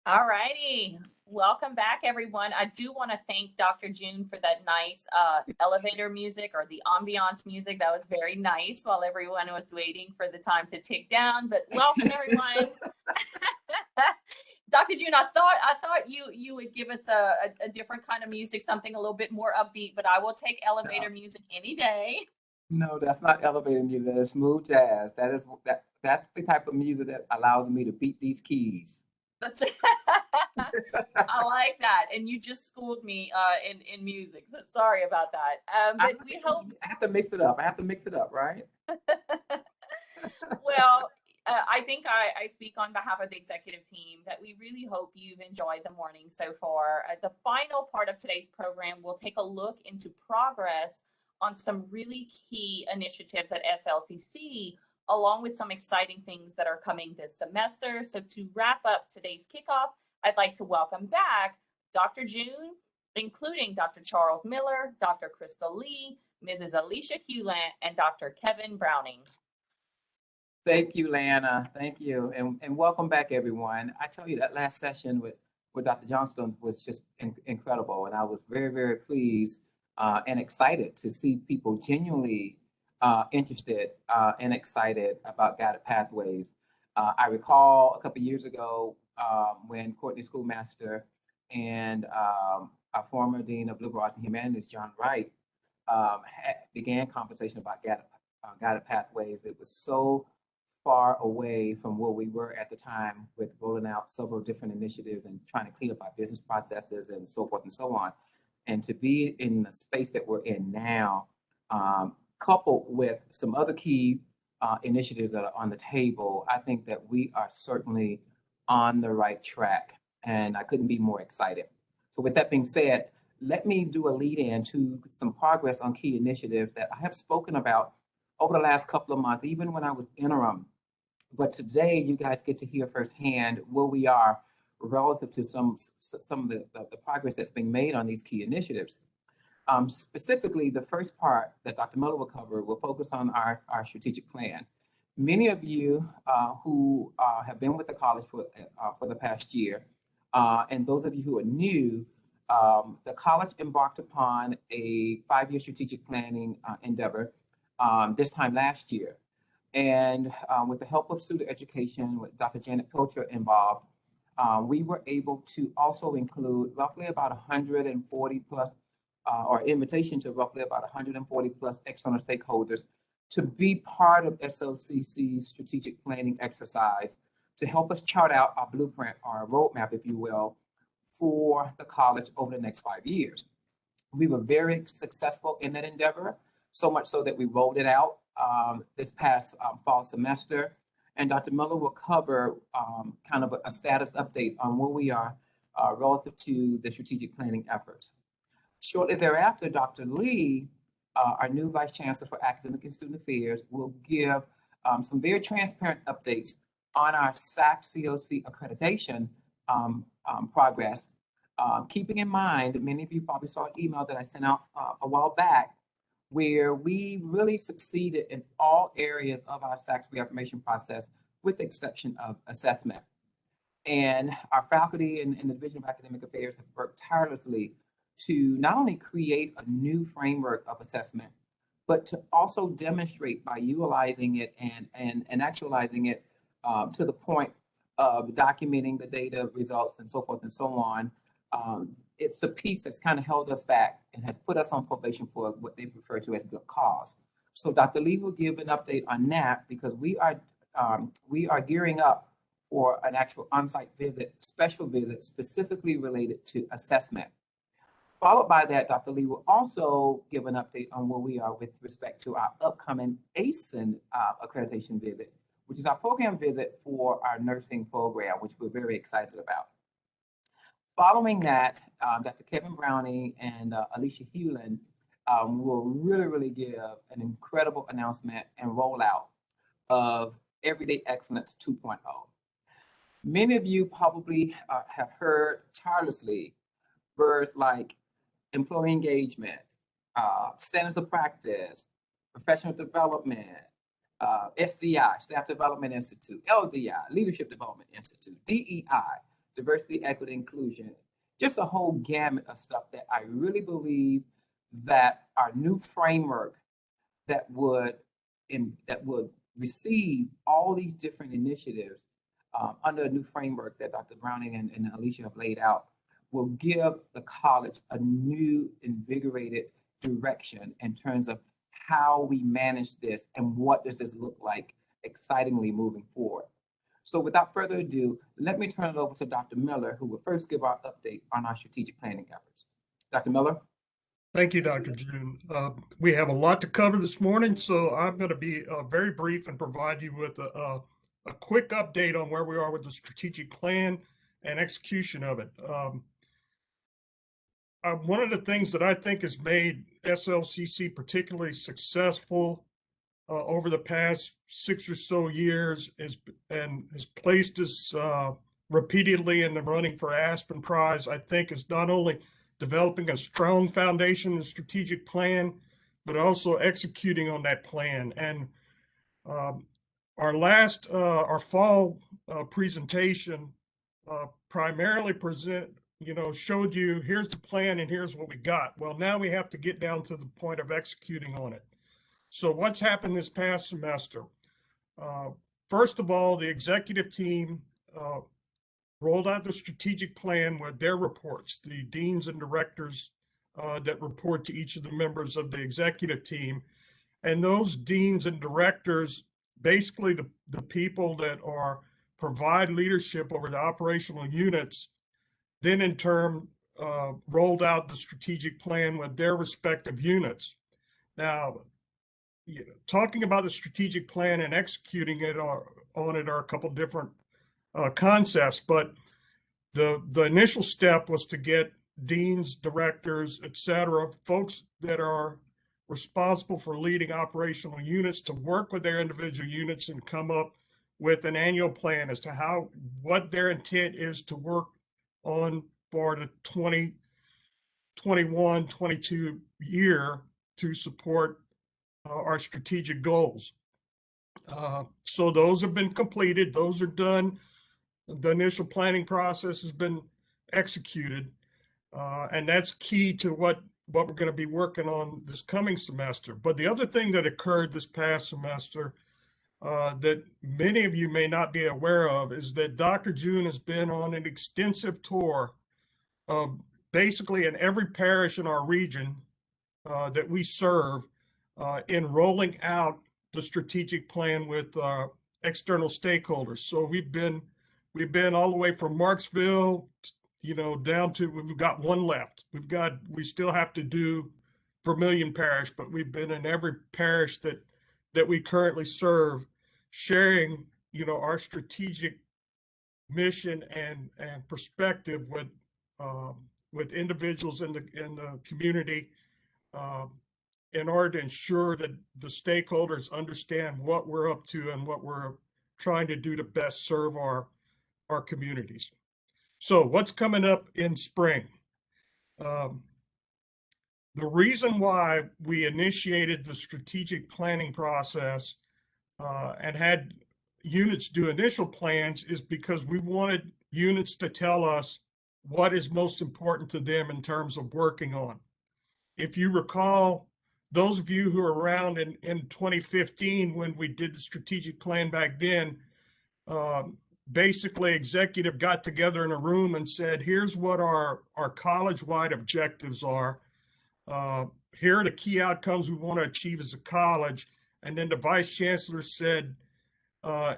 A: All righty. Welcome back, everyone. I do want to thank Dr. June for that nice elevator music or the ambiance music. That was very nice while everyone was waiting for the time to tick down. But welcome, everyone. Dr. June, I thought you would give us a different kind of music, something a little bit more upbeat, but I will take elevator music any day.
B: No, that's not elevator music. That's smooth jazz. That's the type of music that allows me to beat these keys.
A: That's I like that. And you just schooled me in music. So sorry about that. But we hope
B: I have to mix it up. I have to mix it up, right?
A: Well, I think I speak on behalf of the executive team that we really hope you've enjoyed the morning so far. The final part of today's program will take a look into progress on some really key initiatives at SLCC, along with some exciting things that are coming this semester. So to wrap up today's kickoff, I'd like to welcome back Dr. June, including Dr. Charles Miller, Dr. Crystal Lee, Mrs. Alicia Hewland, and Dr. Kevin Browning.
B: Thank you, Lana. Thank you. And welcome back, everyone. I tell you, that last session with Dr. Johnstone was just incredible. And I was very, very pleased and excited to see people genuinely interested and excited about guided pathways. I recall a couple of years ago when Courtney Schoolmaster and our former Dean of Liberal Arts and Humanities, John Wright, began conversation about guided pathways. It was so far away from where we were at the time with rolling out several different initiatives and trying to clean up our business processes and so forth and so on. And to be in the space that we're in now, coupled with some other key initiatives that are on the table, I think that we are certainly on the right track, and I couldn't be more excited. So with that being said, let me do a lead in to some progress on key initiatives that I have spoken about over the last couple of months, even when I was interim. But today, you guys get to hear firsthand where we are relative to some of the progress that's being made on these key initiatives. Specifically, the first part that Dr. Miller will cover will focus on our strategic plan. Many of you who have been with the college for the past year, and those of you who are new, the college embarked upon a 5-year strategic planning endeavor this time last year. And with the help of student education, with Dr. Janet Pilcher involved, we were able to also include roughly about 140 plus, or invitation to roughly about 140 plus external stakeholders to be part of SOCC's strategic planning exercise to help us chart out our blueprint, our roadmap, if you will, for the college over the next 5 years. We were very successful in that endeavor, so much so that we rolled it out this past fall semester. And Dr. Miller will cover kind of a status update on where we are relative to the strategic planning efforts. Shortly thereafter, Dr. Lee, our new Vice Chancellor for Academic and Student Affairs, will give some very transparent updates on our Socc accreditation progress, keeping in mind that many of you probably saw an email that I sent out a while back where we really succeeded in all areas of our Socc reaffirmation process, with the exception of assessment. And our faculty in the Division of Academic Affairs have worked tirelessly to not only create a new framework of assessment, but to also demonstrate by utilizing it and actualizing it to the point of documenting the data, results, and so forth and so on. It's a piece that's kind of held us back and has put us on probation for what they refer to as good cause. So Dr. Lee will give an update on that, because we are gearing up for an actual on-site visit, special visit, specifically related to assessment. Followed by that, Dr. Lee will also give an update on where we are with respect to our upcoming ASIN accreditation visit, which is our program visit for our nursing program, which we're very excited about. Following that, Dr. Kevin Browning and Alicia Hewlin will really give an incredible announcement and rollout of Everyday Excellence 2.0. Many of you probably have heard tirelessly words like employee engagement, standards of practice, professional development, SDI, Staff Development Institute, LDI, Leadership Development Institute, DEI, Diversity, Equity, Inclusion, just a whole gamut of stuff that I really believe that our new framework that would receive all these different initiatives under a new framework that Dr. Browning and Alicia have laid out will give the college a new invigorated direction in terms of how we manage this and what does this look like excitingly moving forward. So without further ado, let me turn it over to Dr. Miller, who will first give our update on our strategic planning efforts. Dr. Miller?
E: Thank you, Dr. June. We have a lot to cover this morning, so I'm going to be very brief and provide you with a quick update on where we are with the strategic plan and execution of it. One of the things that I think has made SLCC particularly successful over the past 6 or so years and has placed us repeatedly in the running for Aspen Prize, I think, is not only developing a strong foundation and strategic plan, but also executing on that plan. And our fall presentation primarily showed you, here's the plan and here's what we got. Well, now we have to get down to the point of executing on it. So what's happened this past semester? First of all, the executive team rolled out the strategic plan with their reports, the deans and directors that report to each of the members of the executive team. And those deans and directors, basically the people that provide leadership over the operational units, then in turn rolled out the strategic plan with their respective units. Now, talking about the strategic plan and executing it on it are a couple different concepts, but the initial step was to get deans, directors, et cetera, folks that are responsible for leading operational units to work with their individual units and come up with an annual plan as to what their intent is to work on for the 2021-22 year to support our strategic goals. So those have been completed. Those are done. The initial planning process has been executed. And that's key to what we're going to be working on this coming semester. But the other thing that occurred this past semester that many of you may not be aware of is that Dr. June has been on an extensive tour of basically in every parish in our region that we serve in rolling out the strategic plan with external stakeholders. So we've been all the way from Marksville, down to, we've got one left. We still have to do Vermilion Parish, but we've been in every parish that we currently serve, sharing, our strategic mission and perspective with individuals in the community, in order to ensure that the stakeholders understand what we're up to and what we're trying to do to best serve our communities. So what's coming up in spring? The reason why we initiated the strategic planning process and had units do initial plans is because we wanted units to tell us what is most important to them in terms of working on. If you recall, those of you who are around in 2015 when we did the strategic plan back then, basically executive got together in a room and said, here's what our college-wide objectives are. Here are the key outcomes we want to achieve as a college. And then the vice chancellor said,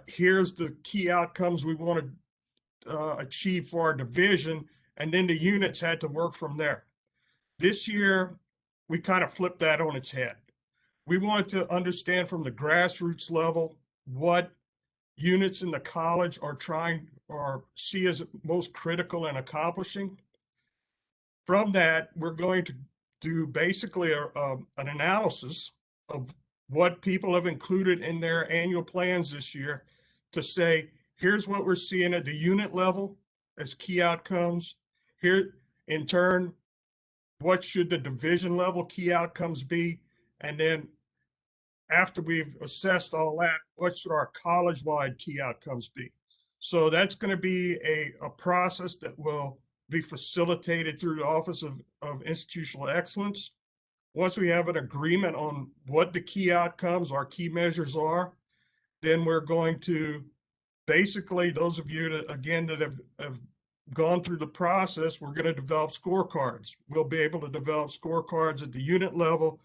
E: here's the key outcomes we want to achieve for our division. And then the units had to work from there. This year, we kind of flipped that on its head. We wanted to understand from the grassroots level what units in the college are trying or see as most critical in accomplishing. From that, we're going to do basically an analysis of what people have included in their annual plans this year to say, here's what we're seeing at the unit level as key outcomes. Here, in turn, what should the division level key outcomes be? And then after we've assessed all that, what should our college-wide key outcomes be? So that's going to be a process that will be facilitated through the Office of Institutional Excellence. Once we have an agreement on what the key outcomes, our key measures are, then we're going to basically, those of you that, again, that have gone through the process, we're going to develop scorecards. We'll be able to develop scorecards at the unit level,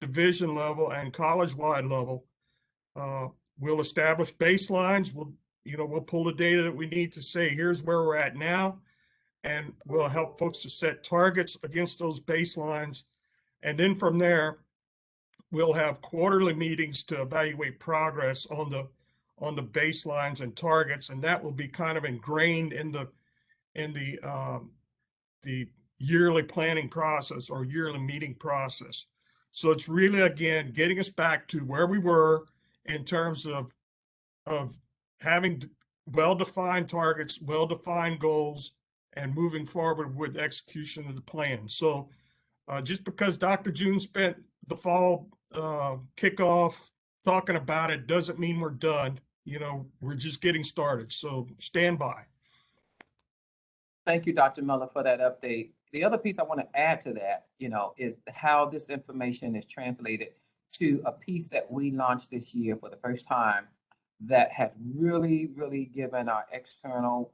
E: division level, and college-wide level. We'll establish baselines. We'll pull the data that we need to say, here's where we're at now, and we'll help folks to set targets against those baselines. And then from there, we'll have quarterly meetings to evaluate progress on the baselines and targets, and that will be kind of ingrained in the yearly planning process or yearly meeting process. So it's really, again, getting us back to where we were in terms of having well-defined targets, well-defined goals, and moving forward with execution of the plan. So just because Dr. June spent the fall kickoff talking about it doesn't mean we're done. We're just getting started. So stand by.
B: Thank you, Dr. Miller, for that update. The other piece I want to add to that, is how this information is translated to a piece that we launched this year for the first time that has really, really given our external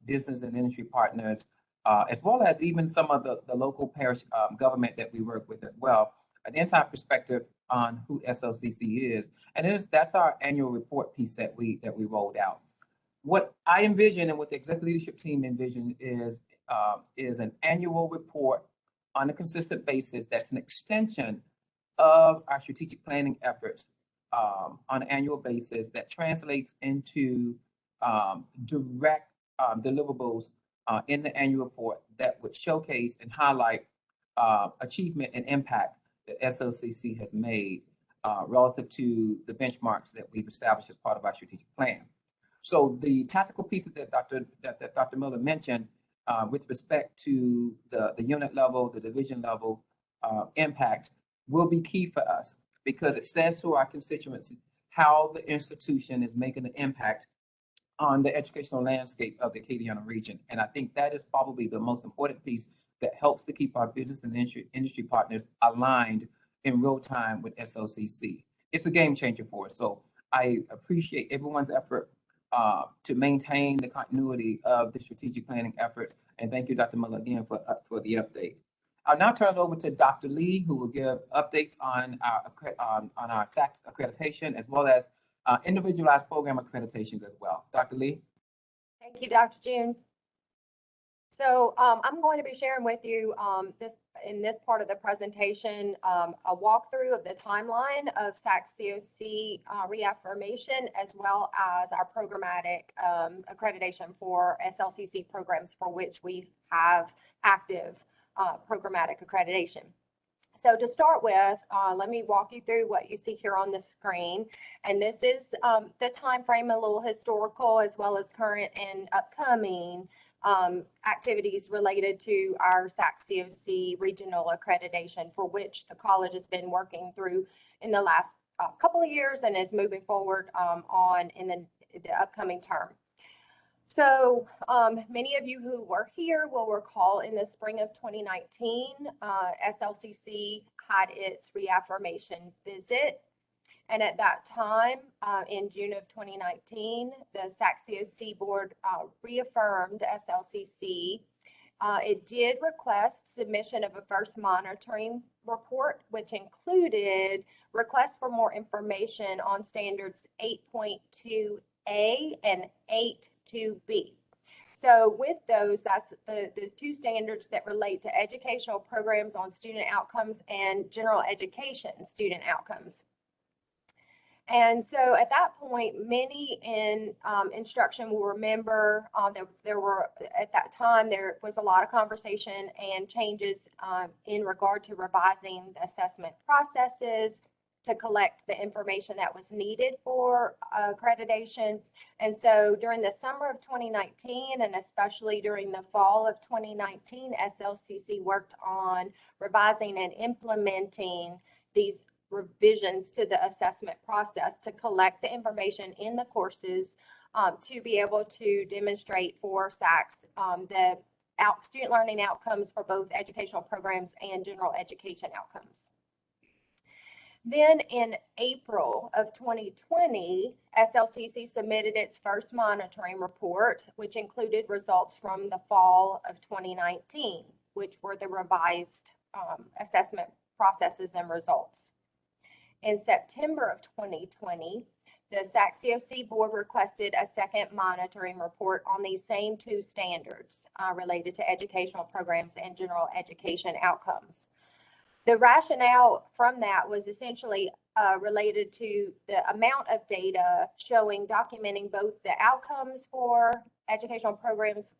B: business and industry partners, as well as even some of the local parish government that we work with as well, an inside perspective on who SOCC is. And that's our annual report piece that we rolled out. What I envision and what the executive leadership team envision is an annual report on a consistent basis that's an extension of our strategic planning efforts on an annual basis that translates into direct deliverables in the annual report that would showcase and highlight achievement and impact that SOCC has made relative to the benchmarks that we've established as part of our strategic plan. So the tactical pieces that Dr. Miller mentioned with respect to the unit level, the division level impact will be key for us because it says to our constituents how the institution is making an impact on the educational landscape of the Acadiana region. And I think that is probably the most important piece that helps to keep our business and industry partners aligned in real time with SOCC. it's a game changer for us. So I appreciate everyone's effort to maintain the continuity of the strategic planning efforts. And thank you, Dr. Miller, again for the update. I'll now turn it over to Dr. Lee, who will give updates on our Socc accreditation, as well as individualized program accreditations as well. Dr. Lee?
D: Thank you, Dr. June. So I'm going to be sharing with you in this part of the presentation a walkthrough of the timeline of Socc reaffirmation, as well as our programmatic accreditation for SLCC programs for which we have active programmatic accreditation. So to start with, let me walk you through what you see here on the screen. And this is the time frame, a little historical, as well as current and upcoming activities related to our Socc regional accreditation, for which the college has been working through in the last couple of years and is moving forward on in the upcoming term. So many of you who were here will recall in the spring of 2019, SLCC had its reaffirmation visit. And at that time, in June of 2019, the Socc board reaffirmed SLCC. It did request submission of a first monitoring report, which included requests for more information on standards 8.2A and 8.2B. So with those, that's the two standards that relate to educational programs on student outcomes and general education student outcomes. And so at that point, many in instruction will remember that there were, at that time, there was a lot of conversation and changes in regard to revising the assessment processes to collect the information that was needed for accreditation. And so during the summer of 2019, and especially during the fall of 2019, SLCC worked on revising and implementing these revisions to the assessment process to collect the information in the courses to be able to demonstrate for Socc the student learning outcomes for both educational programs and general education outcomes. Then in April of 2020, SLCC submitted its first monitoring report, which included results from the fall of 2019, which were the revised assessment processes and results. In September of 2020, the Socc board requested a second monitoring report on these same two standards related to educational programs and general education outcomes. The rationale from that was essentially related to the amount of data showing, documenting both the outcomes for educational programs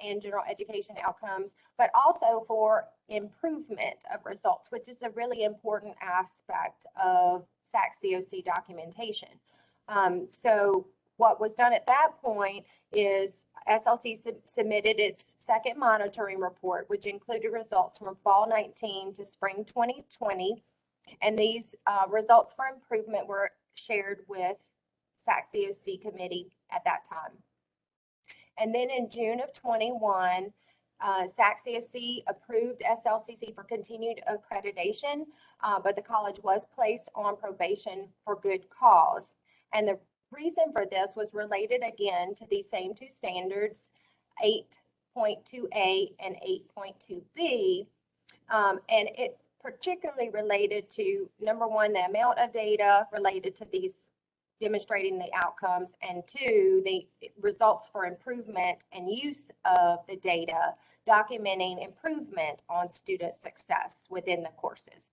D: and general education outcomes, but also for improvement of results, which is a really important aspect of Socc documentation. So what was done at that point is SLC submitted its second monitoring report, which included results from fall 19 to spring 2020. And these results for improvement were shared with Socc committee at that time. And then in June of 21, Socc approved SLCC for continued accreditation, but the college was placed on probation for good cause. And the reason for this was related again to these same two standards, 8.2A and 8.2B, and it particularly related to, number one, the amount of data related to these demonstrating the outcomes, and two, the results for improvement and use of the data documenting improvement on student success within the courses.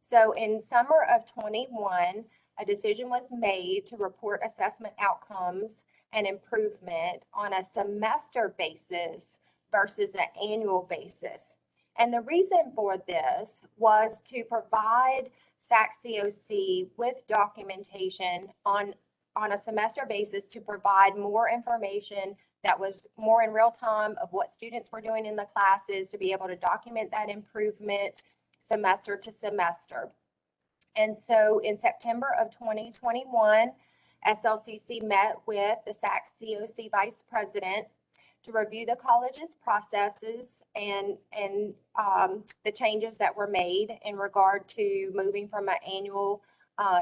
D: So in summer of 21, a decision was made to report assessment outcomes and improvement on a semester basis versus an annual basis. And the reason for this was to provide Socc with documentation on a semester basis to provide more information that was more in real time of what students were doing in the classes, to be able to document that improvement semester to semester. And so in September of 2021, SLCC met with the Socc Vice President to review the college's processes and the changes that were made in regard to moving from an annual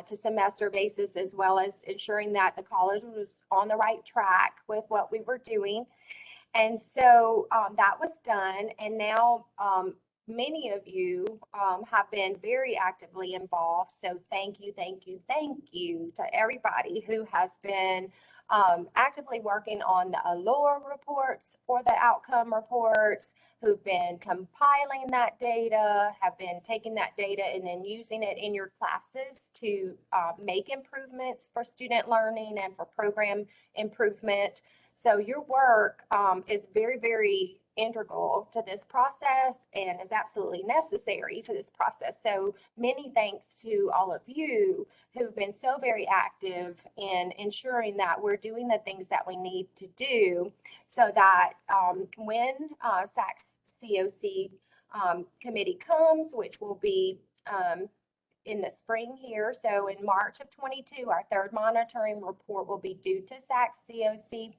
D: to semester basis, as well as ensuring that the college was on the right track with what we were doing. And so that was done. And now many of you have been very actively involved. So thank you, thank you, thank you to everybody who has been actively working on the allure reports for the outcome reports, who've been compiling that data, have been taking that data and then using it in your classes to make improvements for student learning and for program improvement. So your work is very, very integral to this process and is absolutely necessary to this process. So many thanks to all of you who've been so very active in ensuring that we're doing the things that we need to do so that when Socc COC committee comes, which will be in the spring here. So in March of 22, our third monitoring report will be due to Socc COC,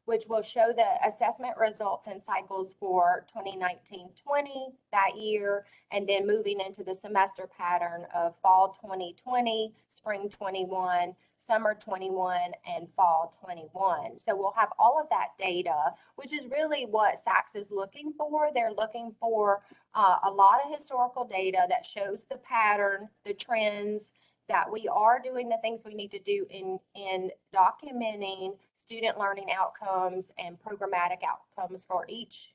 D: which will show the assessment results and cycles for 2019-20 that year, and then moving into the semester pattern of fall 2020, spring 21, summer 21, and fall 21. So we'll have all of that data, which is really what Socc is looking for. They're looking for a lot of historical data that shows the pattern, the trends, that we are doing the things we need to do in documenting student learning outcomes and programmatic outcomes for each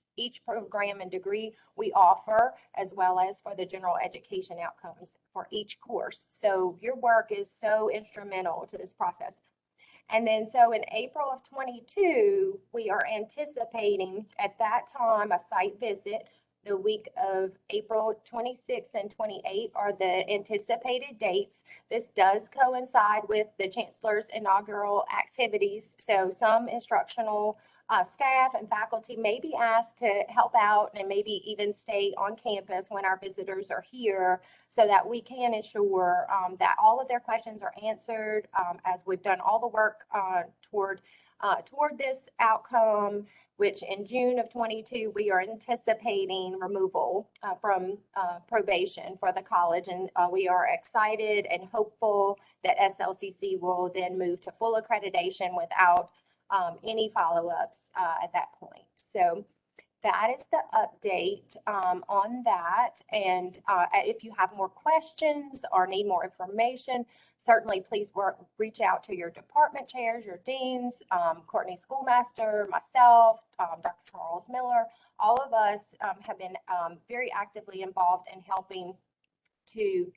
D: program and degree we offer, as well as for the general education outcomes for each course. So your work is so instrumental to this process. And then so in April of 22, we are anticipating at that time a site visit. The week of April 26th and 28th are the anticipated dates. This does coincide with the Chancellor's inaugural activities. So some instructional staff and faculty may be asked to help out and maybe even stay on campus when our visitors are here so that we can ensure that all of their questions are answered as we've done all the work toward this outcome, which in June of 22, we are anticipating removal from probation for the college. And we are excited and hopeful that SLCC will then move to full accreditation without any follow-ups at that point. So that is the update on that. And if you have more questions or need more information, certainly please reach out to your department chairs, your deans, Courtney Schoolmaster, myself, Dr. Charles Miller. All of us have been very actively involved in helping to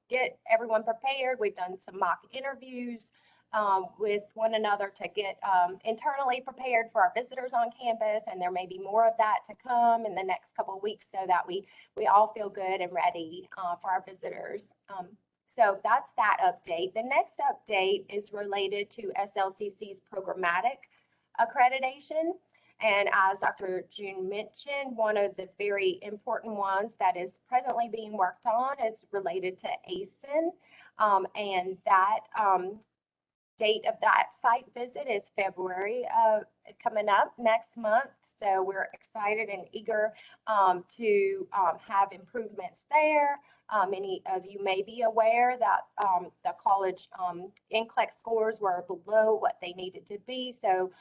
D: get everyone prepared. We've done some mock interviews with one another to get internally prepared for our visitors on campus, and there may be more of that to come in the next couple of weeks so that we all feel good and ready for our visitors. So that's that update. The next update is related to SLCC's programmatic accreditation. And as Dr. June mentioned, one of the very important ones that is presently being worked on is related to ASIN, and that date of that site visit is February coming up next month. So we're excited and eager to have improvements there. Many of you may be aware that the college NCLEX scores were below what they needed to be. So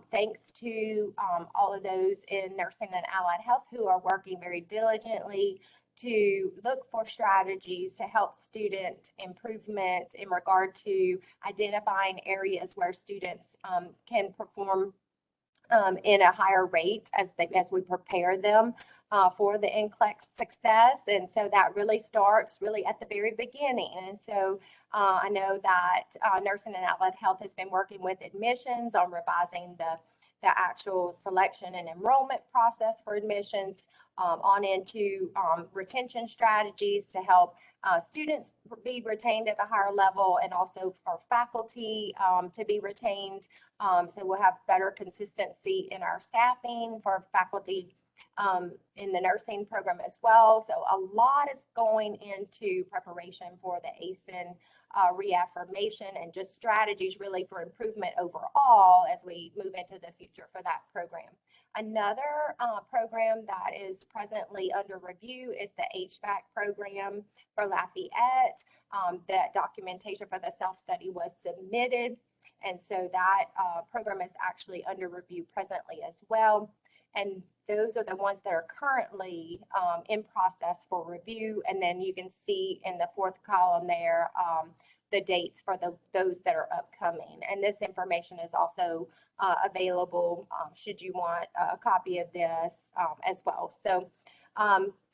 D: thanks to all of those in nursing and allied health who are working very diligently to look for strategies to help student improvement in regard to identifying areas where students can perform in a higher rate as we prepare them for the NCLEX success. And so that really starts really at the very beginning. And so I know that Nursing and Allied Health has been working with admissions on revising the actual selection and enrollment process for admissions on into retention strategies to help students be retained at a higher level, and also for faculty to be retained. So we'll have better consistency in our staffing for faculty in the nursing program as well. So a lot is going into preparation for the ASIN reaffirmation and just strategies really for improvement overall as we move into the future for that program. Another program that is presently under review is the HVAC program for Lafayette. That documentation for the self-study was submitted, and so that program is actually under review presently as well. And those are the ones that are currently in process for review. And then you can see in the fourth column there the dates for those that are upcoming. And this information is also available should you want a copy of this as well. So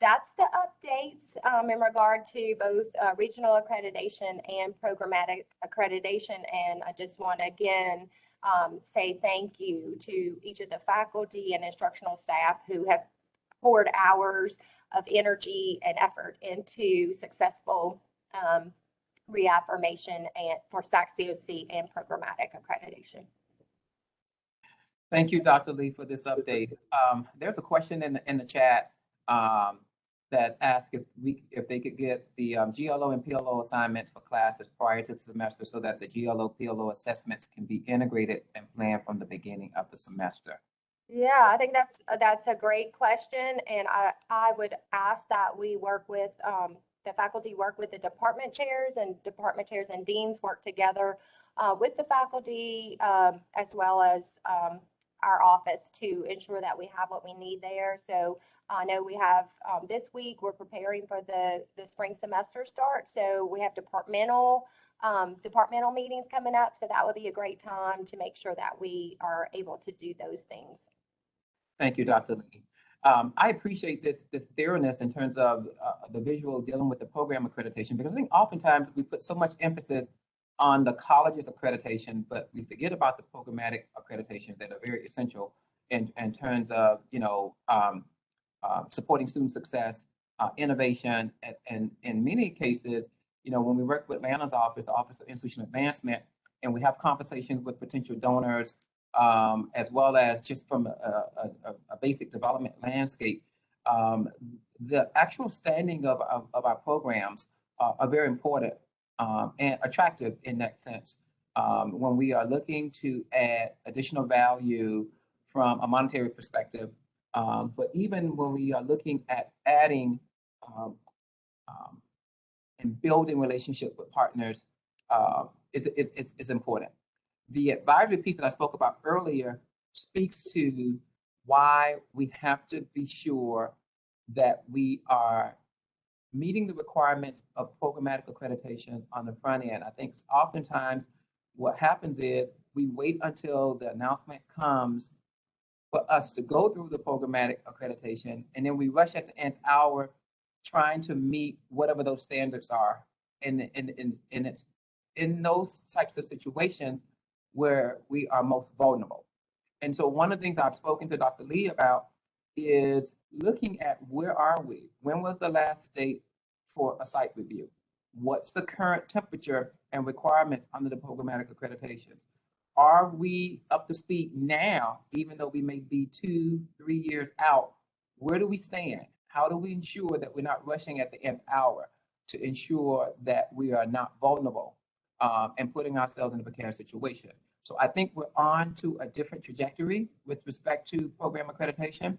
D: that's the updates in regard to both regional accreditation and programmatic accreditation. And I just want to again say thank you to each of the faculty and instructional staff who have poured hours of energy and effort into successful reaffirmation and for Socc COC and programmatic accreditation.
B: Thank you, Dr. Lee, for this update. There's a question in the chat that asked if they could get the GLO and PLO assignments for classes prior to the semester so that the GLO PLO assessments can be integrated and planned from the beginning of the semester.
D: Yeah, I think that's a great question, and I would ask that we work with the faculty work with the department chairs and deans work together with the faculty as well as our office to ensure that we have what we need there. So I know we have this week we're preparing for the spring semester start. So we have departmental meetings coming up. So that would be a great time to make sure that we are able to do those things.
B: Thank you, Dr. Lee. I appreciate this thoroughness in terms of the visual dealing with the program accreditation, because I think oftentimes we put so much emphasis on the college's accreditation, but we forget about the programmatic accreditation that are very essential in terms of, supporting student success, innovation, and in many cases, when we work with Atlanta's Office of Institutional Advancement, and we have conversations with potential donors, as well as just from a basic development landscape, the actual standing of our programs are very important and attractive in that sense. When we are looking to add additional value from a monetary perspective, but even when we are looking at adding and building relationships with partners, it's important. The advisory piece that I spoke about earlier speaks to why we have to be sure that we are meeting the requirements of programmatic accreditation on the front end. I think oftentimes what happens is we wait until the announcement comes for us to go through the programmatic accreditation, and then we rush at the nth hour trying to meet whatever those standards are. And it's in those types of situations where we are most vulnerable. And so one of the things I've spoken to Dr. Lee about is looking at where are we? When was the last date for a site review? What's the current temperature and requirements under the programmatic accreditation? Are we up to speed now, even though we may be 2-3 years out? Where do we stand? How do we ensure that we're not rushing at the nth hour to ensure that we are not vulnerable and putting ourselves in a precarious situation? So I think we're on to a different trajectory with respect to program accreditation.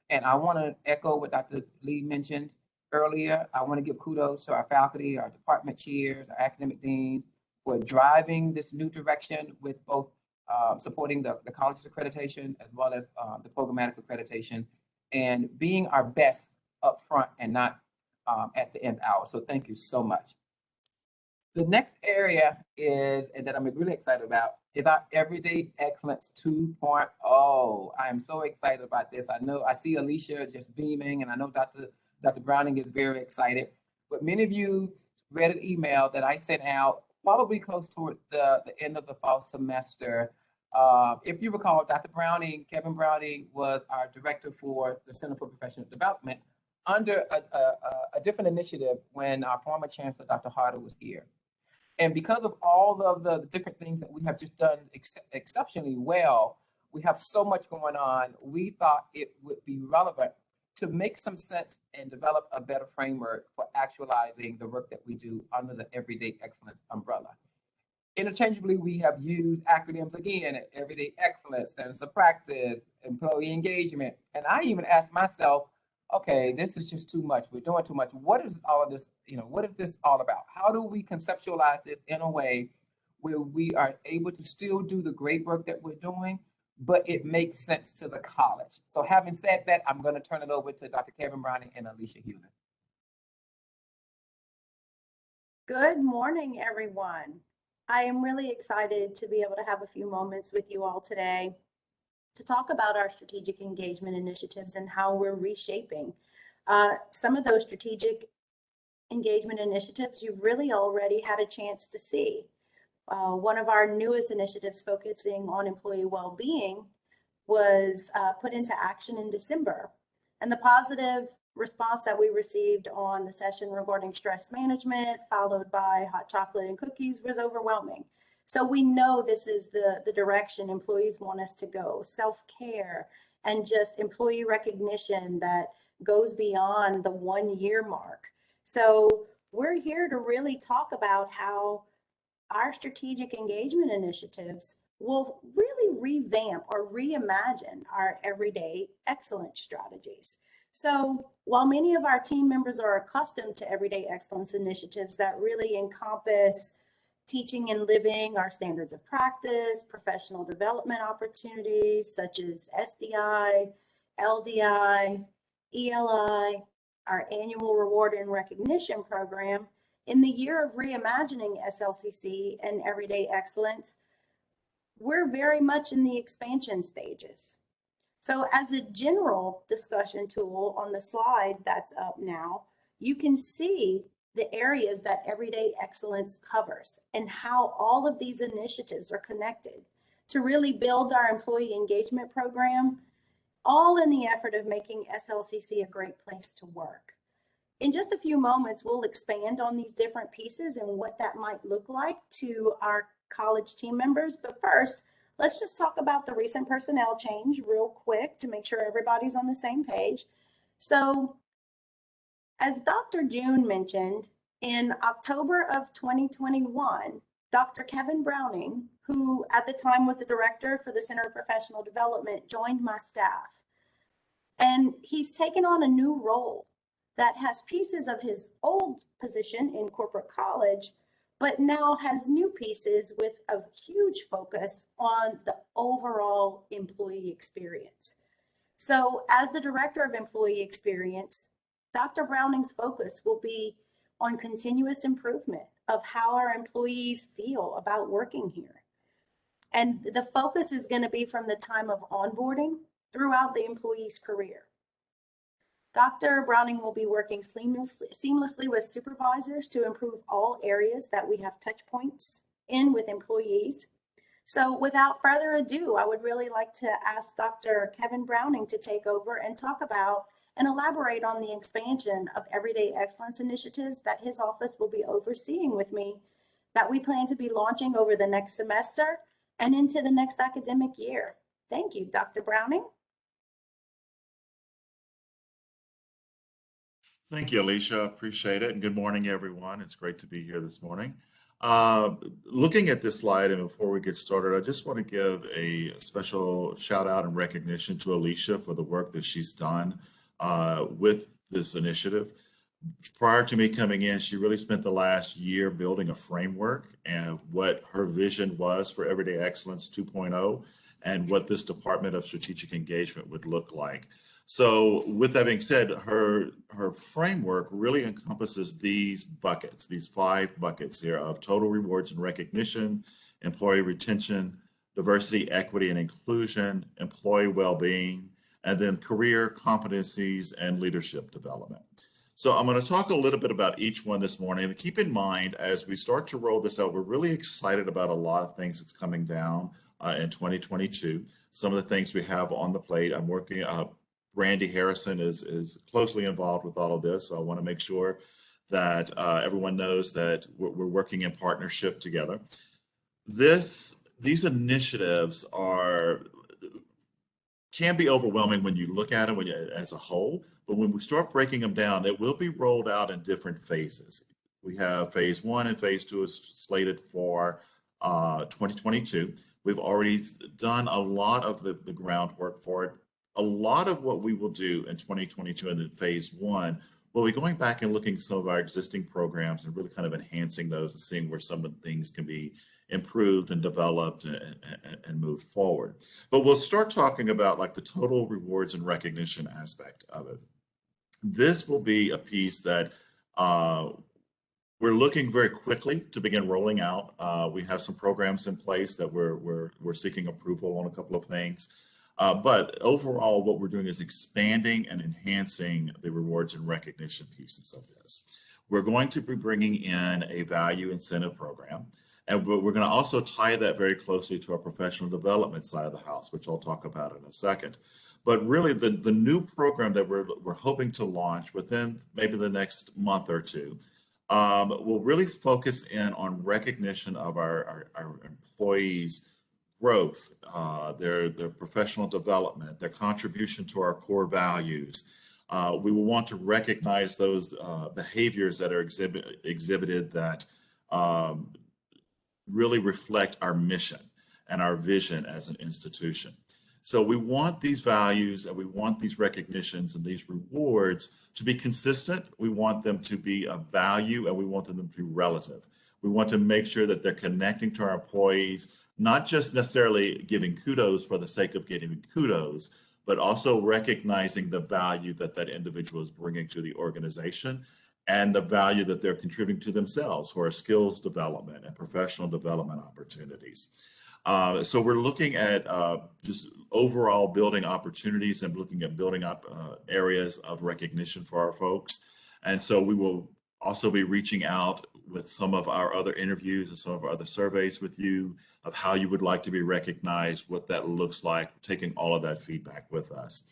B: And I want to echo what Dr. Lee mentioned earlier. I want to give kudos to our faculty, our department chairs, our academic deans for driving this new direction with both supporting the college's accreditation as well as the programmatic accreditation, and being our best up front and not at the nth hour. So thank you so much. The next area is, and that I'm really excited about, is our Everyday Excellence 2.0. I am so excited about this. I see Alicia just beaming, and I know Dr. Browning is very excited. But many of you read an email that I sent out probably close towards the end of the fall semester. If you recall, Kevin Browning was our director for the Center for Professional Development under a different initiative when our former chancellor, Dr. Harder, was here. And because of all of the different things that we have just done exceptionally well, we have so much going on. We thought it would be relevant to make some sense and develop a better framework for actualizing the work that we do under the Everyday Excellence umbrella. Interchangeably, we have used acronyms again: Everyday Excellence, Standards of Practice, Employee Engagement. And I even asked myself, okay, this is just too much. We're doing too much. What is all of this, what is this all about? How do we conceptualize this in a way where we are able to still do the great work that we're doing, but it makes sense to the college? So having said that, I'm going to turn it over to Dr. Kevin Browning and Alicia Hewlett.
F: Good morning, everyone. I am really excited to be able to have a few moments with you all today to talk about our strategic engagement initiatives and how we're reshaping some of those strategic engagement initiatives you've really already had a chance to see. One of our newest initiatives focusing on employee well-being was put into action in December. And the positive response that we received on the session regarding stress management, followed by hot chocolate and cookies, was overwhelming. So we know this is the direction employees want us to go: self-care and just employee recognition that goes beyond the 1 year mark. So we're here to really talk about how our strategic engagement initiatives will really revamp or reimagine our everyday excellence strategies. So while many of our team members are accustomed to everyday excellence initiatives that really encompass teaching and living our standards of practice, professional development opportunities such as SDI, LDI, ELI, our annual reward and recognition program, in the year of reimagining SLCC and everyday excellence, we're very much in the expansion stages. So as a general discussion tool on the slide that's up now, you can see the areas that everyday excellence covers and how all of these initiatives are connected to really build our employee engagement program, all in the effort of making SLCC a great place to work. In just a few moments, we'll expand on these different pieces and what that might look like to our college team members. But first, let's just talk about the recent personnel change real quick to make sure everybody's on the same page. So as Dr. June mentioned, in October of 2021, Dr. Kevin Browning, who at the time was the director for the Center of Professional Development, joined my staff. And he's taken on a new role that has pieces of his old position in corporate college, but now has new pieces with a huge focus on the overall employee experience. So as the director of employee experience, Dr. Browning's focus will be on continuous improvement of how our employees feel about working here. And the focus is going to be from the time of onboarding throughout the employee's career. Dr. Browning will be working seamlessly with supervisors to improve all areas that we have touch points in with employees. So without further ado, I would really like to ask Dr. Kevin Browning to take over and talk about and elaborate on the expansion of everyday excellence initiatives that his office will be overseeing with me, that we plan to be launching over the next semester and into the next academic year. Thank you, Dr. Browning.
G: Thank you, Alicia. Appreciate it. And good morning, everyone. It's great to be here this morning. Looking at this slide, and before we get started, I just want to give a special shout out and recognition to Alicia for the work that she's done with this initiative. Prior to me coming in, she really spent the last year building a framework and what her vision was for Everyday Excellence 2.0 and what this Department of Strategic Engagement would look like. So with that being said, her framework really encompasses these buckets, these 5 buckets here of total rewards and recognition, employee retention, diversity, equity, and inclusion, employee well-being, and then career competencies and leadership development. So I'm going to talk a little bit about each one this morning. And keep in mind, as we start to roll this out, we're really excited about a lot of things that's coming down in 2022. Some of the things we have on the plate, I'm working Randy Harrison is closely involved with all of this. So I want to make sure that everyone knows that we're working in partnership together. These initiatives are can be overwhelming when you look at them as a whole, but when we start breaking them down, they will be rolled out in different phases. We have phase 1 and phase 2 is slated for 2022. We've already done a lot of the groundwork for it. A lot of what we will do in 2022 and then phase 1, we'll be going back and looking at some of our existing programs and really kind of enhancing those and seeing where some of the things can be improved and developed and moved forward. But we'll start talking about like the total rewards and recognition aspect of it. This will be a piece that we're looking very quickly to begin rolling out. We have some programs in place that we're seeking approval on a couple of things. But overall, what we're doing is expanding and enhancing the rewards and recognition pieces of this. We're going to be bringing in a value incentive program. And we're going to also tie that very closely to our professional development side of the house, which I'll talk about in a second. But really, the new program that we're hoping to launch within maybe the next month or two will really focus in on recognition of our employees' growth, their professional development, their contribution to our core values. We will want to recognize those behaviors that are exhibited that really reflect our mission and our vision as an institution. So we want these values and we want these recognitions and these rewards to be consistent. We want them to be of value and we want them to be relative. We want to make sure that they're connecting to our employees, not just necessarily giving kudos for the sake of getting kudos, but also recognizing the value that that individual is bringing to the organization and the value that they're contributing to themselves for skills development and professional development opportunities. So we're looking at just overall building opportunities and looking at building up areas of recognition for our folks. And so we will also be reaching out with some of our other interviews and some of our other surveys with you of how you would like to be recognized, what that looks like, taking all of that feedback with us.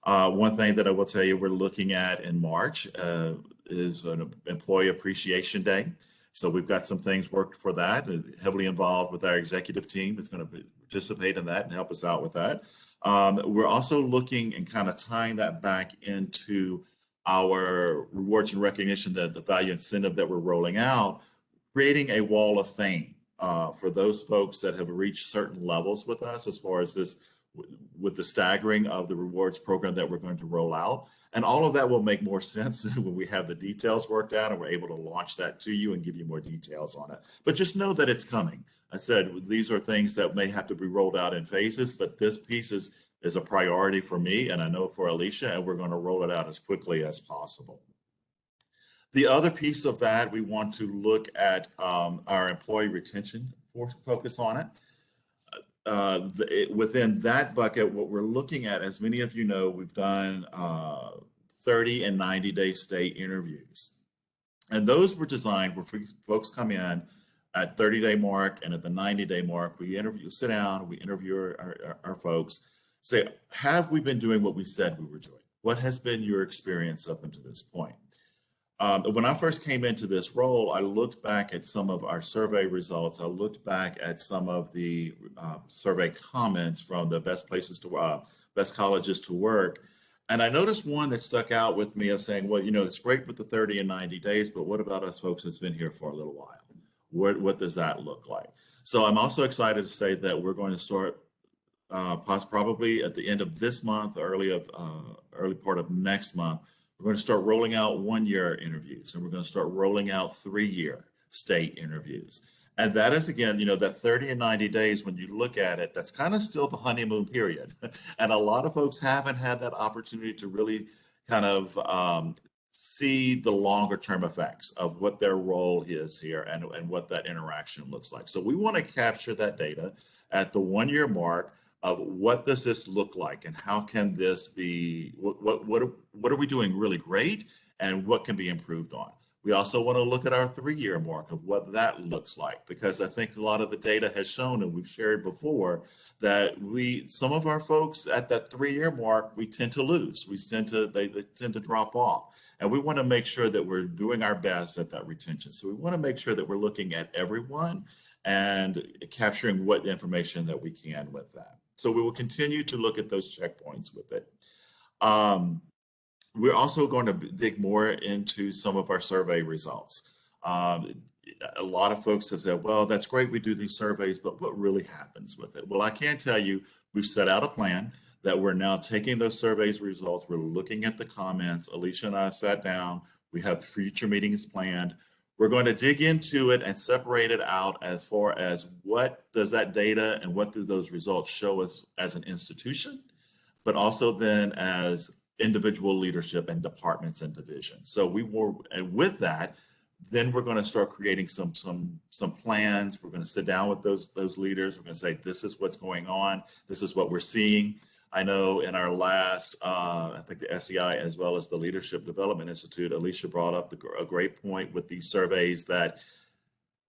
G: One thing that I will tell you we're looking at in March is an Employee Appreciation Day. So we've got some things worked for that, heavily involved with our executive team that's going to participate in that and help us out with that. We're also looking and kind of tying that back into our rewards and recognition, the value incentive that we're rolling out, creating a wall of fame for those folks that have reached certain levels with us as far as this, with the staggering of the rewards program that we're going to roll out. And all of that will make more sense when we have the details worked out and we're able to launch that to you and give you more details on it. But just know that it's coming. I said, these are things that may have to be rolled out in phases, but this piece is a priority for me and I know for Alicia, and we're going to roll it out as quickly as possible. The other piece of that, we want to look at our employee retention, focus on it. Within that bucket, what we're looking at, as many of you know, we've done 30 and 90-day stay interviews. And those were designed where folks come in at 30-day mark and at the 90-day mark, we sit down, we interview our folks, say, have we been doing what we said we were doing? What has been your experience up until this point? When I first came into this role, I looked back at some of our survey results. I looked back at some of the survey comments from the best colleges to work. And I noticed one that stuck out with me of saying, well, you know, it's great with the 30 and 90 days, but what about us folks that's been here for a little while? What does that look like? So I'm also excited to say that we're going to start probably at the end of this month, early part of next month. We're going to start rolling out 1-year interviews, and we're going to start rolling out 3-year state interviews. And that is, again, you know, that 30 and 90 days, when you look at it, that's kind of still the honeymoon period. And a lot of folks haven't had that opportunity to really kind of see the longer term effects of what their role is here and what that interaction looks like. So we want to capture that data at the 1-year mark of what does this look like and how can this be, what are we doing really great and what can be improved on. We also want to look at our 3-year mark of what that looks like, because I think a lot of the data has shown, and we've shared before, that some of our folks at that 3-year mark, we tend to lose. They tend to drop off. And we want to make sure that we're doing our best at that retention. So we want to make sure that we're looking at everyone and capturing what information that we can with that. So we will continue to look at those checkpoints with it. We're also going to dig more into some of our survey results. A lot of folks have said, well, that's great, we do these surveys, but what really happens with it? Well, I can tell you, we've set out a plan that we're now taking those surveys results. We're looking at the comments. Alicia and I have sat down. We have future meetings planned. We're going to dig into it and separate it out as far as what does that data and what do those results show us as an institution, but also then as individual leadership and departments and divisions. So and with that, then we're going to start creating some plans. We're going to sit down with those leaders. We're going to say, this is what's going on. This is what we're seeing. I know in our last, I think the SEI as well as the Leadership Development Institute, Alicia brought up a great point with these surveys that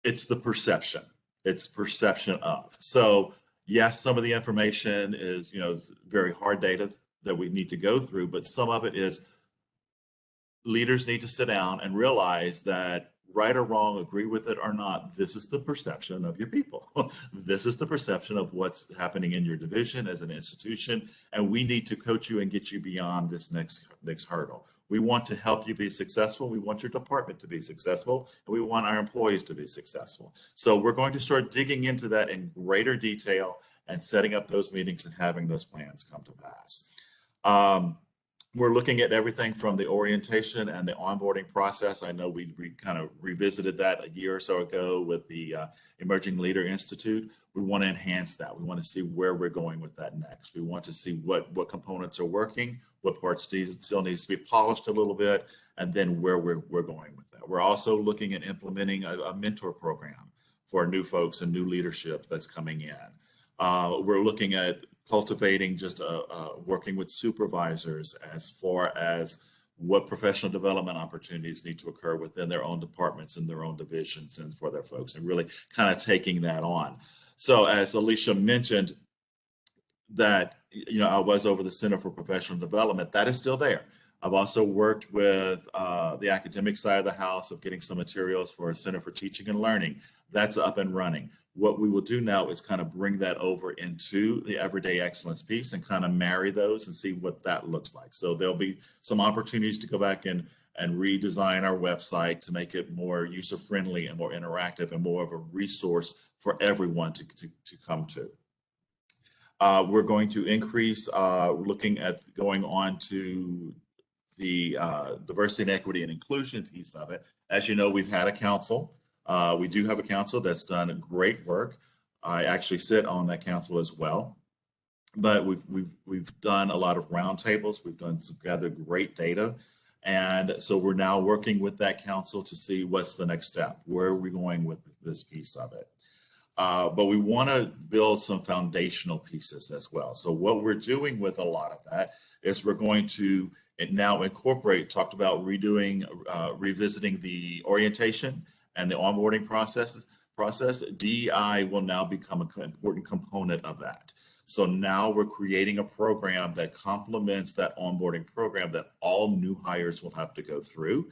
G: it's the perception. It's perception of. So yes, some of the information is, is very hard data that we need to go through, but some of it is leaders need to sit down and realize that right or wrong, agree with it or not, this is the perception of your people. This is the perception of what's happening in your division as an institution, and we need to coach you and get you beyond this next hurdle. We want to help you be successful. We want your department to be successful, and we want our employees to be successful. So we're going to start digging into that in greater detail and setting up those meetings and having those plans come to pass. We're looking at everything from the orientation and the onboarding process. I know we kind of revisited that a year or so ago with the Emerging Leader Institute. We want to enhance that. We want to see where we're going with that next. We want to see what components are working, what parts still needs to be polished a little bit, and then where we're going with that. We're also looking at implementing a mentor program for new folks and new leadership that's coming in. We're looking at cultivating just working with supervisors as far as what professional development opportunities need to occur within their own departments and their own divisions and for their folks, and really kind of taking that on. So as Alicia mentioned, that, I was over the Center for Professional Development, that is still there. I've also worked with the academic side of the house of getting some materials for a Center for Teaching and Learning. That's up and running. What we will do now is kind of bring that over into the Everyday Excellence piece and kind of marry those and see what that looks like. So there'll be some opportunities to go back and redesign our website to make it more user-friendly and more interactive and more of a resource for everyone to come to. We're going to increase looking at going on to the diversity and equity and inclusion piece of it. As you know, we've had a council. We do have a council that's done great work. I actually sit on that council as well. But we've done a lot of roundtables. We've gathered great data. And so we're now working with that council to see what's the next step. Where are we going with this piece of it? But we want to build some foundational pieces as well. So what we're doing with a lot of that is we're going to now incorporate, talked about revisiting the orientation and the onboarding process. DEI will now become an important component of that. So now we're creating a program that complements that onboarding program that all new hires will have to go through.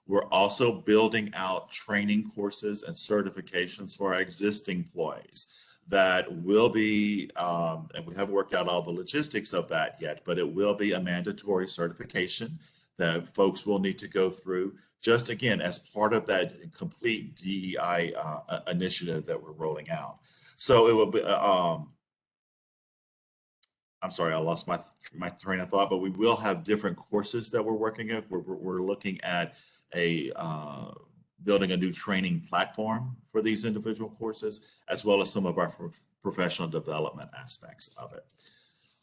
G: We're also building out training courses and certifications for our existing employees that will be, and we haven't worked out all the logistics of that yet, but it will be a mandatory certification that folks will need to go through, just again, as part of that complete DEI initiative that we're rolling out. So it will be, I'm sorry, I lost my train of thought, but we will have different courses that we're working at. We're looking at building a new training platform for these individual courses, as well as some of our professional development aspects of it.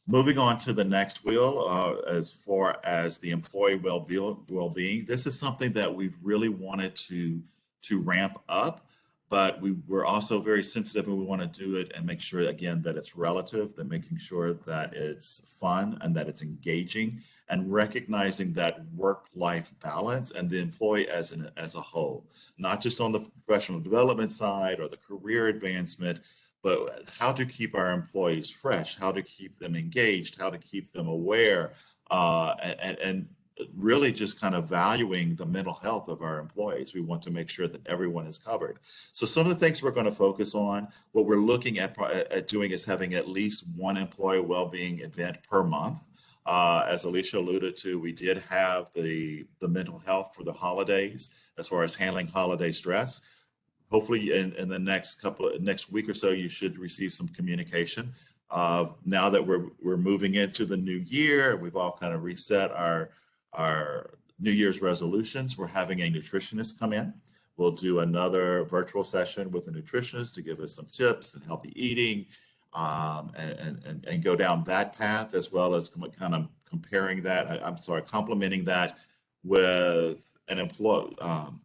G: Moving on to the next wheel, as far as the employee well-being, this is something that we've really wanted to ramp up, but we're also very sensitive and we want to do it and make sure, again, that it's relative, that making sure that it's fun and that it's engaging, and recognizing that work-life balance and the employee as a whole, not just on the professional development side or the career advancement, but how to keep our employees fresh, how to keep them engaged, how to keep them aware, and really just kind of valuing the mental health of our employees. We want to make sure that everyone is covered. So some of the things we're going to focus on, what we're looking at doing is having at least one employee well-being event per month. As Alicia alluded to, we did have the mental health for the holidays as far as handling holiday stress. Hopefully in the next week or so, you should receive some communication. Now that we're moving into the new year, we've all kind of reset our New Year's resolutions. We're having a nutritionist come in. We'll do another virtual session with a nutritionist to give us some tips and healthy eating, and go down that path, as well as kind of complementing that with an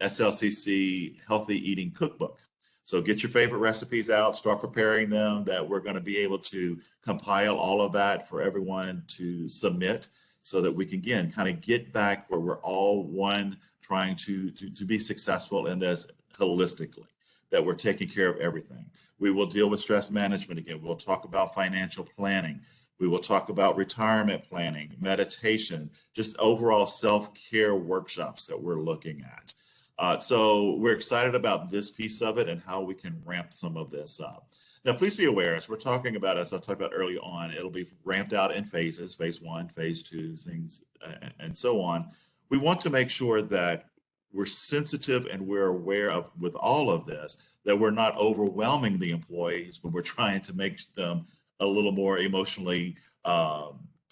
G: SLCC healthy eating cookbook. So get your favorite recipes out, start preparing them, that we're going to be able to compile all of that for everyone to submit, so that we can, again, kind of get back where we're all one, trying to be successful in this holistically, that we're taking care of everything. We will deal with stress management again. We'll talk about financial planning. We will talk about retirement planning, meditation, just overall self-care workshops that we're looking at. So we're excited about this piece of it and how we can ramp some of this up. Now, please be aware, as we're talking about, as I talked about early on, it'll be ramped out in phases, phase 1, phase 2, things, and so on. We want to make sure that we're sensitive and we're aware of, with all of this, that we're not overwhelming the employees when we're trying to make them a little more emotionally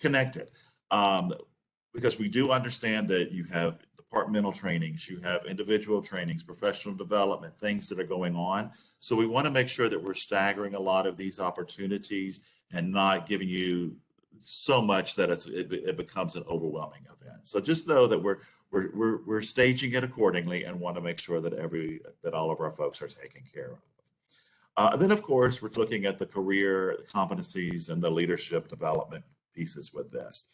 G: connected. Because we do understand that you have departmental trainings, you have individual trainings, professional development, things that are going on. So we want to make sure that we're staggering a lot of these opportunities and not giving you so much that it becomes an overwhelming event. So just know that we're staging it accordingly and want to make sure that all of our folks are taken care of. Then, of course, we're looking at the career competencies and the leadership development pieces with this.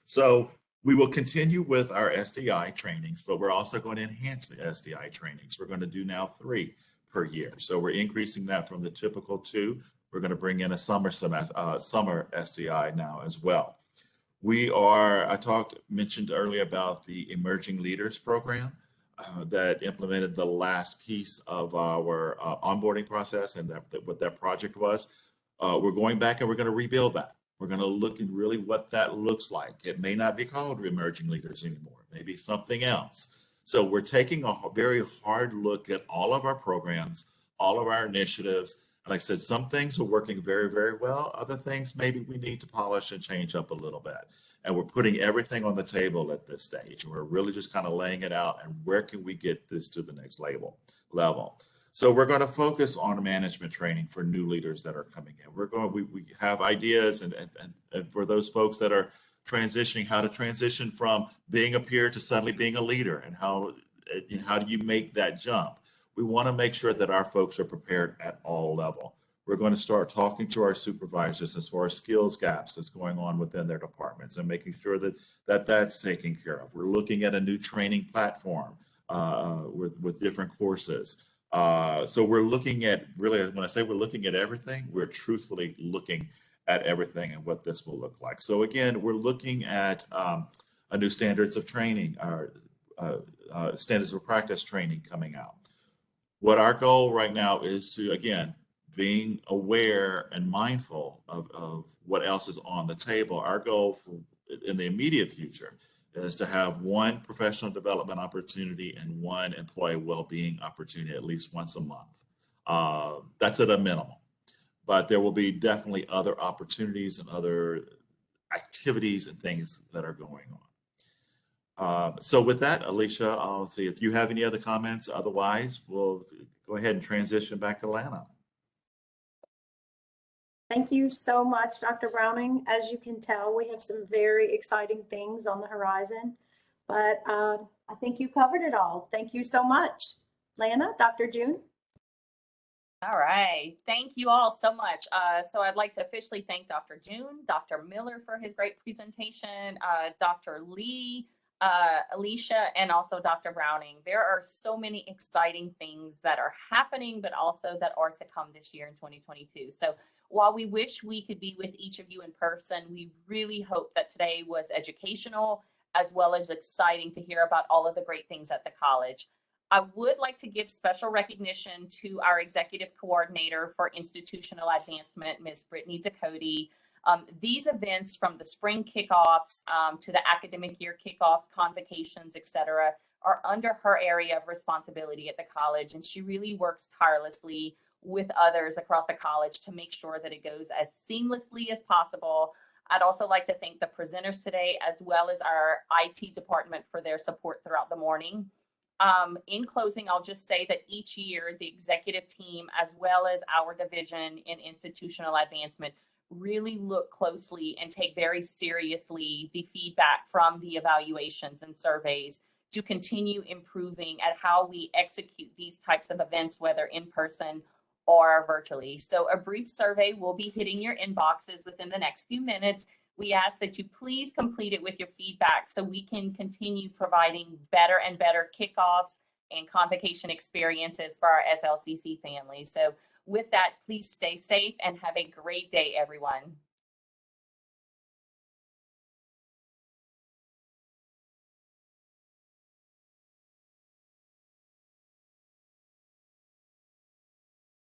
G: So we will continue with our SDI trainings, but we're also going to enhance the SDI trainings. We're going to do now 3 per year. So we're increasing that from the typical 2. We're going to bring in a summer SDI now as well. Mentioned earlier about the Emerging Leaders Program that implemented the last piece of our onboarding process, and what that project was. We're going back and we're going to rebuild that. We're going to look at really what that looks like. It may not be called Emerging Leaders anymore, maybe something else. So we're taking a very hard look at all of our programs, all of our initiatives. Like I said, some things are working very, very well. Other things maybe we need to polish and change up a little bit. And we're putting everything on the table at this stage. And we're really just kind of laying it out, and where can we get this to the next level. So we're going to focus on management training for new leaders that are coming in. We have ideas and for those folks that are transitioning, how to transition from being a peer to suddenly being a leader, and how do you make that jump? We want to make sure that our folks are prepared at all levels. We're going to start talking to our supervisors as far as skills gaps that's going on within their departments, and making sure that's taken care of. We're looking at a new training platform with different courses. So we're looking at, really, when I say we're looking at everything, we're truthfully looking at everything and what this will look like. So again, we're looking at a new standards of training, our standards of practice training coming out. What our goal right now is to, again, being aware and mindful of what else is on the table. Our goal in the immediate future is to have 1 professional development opportunity and 1 employee well-being opportunity at least once a month. That's at a minimum, but there will be definitely other opportunities and other activities and things that are going on. So with that, Alicia, I'll see if you have any other comments. Otherwise, we'll go ahead and transition back to Lana.
F: Thank you so much, Dr. Browning. As you can tell, we have some very exciting things on the horizon, but I think you covered it all. Thank you so much. Lana, Dr. June.
A: All right. Thank you all so much. So I'd like to officially thank Dr. June, Dr. Miller for his great presentation, Dr. Lee, Alicia, and also Dr. Browning. There are so many exciting things that are happening, but also that are to come this year in 2022. So while we wish we could be with each of you in person, we really hope that today was educational as well as exciting to hear about all of the great things at the college. I would like to give special recognition to our executive coordinator for institutional advancement, Ms. Brittany Ducote. These events, from the spring kickoffs to the academic year kickoffs, convocations, etc., are under her area of responsibility at the college, and she really works tirelessly with others across the college to make sure that it goes as seamlessly as possible. I'd also like to thank the presenters today, as well as our IT department, for their support throughout the morning. In closing, I'll just say that each year, the executive team, as well as our division in institutional advancement, really look closely and take very seriously the feedback from the evaluations and surveys to continue improving at how we execute these types of events, whether in person or virtually. So a brief survey will be hitting your inboxes within the next few minutes. We ask that you please complete it with your feedback so we can continue providing better and better kickoffs and convocation experiences for our SLCC family. So with that, please stay safe and have a great day, everyone.